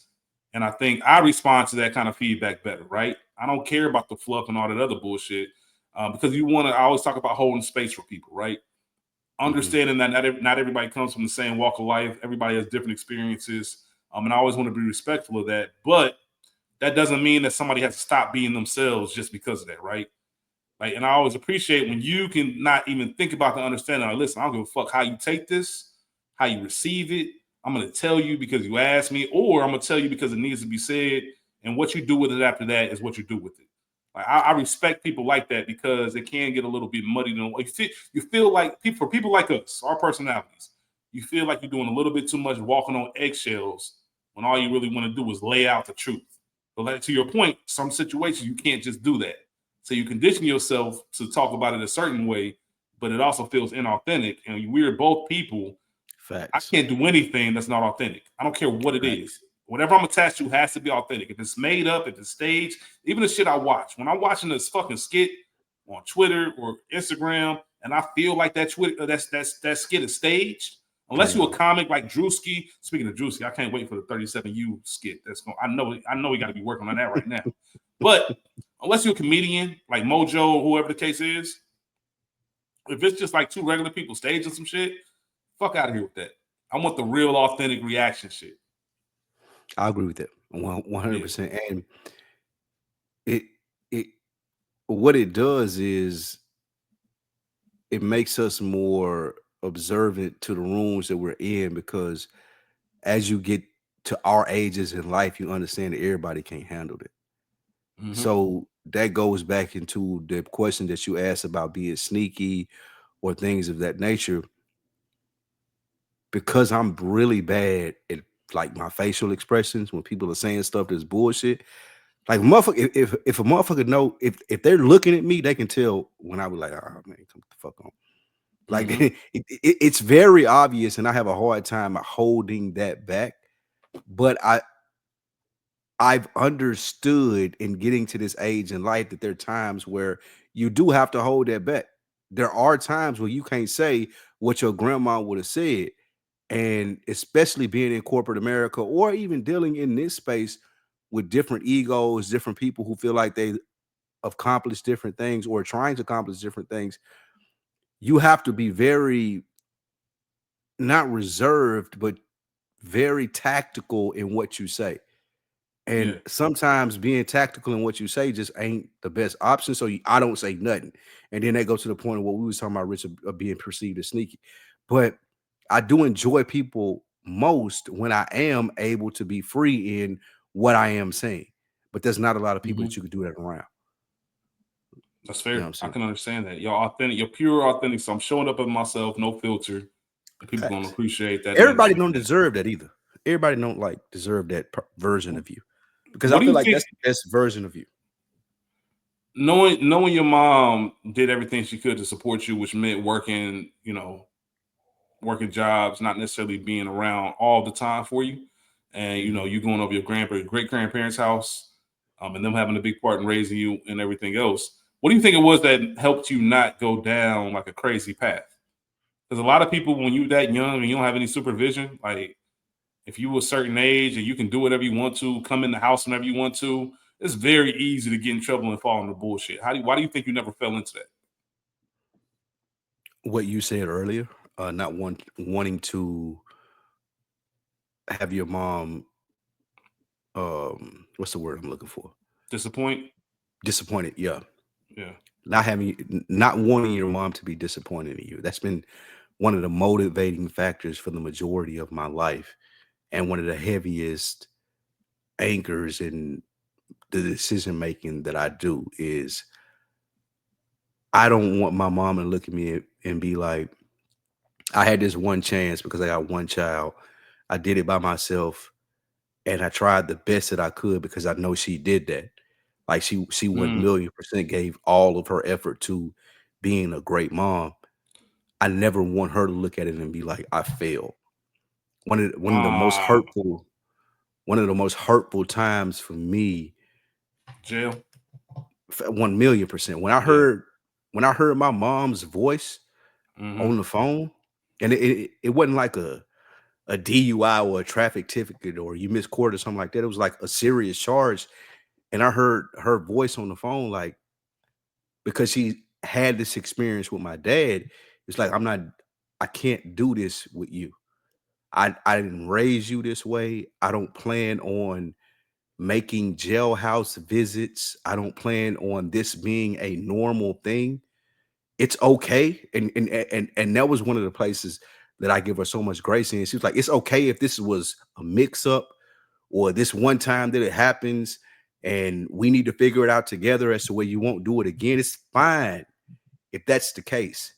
And I think I respond to that kind of feedback better, right? I don't care about the fluff and all that other bullshit because you want to, I always talk about holding space for people, right? Mm-hmm. Understanding that not everybody comes from the same walk of life. Everybody has different experiences. And I always want to be respectful of that. But that doesn't mean that somebody has to stop being themselves just because of that, right? Like, and I always appreciate when you can not even think about the understanding. Like, listen, I don't give a fuck how you take this, how you receive it. I'm gonna tell you because you asked me, or I'm gonna tell you because it needs to be said. And what you do with it after that is what you do with it. Like, I respect people like that because it can get a little bit muddy. You feel like for people like us, our personalities, you feel like you're doing a little bit too much walking on eggshells when all you really want to do is lay out the truth. But like, to your point, some situations you can't just do that. So you condition yourself to talk about it a certain way, but it also feels inauthentic. And we're both people. I Facts. can't do anything that's not authentic. I don't care what it Right. is. Whatever I'm attached to has to be authentic. If it's made up, if it's staged, even the shit I watch. When I'm watching this fucking skit on Twitter or Instagram, and I feel like that skit is staged, unless you're a comic like Drewski. Speaking of Drewski, I can't wait for the 37U skit. I know we got to be working on that right now. But unless you're a comedian like Mojo or whoever the case is, if it's just like two regular people staging some shit, fuck out of here with that. I want the real authentic reaction shit. I agree with that 100%. And it it what it does is it makes us more observant to the rooms that we're in, because as you get to our ages in life, you understand that everybody can't handle it. Mm-hmm. So that goes back into the question that you asked about being sneaky or things of that nature. Because I'm really bad at like my facial expressions when people are saying stuff that's bullshit. Like motherfucker, if a motherfucker know if they're looking at me, they can tell when I was like, oh man, come the fuck on. Like it's very obvious, and I have a hard time holding that back. But I've understood in getting to this age in life that there are times where you do have to hold that back. There are times where you can't say what your grandma would have said. And especially being in corporate America, or even dealing in this space with different egos, different people who feel like they accomplish different things or trying to accomplish different things, you have to be very, not reserved, but very tactical in what you say. And sometimes being tactical in what you say just ain't the best option. So I don't say nothing. And then they go to the point of what we was talking about, Rich, of being perceived as sneaky. But I do enjoy people most when I am able to be free in what I am saying. But there's not a lot of people that you could do that around. That's fair. You know what I'm I saying? can understand that. You're authentic. You're pure authentic. So I'm showing up as myself, no filter. And people Facts. gonna appreciate that. Everybody don't deserve that either. Everybody don't like deserve that version of you, because I What do feel you like think? that's the best version of you. Knowing your mom did everything she could to support you, which meant working, working jobs, not necessarily being around all the time for you, and you going over your great grandparents' house, and them having a big part in raising you and everything else. What do you think it was that helped you not go down like a crazy path? Because a lot of people, when you're that young and you don't have any supervision, like if you a certain age and you can do whatever you want to, come in the house whenever you want to, it's very easy to get in trouble and fall into bullshit. Why do you think you never fell into that? What you said earlier, not wanting to have your mom, what's the word I'm looking for? Disappoint? Disappointed, yeah. Yeah. Not wanting your mom to be disappointed in you. That's been one of the motivating factors for the majority of my life, and one of the heaviest anchors in the decision making that I do is I don't want my mom to look at me and be like, I had this one chance because I got one child. I did it by myself, and I tried the best that I could because I know she did that. Like she 1,000,000% gave all of her effort to being a great mom. I never want her to look at it and be like, I failed. One of the most hurtful, one of the most hurtful times for me, Jail. 1,000,000%. When I heard my mom's voice on the phone, and it wasn't like a DUI or a traffic ticket or you missed court or something like that. It was like a serious charge. And I heard her voice on the phone, like, because she had this experience with my dad. It's like, I can't do this with you. I didn't raise you this way. I don't plan on making jailhouse visits. I don't plan on this being a normal thing. It's okay. And that was one of the places that I give her so much grace in. She was like, it's okay if this was a mix-up or this one time that it happens and we need to figure it out together as to where you won't do it again. It's fine if that's the case.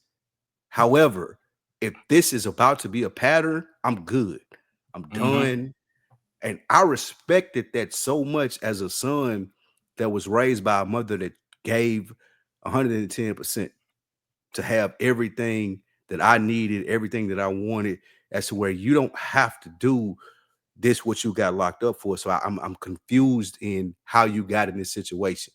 However, if this is about to be a pattern, I'm good. I'm done. And I respected that so much as a son that was raised by a mother that gave 110% to have everything that I needed, everything that I wanted, as to where you don't have to do this what you got locked up for. So I'm confused in how you got in this situation.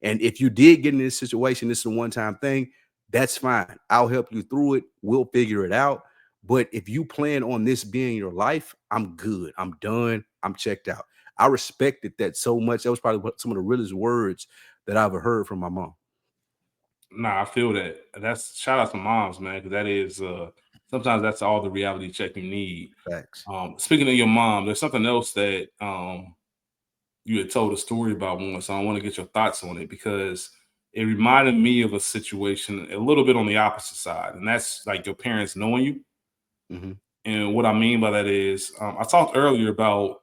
And if you did get in this situation, this is a one-time thing, that's fine. I'll help you through it. We'll figure it out. But if you plan on this being your life, I'm good. I'm done. I'm checked out. I respected that so much. That was probably some of the realest words that I've ever heard from my mom. Nah, I feel that. That's shout out to moms, man, because that is sometimes that's all the reality check you need. Facts. Speaking of your mom, there's something else that you had told a story about once. So I want to get your thoughts on it because it reminded me of a situation a little bit on the opposite side, and that's like your parents knowing you. Mm-hmm. And what I mean by that is, I talked earlier about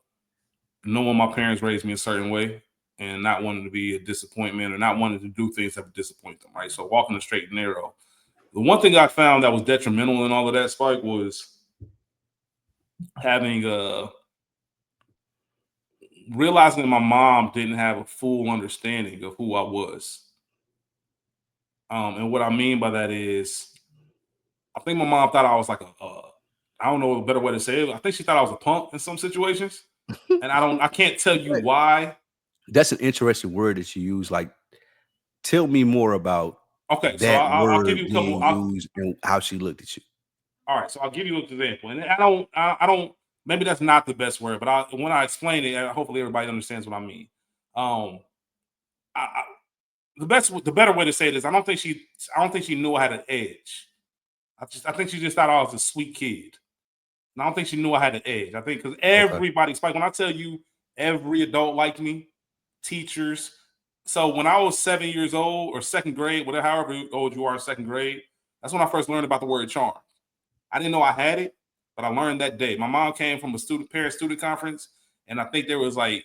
knowing my parents raised me a certain way and not wanting to be a disappointment or not wanting to do things that would disappoint them, right? So walking the straight and narrow. The one thing I found that was detrimental in all of that, Spike, was having realizing that my mom didn't have a full understanding of who I was. And what I mean by that is, I think my mom thought I was like I don't know a better way to say it. I think she thought I was a punk in some situations, and I can't tell you why. That's an interesting word that you use. Like, tell me more about Okay, so that I'll give you word a couple. being used and how she looked at you. All right, so I'll give you an example, and I don't. Maybe that's not the best word, but when I explain it, hopefully everybody understands what I mean. Um, I, the better way to say it is, I don't think she knew I had an edge. I think she just thought I was a sweet kid. And I don't think she knew I had an edge. I think because Okay. everybody, Spike, when I tell you every adult liked me, teachers. So when I was 7 years old or second grade, whatever, however old you are in second grade, that's when I first learned about the word charm. I didn't know I had it, but I learned that day. My mom came from a parent-student conference, and I think there was like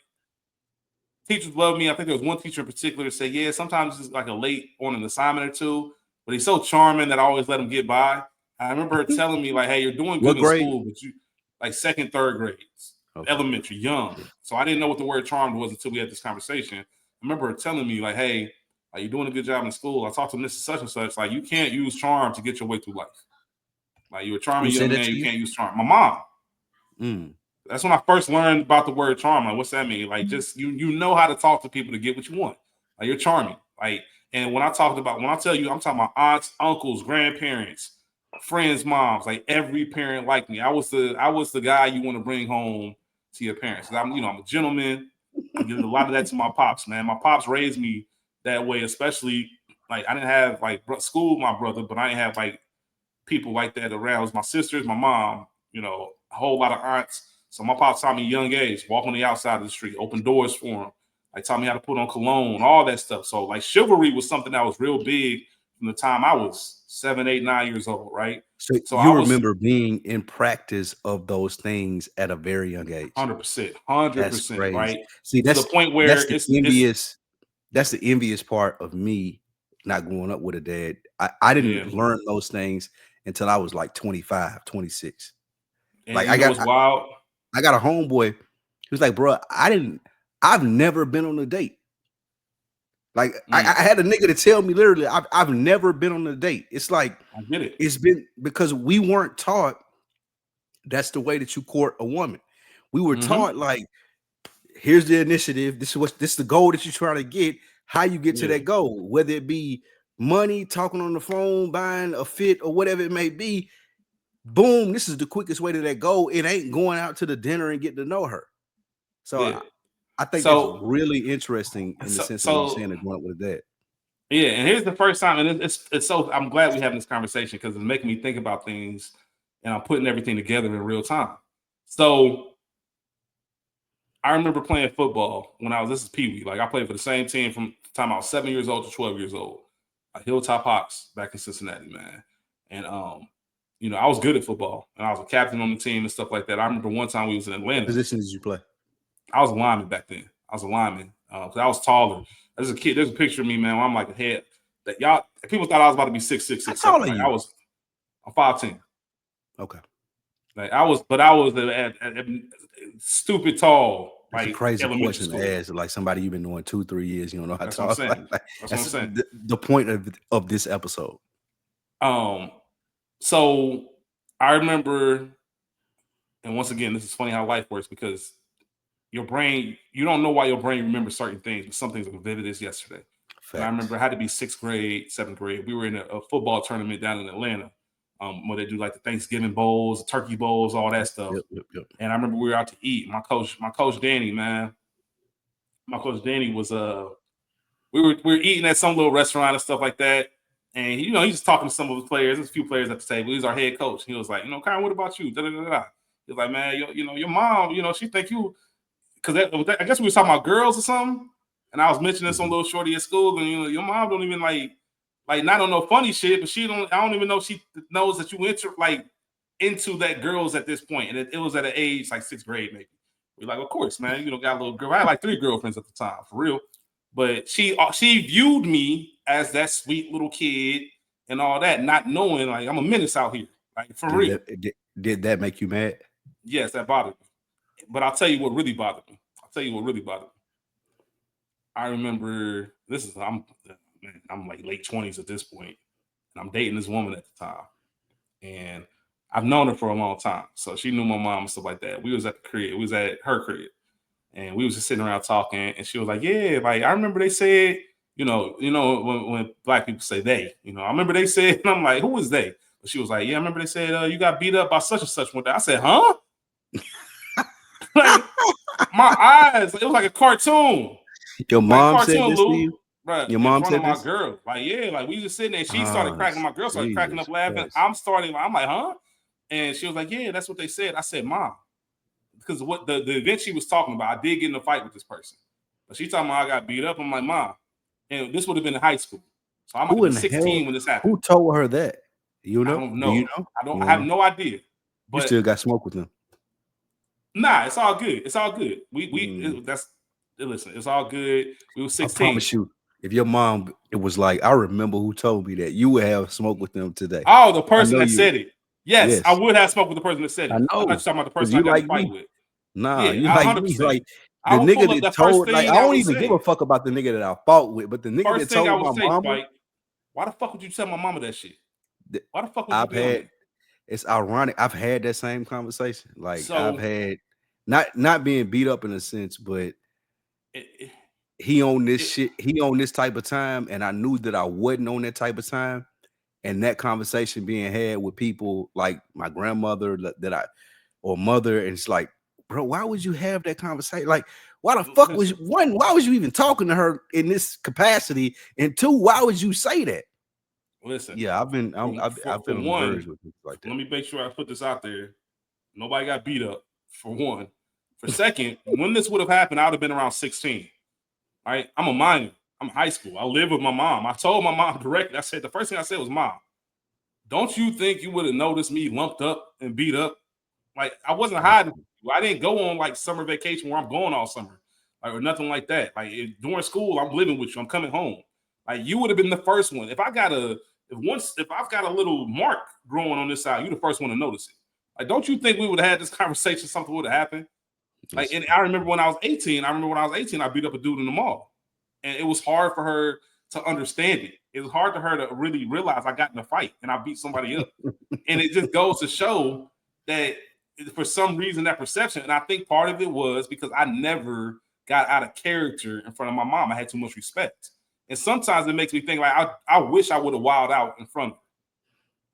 teachers love me. I think there was one teacher in particular that said, yeah, sometimes it's like a late on an assignment or two, but he's so charming that I always let him get by. I remember her telling me, like, hey, you're doing good What in grade? school, but you like second, third grades, Okay. elementary, young. So I didn't know what the word charmed was until we had this conversation. I remember her telling me, like, hey, are you doing a good job in school? I talked to Mrs. Such and such. Like, you can't use charm to get your way through life. Like, you're a charming Who said young that man, to you you? can't use charm. My mom. Mm. That's when I first learned about the word charm. Like, what's that mean? Like, just you know how to talk to people to get what you want. Like, you're charming. Like, and when I tell you, I'm talking about aunts, uncles, grandparents, friends, moms, like every parent liked me. I was the guy you want to bring home to your parents. I'm a gentleman. I did a lot of that to my pops, man. My pops raised me that way, especially like I didn't have like school with my brother, but I didn't have like people like that around. It was my sisters, my mom, a whole lot of aunts. So my pops taught me young age, walk on the outside of the street, open doors for him. Like taught me how to put on cologne, all that stuff. So like chivalry was something that was real big from the time I was 7, 8, 9 years old, right? So So I you was remember being in practice of those things at a very young age. 100%, That's 100%, crazy. right? See, To the point where that's the envious part of me not growing up with a dad. I yeah. didn't learn those things until I was like 25, 26. And Like you know what's wild? I got a homeboy who's like, bro, I've never been on a date. Like I had a nigga to tell me literally, I've never been on a date. It's like I get it. it's been because we weren't taught that's the way that you court a woman. We were taught like, here's the initiative. This is the goal that you're trying to get. How you get to that goal, whether it be money, talking on the phone, buying a fit, or whatever it may be. Boom, this is the quickest way to that goal. It ain't going out to the dinner and getting to know her. So I think that's So really interesting in the sense of what you're saying of growing up with a dad. Yeah, and here's the first time, and it's so I'm glad we're having this conversation because it's making me think about things, and I'm putting everything together in real time. So I remember playing football when this is Pee Wee. Like I played for the same team from the time I was 7 years old to 12 years old. Hilltop Hawks back in Cincinnati, man. And I was good at football, and I was a captain on the team and stuff like that. I remember one time we was in Atlanta. What position did you play? I was a lineman back then. I was a lineman because I was taller. As a kid, there's a picture of me, man. Where I'm like a head. That y'all people thought I was about to be 6'6", 6'7". How tall are you? I'm 5'10". Okay. Like I was a stupid tall. It's a crazy question to ask. Like somebody you've been doing 2-3 years, you don't know how tall. That's what I'm saying. The point of this episode. So I remember, and once again, this is funny how life works because your brain, you don't know why your brain remembers certain things, but some things are vivid as yesterday. And I remember it had to be 6th grade, 7th grade. We were in a football tournament down in Atlanta, where they do like the Thanksgiving bowls, the turkey bowls, all that stuff. Yep. And I remember we were out to eat. My coach Danny, man. My coach Danny was we were eating at some little restaurant and stuff like that. And he's just talking to some of the players. There's a few players at the table. He's our head coach. He was like, Kyron, what about you? Da, da, da, da. He was like, man, your mom, she think you, because I guess we were talking about girls or something. And I was mentioning some little shorty at school, and your mom don't even like not on no funny shit, but I don't even know she knows that you into that girls at this point. And it was at an age like 6th grade, maybe. We're like, of course, man, got a little girl. I had like 3 girlfriends at the time, for real. But she viewed me as that sweet little kid and all that, not knowing like I'm a menace out here, like for real. Did that make you mad? Yes, that bothered me. But I'll tell you what really bothered me. I remember I'm like late 20s at this point, and I'm dating this woman at the time, and I've known her for a long time, so she knew my mom and stuff like that. We was at the crib, we was at her crib, and we was just sitting around talking, and she was like, "Yeah, like I remember they said, when black people say they, I remember they said," and I'm like, "Who is they?" But she was like, "Yeah, I remember they said you got beat up by such and such one day." I said, "Huh?" Like my eyes, it was like a cartoon. Your mom said this to you? Right, your mom said this? My girl, like we just sitting there. She started cracking. My girl started cracking up, laughing. Christ. I'm like, huh? And she was like, yeah, that's what they said. I said, Mom, because what the event she was talking about, I did get in a fight with this person, but she talking about I got beat up. I'm like, Mom, and this would have been in high school, so I'm 16 when this happened. Who told her that? I don't know. Do you know? I have no idea. But you still got smoke with them. Nah, it's all good. It's all good. Listen, it's all good. We were 16. I promise you, if your mom, it was like, I remember who told me that, you would have smoke with them today. Oh, the person that said it. Yes, I would have spoke with the person that said it. I know. I'm not talking about the person I got in a fight with. Nah, you like 100%. Me. Like the nigga that told, like I don't even give a fuck about the nigga that I fought with, but the nigga that told my mama. Why the fuck would you tell my mama that shit? Why the fuck would you do that? It's ironic. I've had that same conversation. Like I've had not being beat up in a sense, but he on this shit. He on this type of time, and I knew that I wasn't on that type of time. And that conversation being had with people like my grandmother or mother, and it's like, bro, why would you have that conversation? Like, why the fuck was one? Why was you even talking to her in this capacity? And 2, why would you say that? Listen, yeah, I've been on the verge with things like that. Let me make sure I put this out there. Nobody got beat up, for one. For second, when this would have happened, I would have been around 16. All right, I'm a minor. I'm in high school. I live with my mom. I told my mom directly. I said the first thing I said was, "Mom, don't you think you would have noticed me lumped up and beat up? Like I wasn't hiding. I didn't go on like summer vacation where I'm going all summer, like or nothing like that. Like during school, I'm living with you. I'm coming home. Like you would have been the first one. If I've got a little mark growing on this side, you're the first one to notice it. Like, don't you think we would have had this conversation? Something would have happened. Like, and I remember when I was 18. I beat up a dude in the mall, and it was hard for her to understand it. It was hard for her to really realize I got in a fight and I beat somebody up. And it just goes to show that for some reason that perception, and I think part of it was because I never got out of character in front of my mom. I had too much respect. And sometimes it makes me think like I wish I would have wilded out in front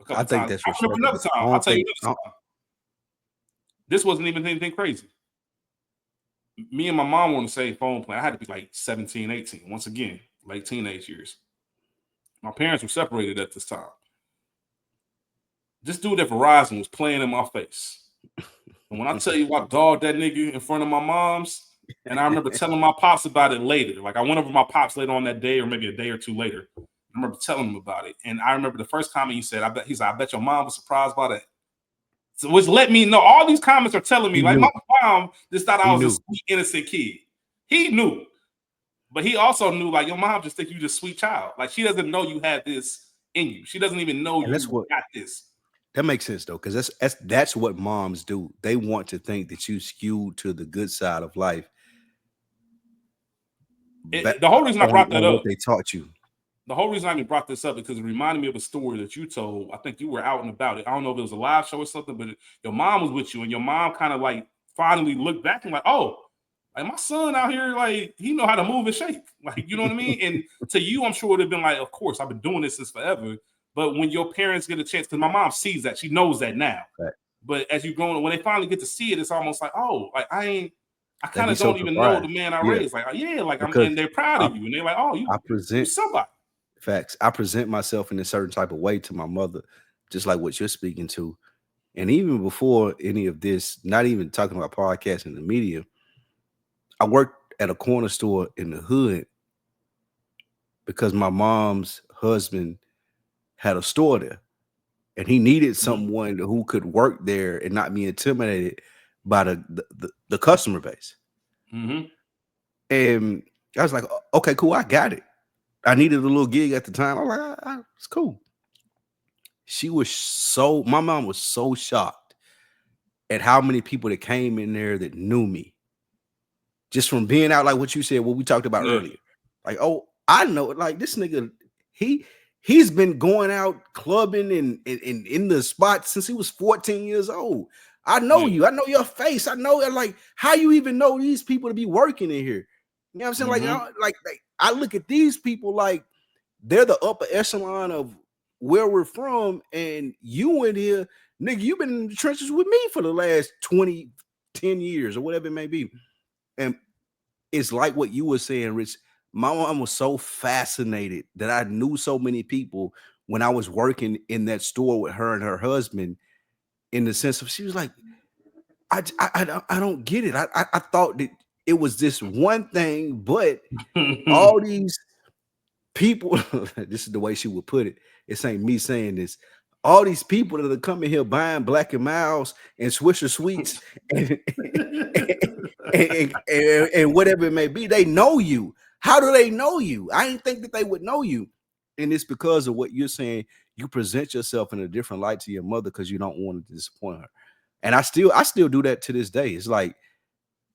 of her. I think that's I remember another time. I'll tell you another time. This wasn't even anything crazy. Me and my mom were on the same phone plan. I had to be like 17, 18. Once again, late teenage years. My parents were separated at this time. This dude at Verizon was playing in my face. And when I tell you I dogged that nigga in front of my mom's, And I remember telling my pops about it later. Like I went over my pops later on that day, or maybe a day or two later. I remember telling him about it. And I remember the first comment he said, I bet your mom was surprised by that. So which let me know all these comments are telling me, like, my mom just thought I was a sweet, innocent kid. He knew. But he also knew, like, your mom just think you just sweet child. Like, she doesn't know you have this in you. She doesn't even know you got this. That makes sense though, because that's what moms do. They want to think that you skewed to the good side of life. The whole reason I brought that up, what they taught you. The whole reason I even brought this up is because it reminded me of a story that you told. I think you were out and about. I don't know if it was a live show or something, but your mom was with you, and your mom kind of like finally looked back and like, oh, like my son out here, like he know how to move and shake, like you know what I mean. And to you, I'm sure it would have been like, of course, I've been doing this since forever. But when your parents get a chance, because my mom sees that, she knows that now. Right. But as you grow, when they finally get to see it, it's almost like, oh, like I kind of don't even know the man I raised. Like, like and they're proud of you, and they're like, oh, you somebody. Facts. I present myself in a certain type of way to my mother, just like what you're speaking to. And even before any of this, not even talking about podcasts and the media, I worked at a corner store in the hood because my mom's husband had a store there. And he needed someone who could work there and not be intimidated by the customer base. Mm-hmm. And I was like, okay, cool, I got it. I needed a little gig at the time. I was like, it's cool. My mom was so shocked at how many people that came in there that knew me. Just from being out, like what you said, what we talked about earlier. Like, oh, I know it. Like this nigga, he's been going out clubbing and in the spot since he was 14 years old. I know you. I know your face. I know like how you even know these people to be working in here. You know what I'm saying? Like I look at these people like they're the upper echelon of where we're from, and you in here, nigga, you've been in the trenches with me for the last 10 years or whatever it may be. And it's like what you were saying, Rich. My mom was so fascinated that I knew so many people when I was working in that store with her and her husband, in the sense of she was like, I don't get it. I thought that it was this one thing, but all these people, this is the way she would put it. It's ain't me saying this. All these people that are coming here buying Black and Miles and Swisher Sweets and whatever it may be, they know you. How do they know you? I didn't think that they would know you. And it's because of what you're saying. You present yourself in a different light to your mother because you don't want to disappoint her. And I still do that to this day. It's like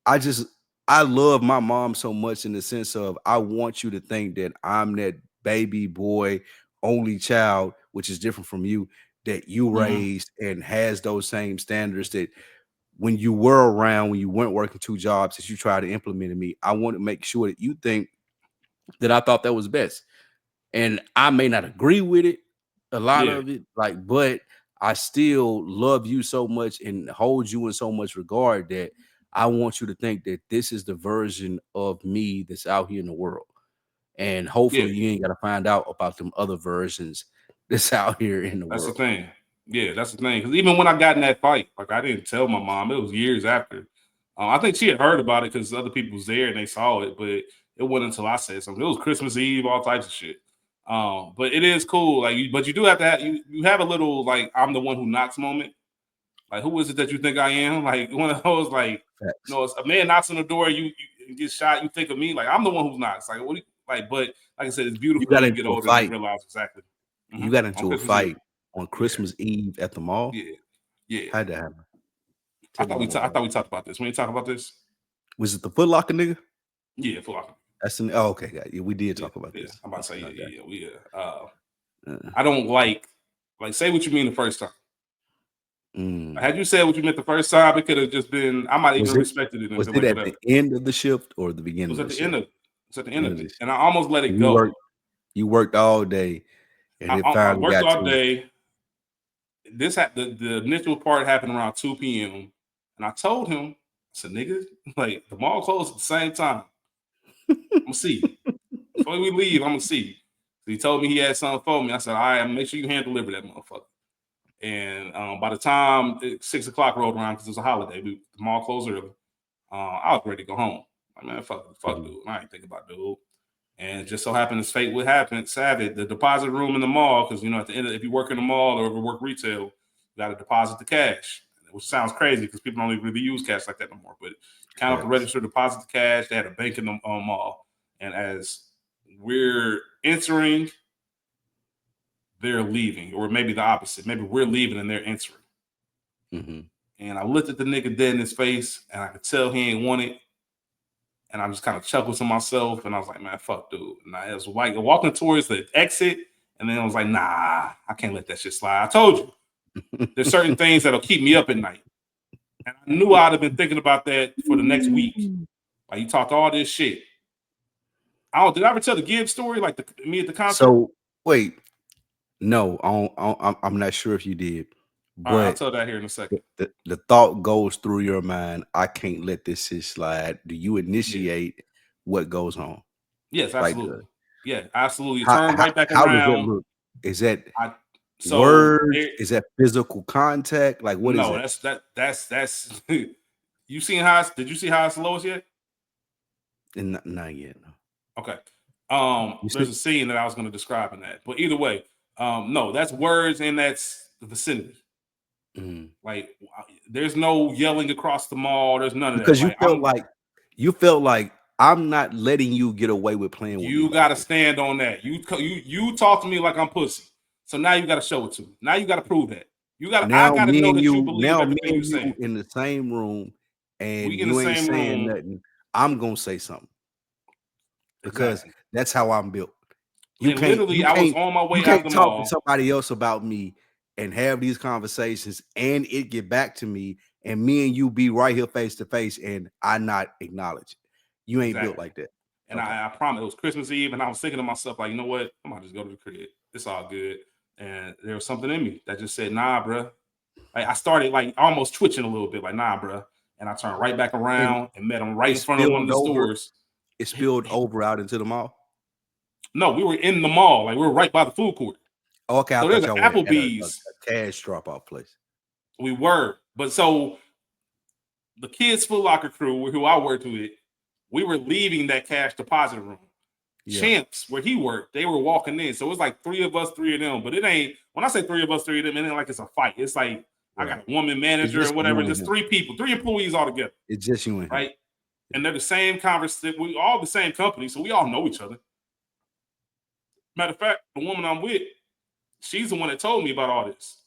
I love my mom so much in the sense of I want you to think that I'm that baby boy, only child, which is different from you, that you raised and has those same standards that when you were around, when you weren't working two jobs, that you try to implement in me. I want to make sure that you think that I thought that was best. And I may not agree with it, a lot of it, like, but I still love you so much and hold you in so much regard that I want you to think that this is the version of me that's out here in the world. And hopefully you ain't got to find out about them other versions that's out here in the world. That's the thing. Yeah, that's the thing. Because even when I got in that fight, like I didn't tell my mom. It was years after. I think she had heard about it because other people was there and they saw it, but it wasn't until I said something. It was Christmas Eve, all types of shit. But it is cool. Like, but you do have to have you have a little like I'm the one who knocks moment. Like, who is it that you think I am? Like one of those like, a man knocks on the door, you get shot. You think of me like I'm the one who knocks. Like what? But like I said, it's beautiful when you get older and you realize exactly. You got into a fight on Christmas Eve at the mall. Yeah. How'd that happen? I thought we talked about this. When you talk about this, was it the Foot Locker nigga? Yeah, Foot Locker. Okay. Yeah, we did talk about this. I'm about to say I don't like say what you mean the first time. Had you said what you meant the first time, it could have just been. I might even respected it. Was it at the end of the shift or the beginning? It was at the end of. It's at the end of it, and I almost let it go. You worked all day, and I worked all day. This the initial part happened around 2 p.m. and I told him, I said, "Nigga, like the mall closed at the same time. I'm gonna see you. Before we leave, I'm gonna see you." So he told me he had something for me. I said, "All right, make sure you hand deliver that motherfucker." And by the time 6 o'clock rolled around, because it was a holiday, the mall closed early. I was ready to go home. Like, man, fuck dude. I ain't thinking about dude. And just so happened, as fate would happen, Savage, the deposit room in the mall, because, you know, at the end of, if you work in the mall or if you work retail, you got to deposit the cash, which sounds crazy because people don't even really use cash like that no more. But you count up the register, deposit the cash. They had a bank in the mall. And as we're entering, they're leaving, or maybe the opposite. Maybe we're leaving and they're entering. Mm-hmm. And I looked at the nigga dead in his face, and I could tell he ain't want it. And I just kind of chuckled to myself, and I was like, man, fuck, dude. And I was walking towards the exit, and then I was like, nah, I can't let that shit slide. I told you. There's certain things that'll keep me up at night. And I knew I'd have been thinking about that for the next week. Like, you talked all this shit. Did I ever tell the Gibbs story? Like, me at the concert? So, wait. No, I'm not sure if you did. But all right, I'll tell that here in a second. The thought goes through your mind, I can't let this shit slide. Do you initiate what goes on? Yes, absolutely. Absolutely. Turn right back how around. Does that look? Is that words? Is that physical contact? Like, what is it? No, that's you seen how did you see how it's lowest yet? Not yet, no. Okay. There's a scene that I was going to describe in that. But either way, no, that's words and that's the vicinity. Mm-hmm. Like, there's no yelling across the mall. There's none of that. Because you felt like I'm not letting you get away with playing with me. You got to stand on that. You talk to me like I'm pussy. So now you got to show it to me. Now you got to prove that. I got to know that you believe everything you're saying. In the same room, and you ain't saying nothing. I'm gonna say something because that's how I'm built. I was on my way out the mall. You can't talk to somebody else about me and have these conversations and it get back to me and me and you be right here face to face and I not acknowledge it. You ain't built like that. And I promise it was Christmas Eve and I was thinking to myself, like, you know what? I might just go to the crib. It's all good. And there was something in me that just said, nah, bro. Like, I started like almost twitching a little bit, like, nah, bro. And I turned right back around and met him right in front of one of the stores. It spilled over out into the mall? No, we were in the mall. Like, we were right by the food court. Oh, okay, so there's an Applebee's. A cash drop-off place. We were. But so the kids' Foot Locker crew, who I worked with, we were leaving that cash deposit room. Yeah. Champs, where he worked, they were walking in. So it was like 3 of us, 3 of them. But it ain't, when I say 3 of us, 3 of them, it ain't like it's a fight. It's like, I got a woman manager or whatever, just 3 people, 3 employees all together. It's just you and him. Right? And they're the same conversation. We all the same company, so we all know each other. Matter of fact, the woman I'm with, she's the one that told me about all this.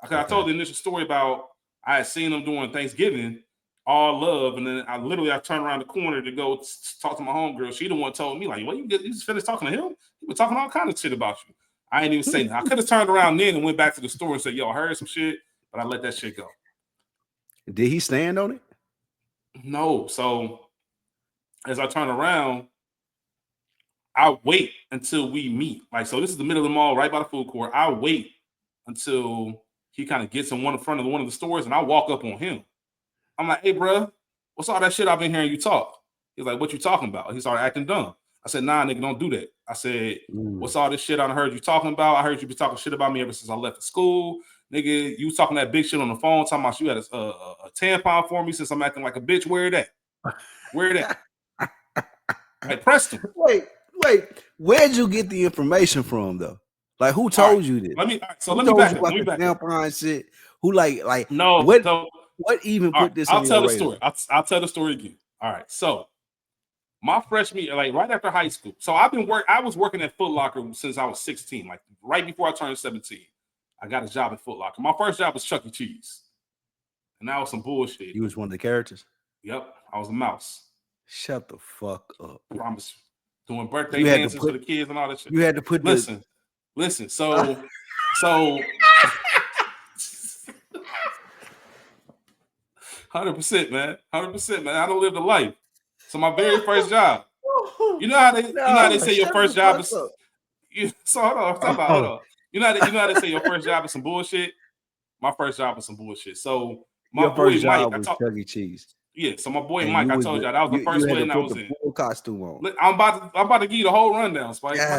I told the initial story about I had seen them during Thanksgiving, all love, and then I turned around the corner to go talk to my homegirl. She the one told me, like, what, you just finished talking to him? He was talking all kind of shit about you. I ain't even saying that. I could have turned around then and went back to the store and said, yo, I heard some shit, but I let that shit go. Did he stand on it? No. So as I turn around, I wait until we meet. Like, so this is the middle of the mall, right by the food court. I wait until he kind of gets in front of one of the stores, and I walk up on him. I'm like, hey, bro, what's all that shit I've been hearing you talk? He's like, what you talking about? He started acting dumb. I said, nah, nigga, don't do that. I said, what's all this shit I heard you talking about? I heard you be talking shit about me ever since I left the school. Nigga, you was talking that big shit on the phone, talking about you had a tampon for me since I'm acting like a bitch. Where that? Where that? Like, Preston. Wait, where'd you get the information from, though? Like, who told you this? Let me back up. Let me back up. Shit. Who like no? What even put this? I'll tell the story. I'll tell the story again. All right. So my freshman year, like right after high school. So I was working at Foot Locker since I was 16. Like right before I turned 17, I got a job at Foot Locker. My first job was Chuck E. Cheese, and that was some bullshit. You was one of the characters. Yep, I was a mouse. Shut the fuck up. I promise you. Doing birthday dances for the kids and all that shit. You had to put listen. So 100%, man. 100%, man. I don't live the life. So my very first job. You know how they say your first job is. Hold on. You know how they say your first job is some bullshit. My first job was some bullshit. So my boy Mike, Chuck E. Cheese. Yeah, so my boy Mike, I told you that was the first wedding I was in. Full costume on. Look, I'm about to give you the whole rundown, Spike. About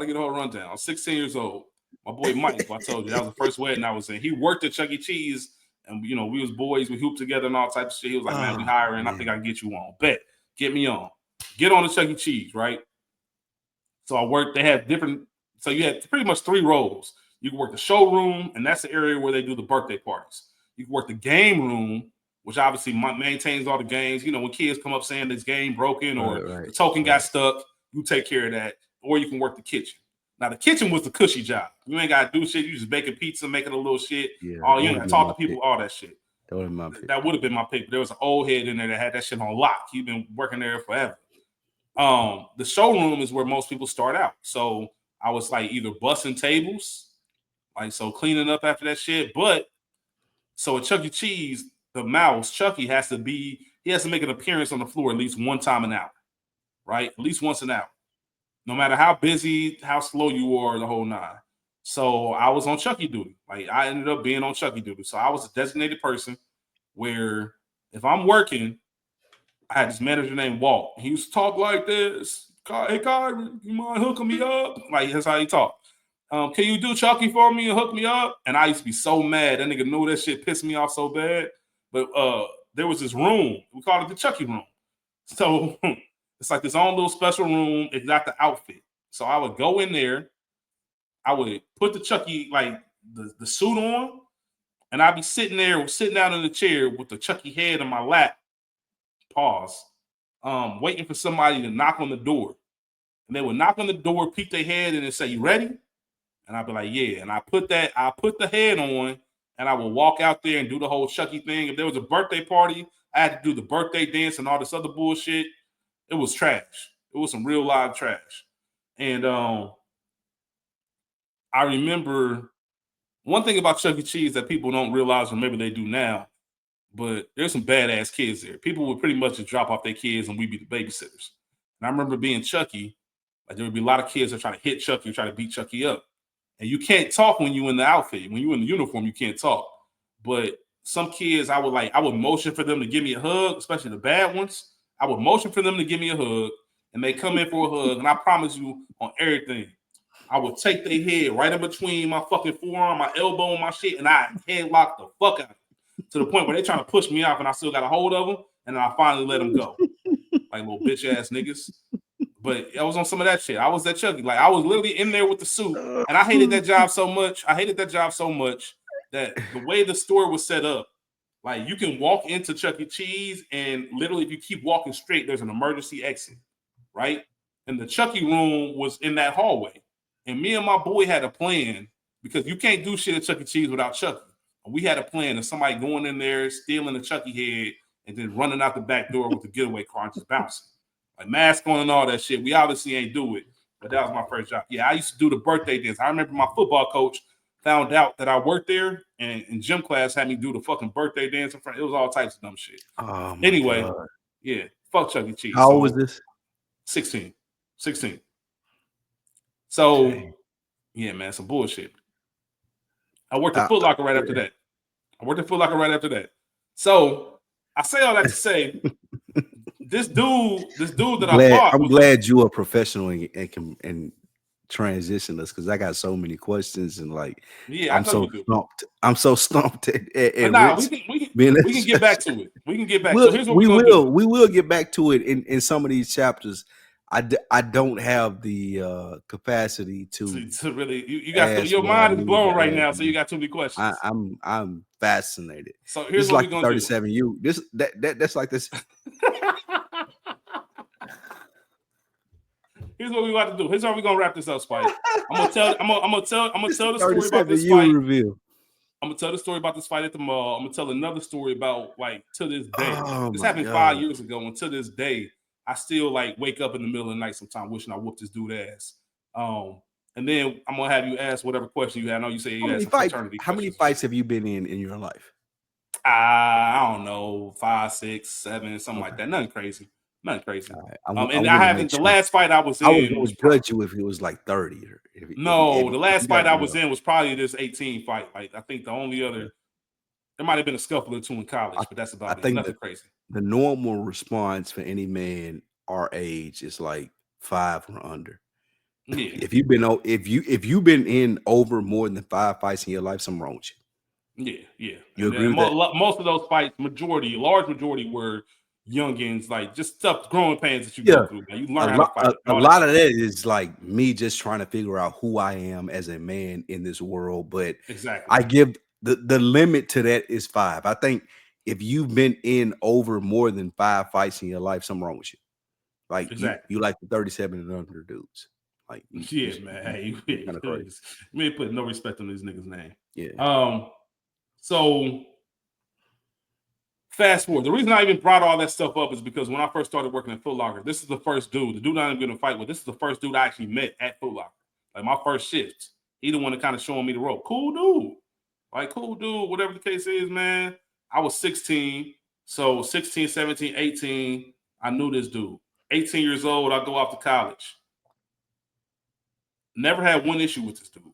to get the whole rundown. I was 16 years old. My boy Mike, I told you that was the first wedding I was in. He worked at Chuck E. Cheese And we was boys, we hooped together and all types of shit. He was like, man, we hiring. Man. I think I can get you on. Bet. Get me on. Get on the Chuck E. Cheese, right? So I worked. They had different. So you had pretty much 3 roles. You can work the showroom, and that's the area where they do the birthday parties. You can work the game room, which obviously maintains all the games. When kids come up saying this game broken or the token got stuck, you take care of that. Or you can work the kitchen. Now, the kitchen was the cushy job. You ain't got to do shit. You just baking pizza, making a little shit. Yeah, you ain't got to talk to people, all that shit. That would have been my pick. But there was an old head in there that had that shit on lock. He'd been working there forever. The showroom is where most people start out. So I was like either bussing tables, cleaning up after that shit. But so at Chuck E. Cheese, the mouse, Chucky, has to make an appearance on the floor at least one time an hour, right? At least once an hour. No matter how busy, how slow you are, the whole 9. So I was on Chucky duty. I ended up being on Chucky duty. So I was a designated person where if I'm working, I had this manager named Walt. He used to talk like this. Hey, Kyrie, you mind hooking me up? That's how he talked. Can you do Chucky for me and hook me up? And I used to be so mad. That nigga knew that shit pissed me off so bad. But there was this room. We called it the Chucky room. So it's like this own little special room. It got the outfit. So I would go in there. I would put the Chucky, the suit on. And I'd be sitting down in the chair with the Chucky head on my lap. Pause. Waiting for somebody to knock on the door. And they would knock on the door, peek their head, and then say, "You ready?" And I'd be like, "Yeah." And I put the head on, and I would walk out there and do the whole Chucky thing. If there was a birthday party, I had to do the birthday dance and all this other bullshit. It was trash. It was some real live trash. And I remember one thing about Chuck E. Cheese that people don't realize, or maybe they do now, but there's some badass kids there. People would pretty much just drop off their kids and we'd be the babysitters. And I remember being Chucky, there would be a lot of kids that try to hit Chucky, try to beat Chucky up. And you can't talk when you're in the outfit. When you're in the uniform, you can't talk. But some kids, I would motion for them to give me a hug, especially the bad ones. I would motion for them to give me a hug, and they come in for a hug. And I promise you on everything, I would take their head right in between my fucking forearm, my elbow, and my shit, and I headlock the fuck out to the point where they're trying to push me off, and I still got a hold of them, and then I finally let them go. Like little bitch ass niggas. But I was on some of that shit. I was that Chucky. I was literally in there with the suit, and I hated that job so much. That the way the store was set up, you can walk into Chuck E. Cheese, and literally, if you keep walking straight, there's an emergency exit, right? And the Chucky room was in that hallway. And me and my boy had a plan, because you can't do shit at Chuck E. Cheese without Chucky. And we had a plan of somebody going in there, stealing the Chucky head, and then running out the back door with the getaway car and just bouncing. Mask on and all that shit. We obviously ain't do it, but that was my first job. Yeah, I used to do the birthday dance. I remember my football coach found out that I worked there, and in gym class had me do the fucking birthday dance in front. It was all types of dumb shit. Anyway, God. Yeah, fuck Chuck E. Cheese. How old was this? 16. So, dang. Yeah, man, some bullshit. I worked at Foot Locker right after that. So, I say all that to say, this dude that I'm glad you are professional and transition us, because I got so many questions and I'm so stumped at we can get back to it. We can get back. So here's what we will get back to it in some of these chapters. I don't have the capacity to really. You got your mind is blown right now, so you got too many questions. I'm fascinated. So here's what we're gonna 37 do. That's like this. Here's what we about to do. Here's how we're gonna wrap this up, Spike. I'm gonna tell the story about this fight. Reveal. I'm gonna tell the story about this fight at the mall. I'm gonna tell another story about to this day. This happened 5 years ago, and to this day, I still wake up in the middle of the night sometimes wishing I whooped this dude ass. And then I'm gonna have you ask whatever question you had. I know you say you had some fraternity. How many fights have you been in your life? I don't know, 5, 6, 7, something like that. Nothing crazy. Right. And I haven't. The last fight I was in. I was going to judge you if it was 30. The last fight I was in was probably this 18 fight. I think the only other, there might have been a scuffle or two in college, but that's about it. Nothing crazy. The normal response for any man our age is 5 or under. Yeah. If you've been in over more than 5 fights in your life, something wrong with you. Yeah, yeah. You And agree with then that? most of those fights, large majority were youngins, like just tough growing pains that you go Yeah. through. Now you learn how to fight A and all that lot of shit. that is like me just trying to figure out who I am as a man in this world. But Exactly. I give the limit to that is 5. I think if you've been in over more than 5 fights in your life, something wrong with you. Like Exactly. you like the 37 and under dudes. Like Yeah, man. Hey, you kind of crazy. you ain't put no respect on this nigga's name. Yeah. So fast forward. The reason I even brought all that stuff up is because when I first started working at Foot Locker, this is the first dude, the dude I'm going to fight with. This is the first dude I actually met at Foot Locker. Like my first shift. He the one that kind of showing me the rope. Cool dude. Like cool dude, whatever the case is, man. I was 16. So 16, 17, 18, I knew this dude. 18 years old, I go off to college. Never had one issue with this dude.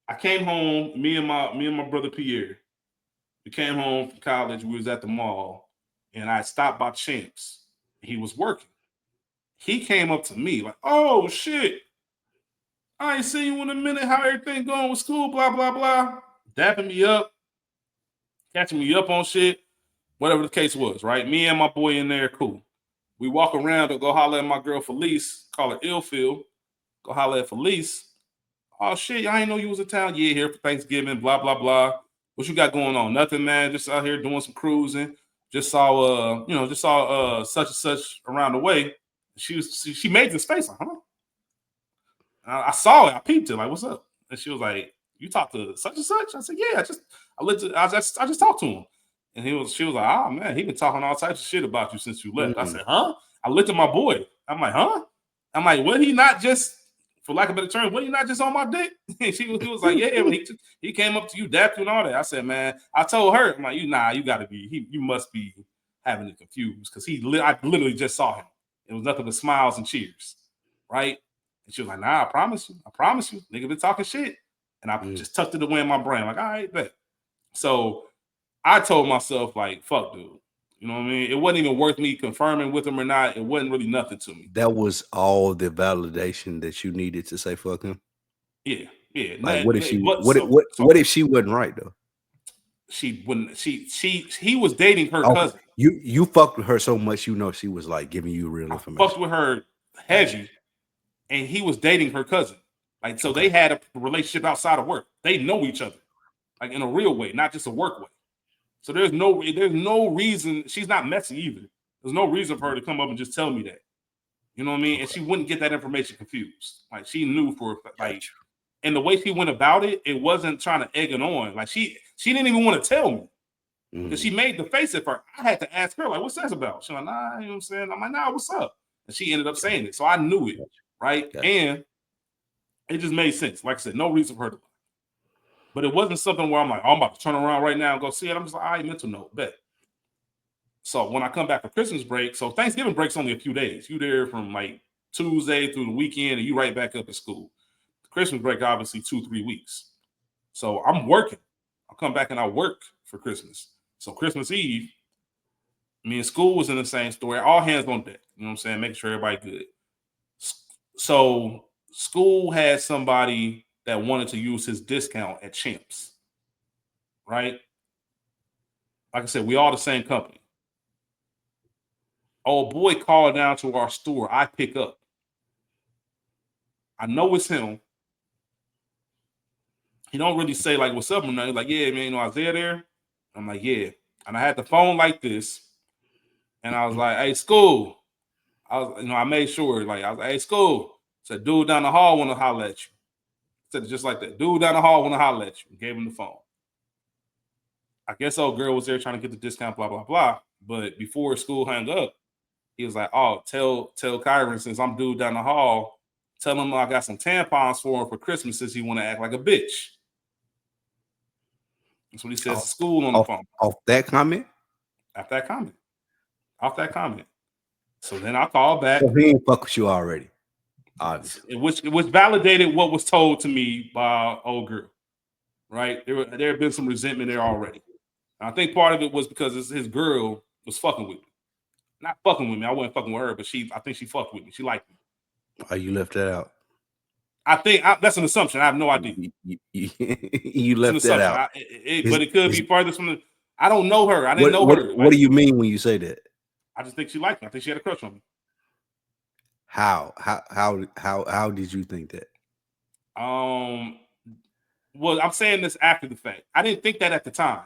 I came home, me and my brother Pierre. We came home from college. We was at the mall, and I stopped by Champs. He was working. He came up to me like, "Oh shit, I ain't seen you in a minute. How everything going with school? Blah blah blah." Dapping me up, catching me up on shit, whatever the case was. Right? Me and my boy in there, cool. We walk around to go holler at my girl Felice, call her Illfield. Go holler at Felice. Oh shit, I ain't know you was in town. Yeah, here for Thanksgiving, blah, blah, blah. What you got going on? Nothing, man. Just out here doing some cruising. Just saw such and such around the way. She made this face, like, huh? I saw it, I peeped it, like, what's up? And she was like, you talked to such and such? I said, yeah, I just talked to him. And she was like, oh man, he been talking all types of shit about you since you left. I said, huh? I looked at my boy. I'm like, huh? I'm like, what he not just, for lack of a better term, what he not just on my dick? And he was like, yeah, but he came up to you, dapped you and all that. I said, man, I told her, I'm like, you gotta be, you must be having it confused because I literally just saw him. It was nothing but smiles and cheers, right? And she was like, nah, I promise you, nigga been talking shit. And I just tucked it away in my brain, like, all right, bet. So I told myself, like, fuck, dude. You know what I mean? It wasn't even worth me confirming with him or not. It wasn't really nothing to me. That was all the validation that you needed to say fuck him. Yeah, yeah. Like, what if she? But What if she wasn't right though? She wouldn't. He was dating her Okay, cousin. you fucked with her so much, you know she was like giving you real information. Fucked with her heavy, and he was dating her cousin. Like, so they had a relationship outside of work. They know each other, like in a real way, not just a work way. So there's no reason. She's not messy either. There's no reason for her to come up and just tell me that. You know what I mean? And she wouldn't get that information confused. Like she knew for like, and the way she went about it, it wasn't trying to egg it on. Like she didn't even want to tell me. Because she made the face at first. I had to ask her, like, what's that about? She's like, nah, you know what I'm saying? I'm like, nah, what's up? And she ended up saying it. So I knew it, right? And it just made sense. Like I said, no reason for her to lie. But it wasn't something where I'm like, oh, I'm about to turn around right now and go see it. I'm just like, all right, mental note, bet. So when I come back for Christmas break, so Thanksgiving break's only a few days. You there from like Tuesday through the weekend, and you right back up at school. Christmas break, obviously 2-3 weeks. So I'm working. I'll come back and I work for Christmas. So Christmas Eve, me and school was in the same story. All hands on deck. You know what I'm saying? Making sure everybody good. So school had somebody that wanted to use his discount at Champs. Right? Like I said, we all the same company. Old boy called down to our store. I pick up. I know it's him. He don't really say like, what's up or nothing. Like, yeah, man, you know, Isaiah there? I'm like, yeah. And I had the phone like this. And I was like, hey, school. I made sure, like, I was like, hey, school. Said, dude down the hall want to holler at you. Said it just like that. Dude down the hall want to holler at you. Gave him the phone. I guess old girl was there trying to get the discount, blah, blah, blah. But before school hung up, he was like, oh, tell Kyron, since I'm dude down the hall, tell him I got some tampons for him for Christmas since he want to act like a bitch. That's what he says to school on the phone. Off that comment? After that comment. Off that comment. So then I called back. So he ain't fuck with you already. Obviously. Which validated what was told to me by old girl. Right? There had been some resentment there already. And I think part of it was because his girl was fucking with me. Not fucking with me. I wasn't fucking with her, but I think she fucked with me. She liked me. Oh, you left that out. I think that's an assumption. I have no idea. You left that out. But it could be farther from the. I don't know her. I didn't know her. What do you mean when you say that? I just think she liked me. I think she had a crush on me. How did you think that? Well, I'm saying this after the fact. I didn't think that at the time.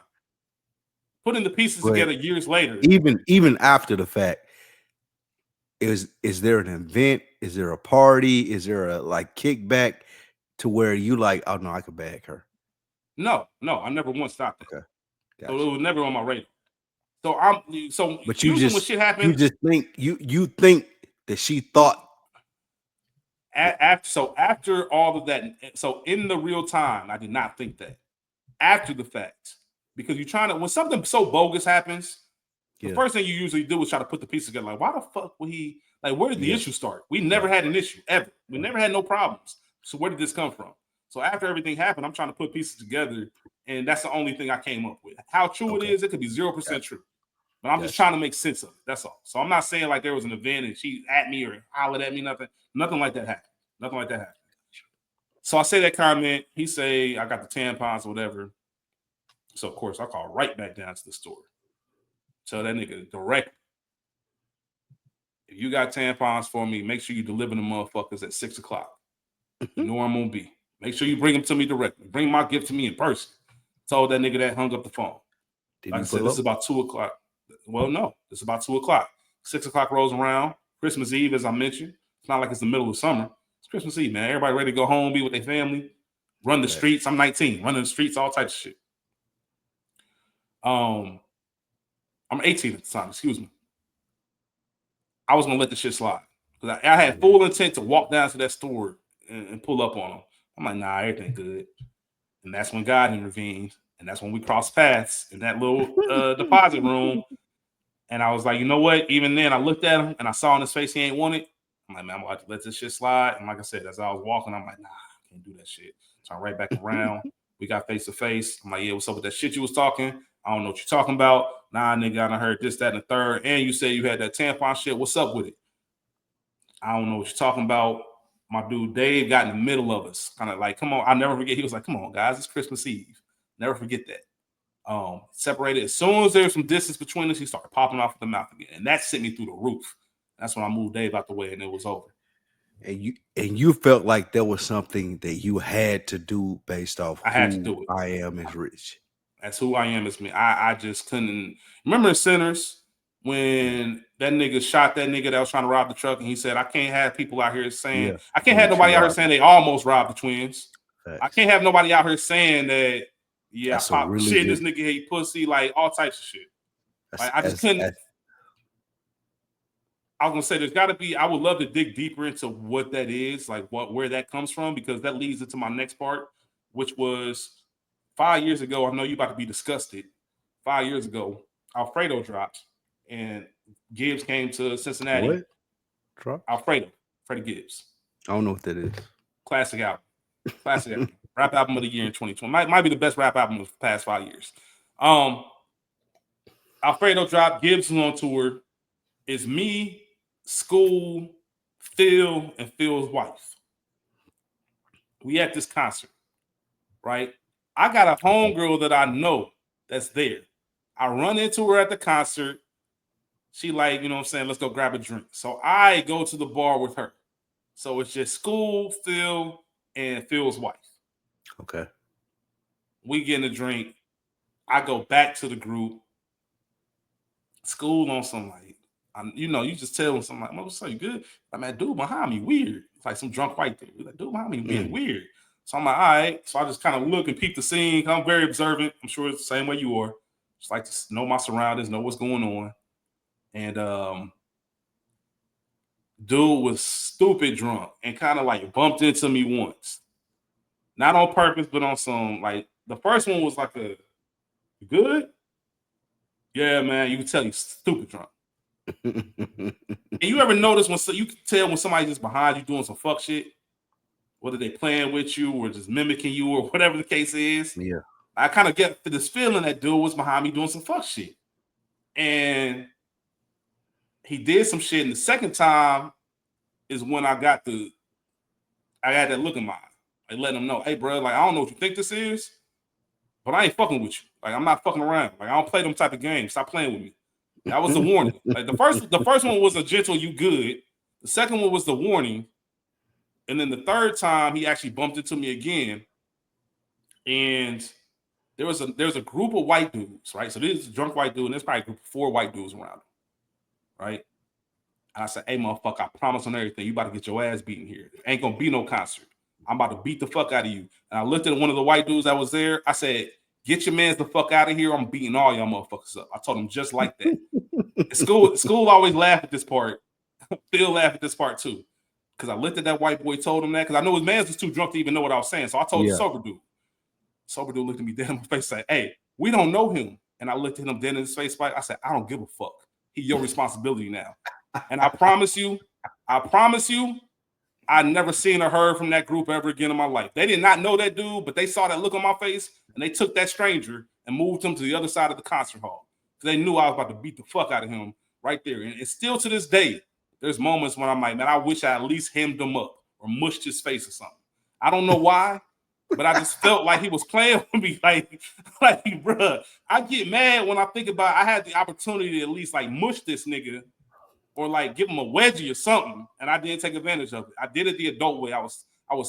Putting the pieces together years later. Even after the fact, is there an event? Is there a party? Is there a like kickback to where you like, oh no, I could bag her? No, I never once stopped it. Okay. Gotcha. So it was never on my radar. But you usually when shit happens, you just think you think that she thought after all of that. So in the real time, I did not think that. After the fact, because you're trying to, when something so bogus happens, the first thing you usually do is try to put the pieces together. Like, why the fuck would he? Like, where did the issue start? We never had an issue ever. We never had no problems. So where did this come from? So after everything happened, I'm trying to put pieces together, and that's the only thing I came up with. How true it is, it could be 0% true. But I'm just trying to make sense of it. That's all. So I'm not saying like there was an event and she at me or hollered at me, nothing. Nothing like that happened. Nothing like that happened. So I say that comment. He say, I got the tampons or whatever. So, of course, I call right back down to the store. Tell that nigga direct. If you got tampons for me, make sure you deliver the motherfuckers at 6 o'clock. You know where I'm going to be. Make sure you bring them to me directly. Bring my gift to me in person. Told that nigga that, hung up the phone. Like I said, this is about 2 o'clock. Well, no, it's about 2 o'clock. 6 o'clock rolls around. Christmas Eve, as I mentioned. It's not like it's the middle of summer. It's Christmas Eve, man. Everybody ready to go home, be with their family, run the streets. I'm 19, running the streets, all types of shit. I'm 18 at the time, excuse me. I was gonna let the shit slide. Because I had full intent to walk down to that store and pull up on them. I'm like, nah, everything good. And that's when God intervened. And that's when we crossed paths in that little deposit room. And I was like, you know what? Even then, I looked at him and I saw in his face he ain't want it. I'm like, man, I'm about to let this shit slide. And like I said, as I was walking, I'm like, nah, I can't do that shit. So I'm right back around. We got face to face. I'm like, yeah, what's up with that shit you was talking? I don't know what you're talking about. Nah, nigga, I done heard this, that, and the third. And you said you had that tampon shit. What's up with it? I don't know what you're talking about. My dude Dave got in the middle of us. Kind of like, come on. I'll never forget. He was like, come on, guys, it's Christmas Eve. Never forget that. Separated. As soon as there's some distance between us, he started popping off at the mouth again. And that sent me through the roof. That's when I moved Dave out the way and it was over. And you felt like there was something that you had to do based off I had to do it. I am is rich. That's who I am as me. I just couldn't remember Sinners when that nigga shot that nigga that was trying to rob the truck and he said, I can't have people out here saying I can't have nobody out here saying they almost robbed the twins. Facts. I can't have nobody out here saying that I popped really shit in this nigga hate pussy, like all types of shit. Like, I just couldn't. I was gonna say there's got to be. I would love to dig deeper into what that is, like where that comes from, because that leads into my next part, which was 5 years ago. I know you about to be disgusted. 5 years ago, Alfredo dropped, and Gibbs came to Cincinnati. What? Drop? Alfredo, Freddie Gibbs. I don't know what that is. Classic album. Classic album. Rap album of the year in 2020. Might be the best rap album of the past 5 years. Alfredo dropped. Gibbs was on tour. It's me, School, Phil, and Phil's wife. We at this concert, right? I got a homegirl that I know that's there. I run into her at the concert. She like, you know what I'm saying, let's go grab a drink. So I go to the bar with her. So it's just School, Phil, and Phil's wife. Okay. We get in a drink. I go back to the group. School on some like, you just tell them something like, what's up, you good? Like, man, dude behind me, weird. It's like some drunk white dude. Like, dude behind me being weird. So I'm like, all right. So I just kind of look and peep the scene. I'm very observant. I'm sure it's the same way you are. Just like to know my surroundings, know what's going on. And dude was stupid drunk and kind of like bumped into me once. Not on purpose, but on some, like, the first one was like you good? Yeah, man, you can tell he's stupid drunk. And you ever notice you can tell when somebody's just behind you doing some fuck shit, whether they playing with you or just mimicking you or whatever the case is? Yeah. I kind of get this feeling that dude was behind me doing some fuck shit. And he did some shit. And the second time is when I I had that look in my eye. Like letting them know, hey, bro, like I don't know what you think this is, but I ain't fucking with you. Like I'm not fucking around. Like I don't play them type of games. Stop playing with me. That was the warning. Like the first one was a gentle, you good. The second one was the warning, and then the third time he actually bumped into me again, and there's a group of white dudes, right? So this is a drunk white dude, and there's probably a group of 4 white dudes around him, right? And I said, hey, motherfucker, I promise on everything, you about to get your ass beaten here. Ain't gonna be no concert. I'm about to beat the fuck out of you. And I looked at one of the white dudes that was there. I said, get your mans the fuck out of here. I'm beating all y'all motherfuckers up. I told him just like that. School always laugh at this part. Phil laugh at this part too. Because I looked at that white boy, told him that, because I know his mans was too drunk to even know what I was saying. So I told the sober dude. Sober dude looked at me dead in my face, said, hey, we don't know him. And I looked at him dead in his face, I said, I don't give a fuck. He your responsibility now. And I promise you, I never seen or heard from that group ever again in my life. They did not know that dude, but they saw that look on my face, and they took that stranger and moved him to the other side of the concert hall. Because they knew I was about to beat the fuck out of him right there. And it's still to this day, there's moments when I'm like, man, I wish I at least hemmed him up or mushed his face or something. I don't know why, but I just felt like he was playing with me. Like, bruh, I get mad when I think about I had the opportunity to at least like mush this nigga or like give him a wedgie or something, and I didn't take advantage of it. I did it the adult way. I was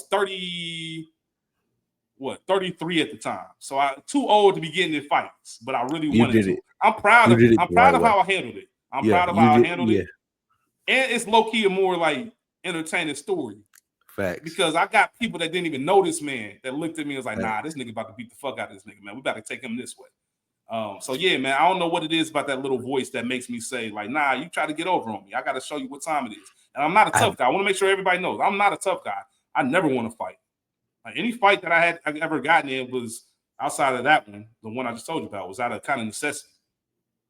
33 at the time, so I too old to be getting in fights, but I really wanted to. I'm proud of how I handled it. I'm proud of how I handled it, and it's low key a more like entertaining story. Facts. Because I got people that didn't even know this man that looked at me and was like, nah, this nigga about to beat the fuck out of this nigga, man. We about to take him this way. So yeah, man, I don't know what it is about that little voice that makes me say, like, nah, you try to get over on me. I got to show you what time it is. And I'm not a tough guy. I want to make sure everybody knows I'm not a tough guy. I never want to fight. Like, any fight that I've ever gotten in was outside of that one, the one I just told you about, was out of kind of necessity.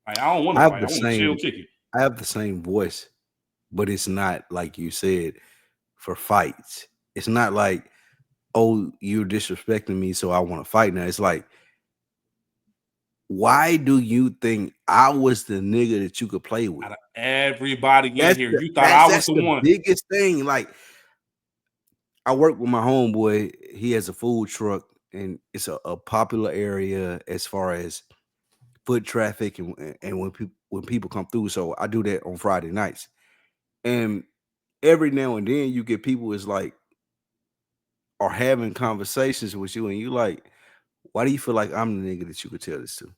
Like, I don't want to fight. I want to chill, kick it. I have the same voice, but it's not like you said for fights. It's not like, oh, you're disrespecting me, so I want to fight now. It's like, why do you think I was the nigga that you could play with? Out of everybody in here, you thought I was the one. Biggest thing. Like, I work with my homeboy. He has a food truck, and it's a popular area as far as foot traffic and when people come through. So I do that on Friday nights, and every now and then you get people is like are having conversations with you, and you like, why do you feel like I'm the nigga that you could tell this to?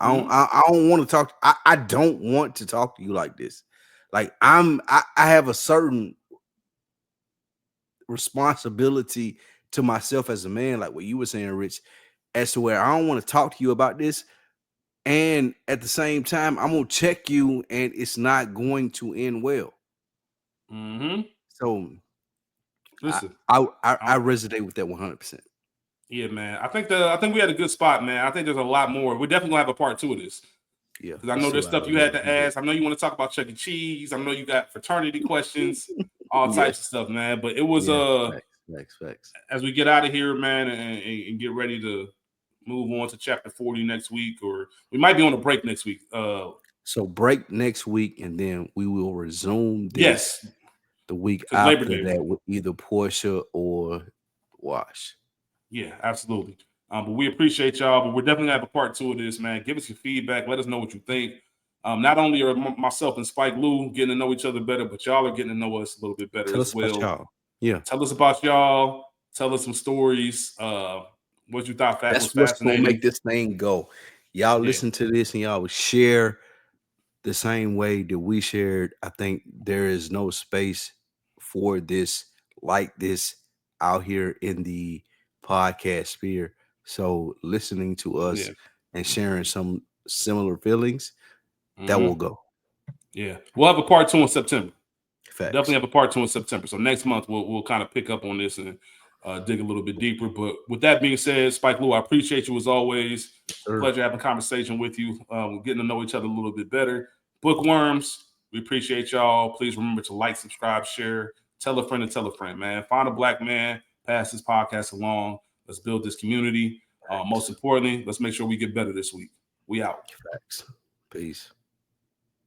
I don't want to talk. I don't want to talk to you like this. Like I have a certain responsibility to myself as a man, like what you were saying, Rich, as to where I don't want to talk to you about this. And at the same time, I'm gonna check you, and it's not going to end well. So listen, I resonate with that 100%. Yeah, man. I think we had a good spot, man. I think there's a lot more. We're definitely gonna have a part 2 of this. Yeah, because I know there's stuff you had to ask. I know you want to talk about Chuck E. Cheese. I know you got fraternity questions, all types of stuff, man. But it was facts. As we get out of here, man, and get ready to move on to chapter 40 next week, or we might be on a break next week. So break next week, and then we will resume this the week after that with either Portia or Wash. Yeah, absolutely. But we appreciate y'all. But we're definitely gonna have a part 2 of this, man. Give us your feedback. Let us know what you think. Not only are myself and Spike Lou getting to know each other better, but y'all are getting to know us a little bit better as well. About y'all. Yeah. Tell us about y'all. Tell us some stories. What you thought was fascinating. What's gonna make this thing go. Y'all listen to this and y'all share the same way that we shared. I think there is no space for this like this out here in the podcast sphere. So listening to us and sharing some similar feelings, that will go. Yeah. We'll have a part 2 in September. Facts. Definitely have a part 2 in September. So next month we'll kind of pick up on this and dig a little bit deeper. But with that being said, Spike Lou, I appreciate you as always. Pleasure having a conversation with you. We're getting to know each other a little bit better. Bookworms, we appreciate y'all. Please remember to like, subscribe, share, tell a friend, man. Find a black man, pass this podcast along. Let's build this community. Most importantly, let's make sure we get better this week. We out. Facts. Peace.